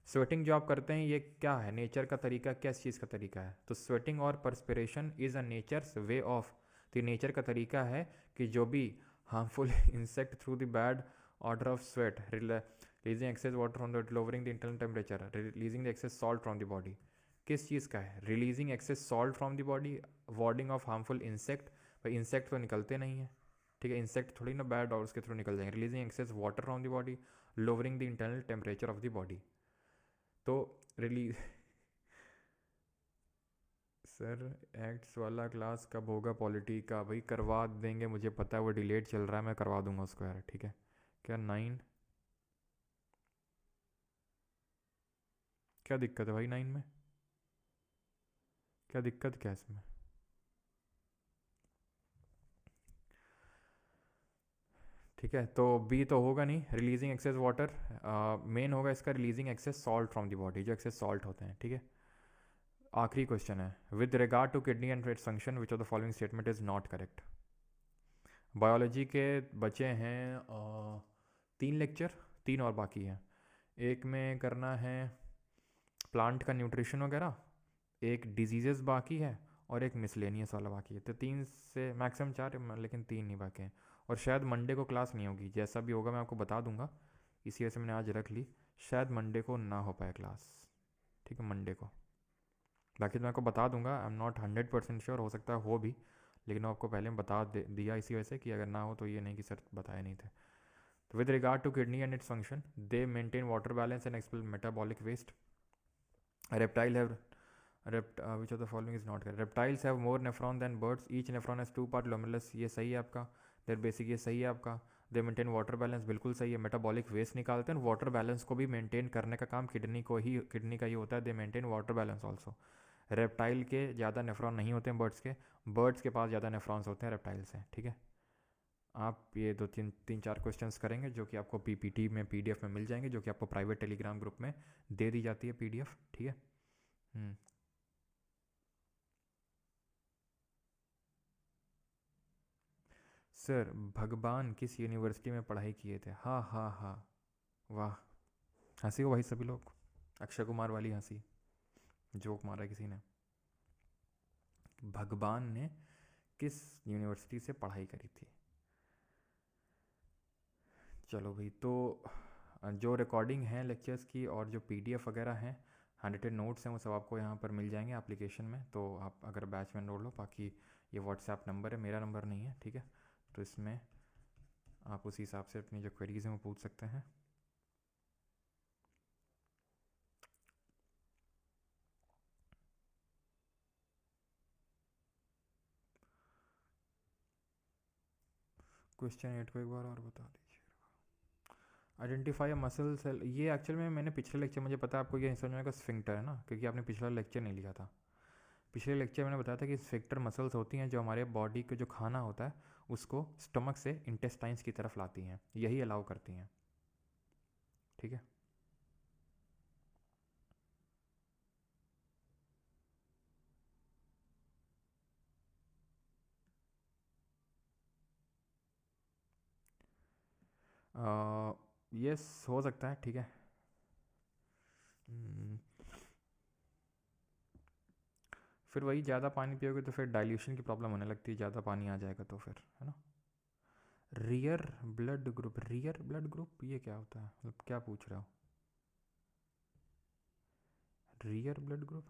Speaker 1: स्वेटिंग जो आप करते हैं ये क्या है, नेचर का तरीका, किस चीज़ का तरीका है? तो स्वेटिंग और perspiration is a nature's way of, तो नेचर का तरीका है कि जो भी harmful insect through the bad odour of sweat, releasing excess water from the, lowering the internal temperature, releasing the excess salt from the body. किस चीज़ का है? Releasing excess salt from the body, warding off harmful insect. भाई insect तो निकलते नहीं है, ठीक है, इंसेक्ट थोड़ी ना बैड और उसके थ्रू निकल जाएंगे। Releasing excess water from the body, lowering the internal temperature of the body. तो रिलीज सर एक्ट्स वाला क्लास कब होगा पॉलिटी का? भाई करवा देंगे, मुझे पता है वो डिलेट चल रहा है, मैं करवा दूंगा उसको यार, ठीक है। क्या 9? क्या दिक्कत है भाई 9 में? क्या दिक्कत क्या है इसमें? ठीक है, तो बी तो होगा नहीं, रिलीजिंग एक्सेस वाटर। मेन होगा इसका releasing excess salt from the body, जो एक्सेस सॉल्ट होते हैं, ठीक है। आखिरी क्वेश्चन है, with regard to kidney and its function which of the following statement is not correct? Biology के बचे हैं 3 लेक्चर, 3 और बाकी हैं। एक में करना है प्लांट का न्यूट्रिशन वगैरह, एक डिजीजेस बाकी है, और एक मिसलेनियस वाला बाकी है। तो 3 से मैक्सिमम 4, लेकिन 3 नहीं बाकी हैं। और शायद मंडे को क्लास नहीं होगी, जैसा भी होगा मैं आपको बता दूंगा, इसी वजह से मैंने आज रख ली। शायद मंडे को ना हो पाए क्लास, ठीक है, मंडे को। बाकी तो मैं आपको बता दूंगा, आई एम नॉट 100% श्योर, हो सकता है हो भी, लेकिन वो आपको पहले बता दिया इसी वजह से कि अगर ना हो तो ये नहीं कि सर बताए नहीं थे। तो with regard to kidney and its function, they maintain water balance and expel metabolic waste. Reptile have which of the following is not correct? Reptiles have more nephron than birds, each nephron has 2 part glomerulus, ये सही है आपका। देर basic ये सही है आपका। दे maintain water balance, बिल्कुल सही है। मेटाबॉलिक वेस्ट निकालते हैं, वाटर बैलेंस को भी मेंटेन करने का काम किडनी का ही होता है। दे maintain water balance also. Reptile के ज़्यादा नेफ्रॉन नहीं होते हैं बर्ड्स के पास ज़्यादा नेफ्रॉन्स होते हैं रेप्टाइल से, ठीक है। आप ये 2 3 4 क्वेश्चंस करेंगे जो कि आपको पीपीटी में पीडीएफ में मिल जाएंगे, जो कि आपको प्राइवेट टेलीग्राम ग्रुप में दे दी जाती है पीडीएफ, ठीक है। सर भगवान किस यूनिवर्सिटी में पढ़ाई किए थे? हाँ हाँ हाँ, वाह, हंसी हो भाई सभी लोग। अक्षय कुमार वाली हंसी, जोक मारा किसी ने। भगवान ने किस यूनिवर्सिटी से पढ़ाई करी थी? चलो भाई, तो जो रिकॉर्डिंग है लेक्चर्स की और जो पीडीएफ वगैरह हैं, हैंड नोट्स हैं, वो सब आपको यहाँ पर मिल जाएंगे एप्लीकेशन में। तो आप अगर बैच में एनरोल हो, बाकी ये व्हाट्सएप नंबर है, मेरा नंबर नहीं है, ठीक है। तो इसमें आप उसी हिसाब से अपनी जो क्वेरीज हैं वो पूछ सकते हैं। क्वेश्चन 8 को एक बार और बता दीजिए। आइडेंटिफाई अ मसल सेल, ये एक्चुअल में मैंने पिछले लेक्चर, मुझे पता है आपको ये समझ में आएगा, स्फिंक्टर है ना, क्योंकि आपने पिछला लेक्चर नहीं लिया था। पिछले लेक्चर मैंने बताया था कि स्फिंक्टर मसल्स होती हैं जो हमारे बॉडी के जो खाना होता है उसको स्टमक से इंटेस्टाइन्स की तरफ लाती हैं, यही अलाउ करती हैं, ठीक है। यस हो सकता है, ठीक है। हम्म, फिर वही ज़्यादा पानी पियोगे तो फिर डाइल्यूशन की प्रॉब्लम होने लगती है, ज़्यादा पानी आ जाएगा तो फिर, है ना। रियर ब्लड ग्रुप ये क्या होता है, मतलब क्या पूछ रहे हो? Rare blood group,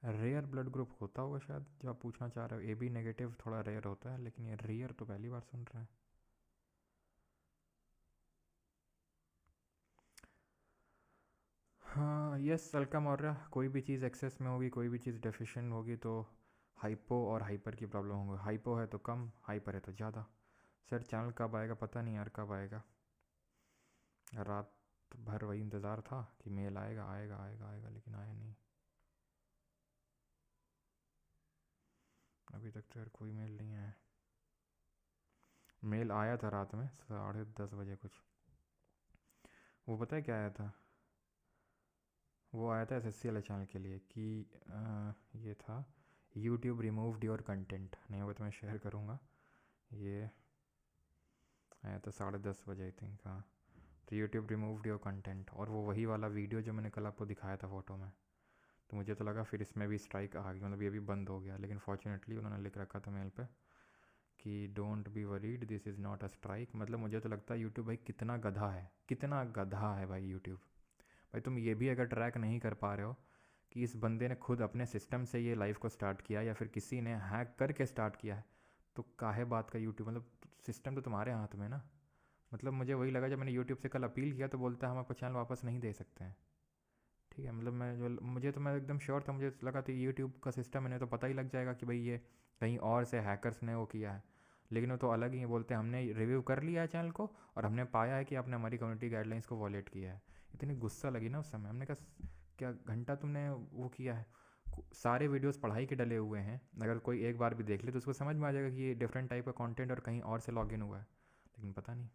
Speaker 1: rare blood group होता होगा शायद जो आप पूछना चाह रहे हो। ए बी नेगेटिव थोड़ा रेयर होता है, लेकिन ये रेयर तो पहली बार सुन रहे हैं। हाँ यस अलका मौर्य, कोई भी चीज़ एक्सेस में होगी, कोई भी चीज़ डेफिशिएंट होगी तो हाइपो और हाइपर की प्रॉब्लम होगी। हाइपो है तो कम, हाइपर है तो ज़्यादा। सर चैनल कब आएगा? पता नहीं यार कब आएगा, रात भर वही इंतज़ार था कि मेल आएगा आएगा आएगा आएगा, लेकिन आया नहीं। अभी तक तो यार कोई मेल नहीं आया। मेल आया था रात में 10:30 बजे कुछ, वो पता है क्या आया था? वो आया था एसएससी वाले चैनल के लिए कि ये था यूट्यूब रिमूव्ड योर कंटेंट, नहीं होगा तो मैं शेयर करूँगा। ये आया था 10:30 बजे आई थिंक, हाँ। तो यूट्यूब रिमूव्ड योर कंटेंट, और वो वही वाला वीडियो जो मैंने कल आपको दिखाया था फ़ोटो में। तो मुझे तो लगा फिर इसमें भी स्ट्राइक आ गई, मतलब ये भी बंद हो गया, लेकिन फॉर्चुनेटली उन्होंने लिख रखा था मेल पे कि don't be worried, this is not a strike. मतलब मुझे तो लगता है यूट्यूब भाई कितना गधा है, कितना गधा है भाई यूट्यूब। भाई तुम ये भी अगर ट्रैक नहीं कर पा रहे हो कि इस बंदे ने खुद अपने सिस्टम से ये लाइव को स्टार्ट किया या फिर किसी ने हैक करके स्टार्ट किया है, तो काहे बात का यूट्यूब, मतलब सिस्टम तो तुम्हारे हाथ में ना। मतलब मुझे वही लगा जब मैंने यूट्यूब से कल अपील किया तो बोलता है हम आपका चैनल वापस नहीं दे सकते हैं। ठीक है, मतलब मैं जो मुझे तो मैं एकदम श्योर था, मुझे लगा तो यूट्यूब का सिस्टम इन्हें तो पता ही लग जाएगा कि भाई ये कहीं और से हैकर्स ने वो किया है। लेकिन वो तो अलग ही बोलते हैं हमने रिव्यू कर लिया है चैनल को और हमने पाया है कि आपने हमारी कम्युनिटी गाइडलाइंस को वॉलेट किया है। इतनी गुस्सा लगी ना उस समय, हमने कहा क्या घंटा तुमने वो किया है। सारे वीडियोस पढ़ाई के डले हुए हैं, अगर कोई एक बार भी देख ले तो उसको समझ में आ जाएगा कि ये डिफरेंट टाइप का कंटेंट और कहीं और से लॉगिन हुआ है, लेकिन पता नहीं।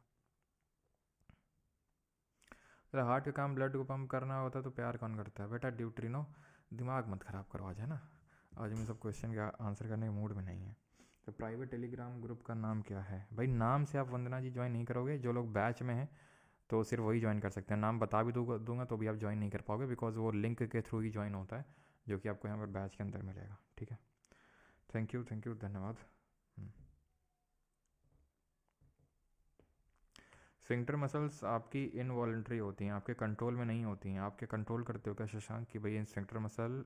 Speaker 1: अगर हार्ट का काम ब्लड को पंप करना होता तो प्यार कौन करता है बेटा, ड्यूट्रिनो दिमाग मत ख़राब करो आज, है ना। आज मैं सब क्वेश्चन का आंसर करने के मूड में नहीं है। तो प्राइवेट टेलीग्राम ग्रुप का नाम क्या है भाई, नाम से आप वंदना जी ज्वाइन नहीं करोगे। जो लोग बैच में हैं तो सिर्फ वही ज्वाइन कर सकते हैं, नाम बता भी दूंगा तो भी आप ज्वाइन नहीं कर पाओगे, बिकॉज वो लिंक के थ्रू ही ज्वाइन होता है जो कि आपको यहाँ पर बैच के अंदर मिलेगा। ठीक है, थैंक यू धन्यवाद। स्फिंक्टर मसल्स आपकी इनवॉलेंट्री होती हैं, आपके कंट्रोल में नहीं होती हैं। आपके कंट्रोल करते हो क्या शशांक कि भाई स्फिंक्टर मसल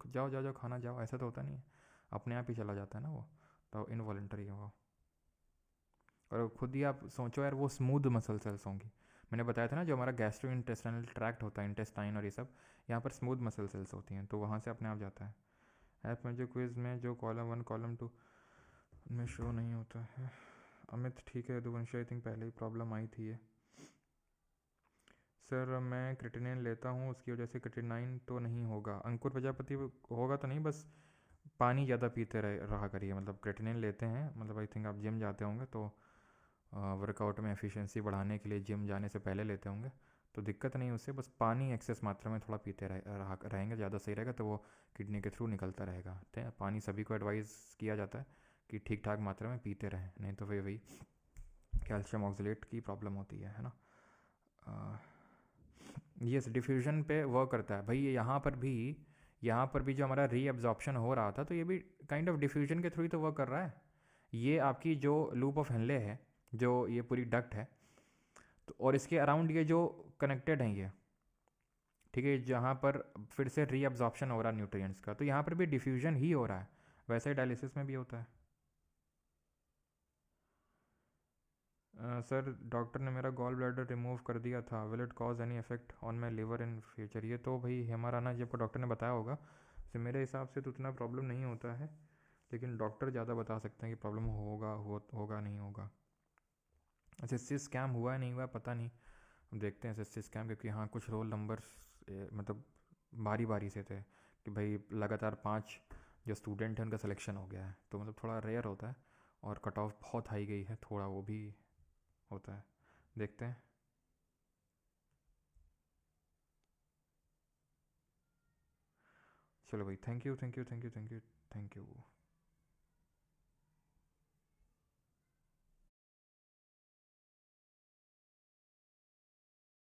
Speaker 1: जाओ जाओ जाओ खाना जाओ, ऐसा तो होता नहीं है, अपने आप ही चला जाता है ना वो, तो इनवॉलेंट्री है वो। और खुद ही आप सोचो यार, वो स्मूथ मसल सेल्स होंगी। मैंने बताया था ना जो हमारा गैस्ट्रो इंटेस्टाइनल ट्रैक्ट होता है, इंटेस्टाइन और ये सब, यहाँ पर स्मूथ मसल सेल्स होती हैं, तो वहाँ से अपने आप जाता है। ऐप में जो क्विज़ में जो कॉलम 1 कॉलम 2 में शो नहीं होता है। अमित ठीक है, यदुवंशी आई थिंक पहले ही प्रॉब्लम आई थी ये। सर मैं क्रिटिनिन लेता हूँ, उसकी वजह से क्रिटिनाइन तो नहीं होगा। अंकुर प्रजापति होगा तो नहीं, बस पानी ज़्यादा पीते रहा करिए। मतलब क्रिटिनिन लेते हैं, मतलब आई थिंक आप जिम जाते होंगे तो वर्कआउट में एफिशिएंसी बढ़ाने के लिए जिम जाने से पहले लेते होंगे, तो दिक्कत नहीं उससे। बस पानी एक्सेस मात्रा में थोड़ा पीते रहेंगे, ज़्यादा सही रहेगा, तो वो किडनी के थ्रू निकलता रहेगा। ठीक है, पानी सभी को एडवाइस किया जाता है कि ठीक ठाक मात्रा में पीते रहें, नहीं तो फिर वही कैल्शियम ऑक्सलेट की प्रॉब्लम होती है ना। यस, डिफ्यूजन पे वर्क करता है भाई। यहाँ पर भी जो हमारा रीअब्जॉर्प्शन हो रहा था, तो ये भी काइंड ऑफ डिफ्यूजन के थ्रू ही तो वर्क कर रहा है। ये आपकी जो लूप ऑफ हेनले है, जो ये पूरी डक्ट है, तो और इसके अराउंड ये जो कनेक्टेड हैं ये, ठीक है, जहाँ पर फिर से रीअब्जॉर्प्शन हो रहा है न्यूट्रिएंट्स का, तो यहाँ पर भी डिफ्यूजन ही हो रहा है। वैसे ही डायलिसिस में भी होता है। सर डॉक्टर ने मेरा गॉल ब्लैडर रिमूव कर दिया था, will it cause any effect on my liver in future. ये तो भाई हेमा राणा जी आपको डॉक्टर ने बताया होगा, तो मेरे हिसाब से तो उतना प्रॉब्लम नहीं होता है, लेकिन डॉक्टर ज़्यादा बता सकते हैं कि प्रॉब्लम होगा नहीं होगा। एसएससी स्कैम हुआ है नहीं हुआ पता नहीं, हम देखते हैं एसएससी स्कैम, क्योंकि हाँ कुछ रोल नंबर्स मतलब बारी बारी से थे कि भाई लगातार 5 जो स्टूडेंट हैं उनका सिलेक्शन हो गया है, तो मतलब थोड़ा रेयर होता है, और कट ऑफ बहुत हाई गई है, थोड़ा वो भी होता है, देखते हैं। चलो भाई, थैंक यू।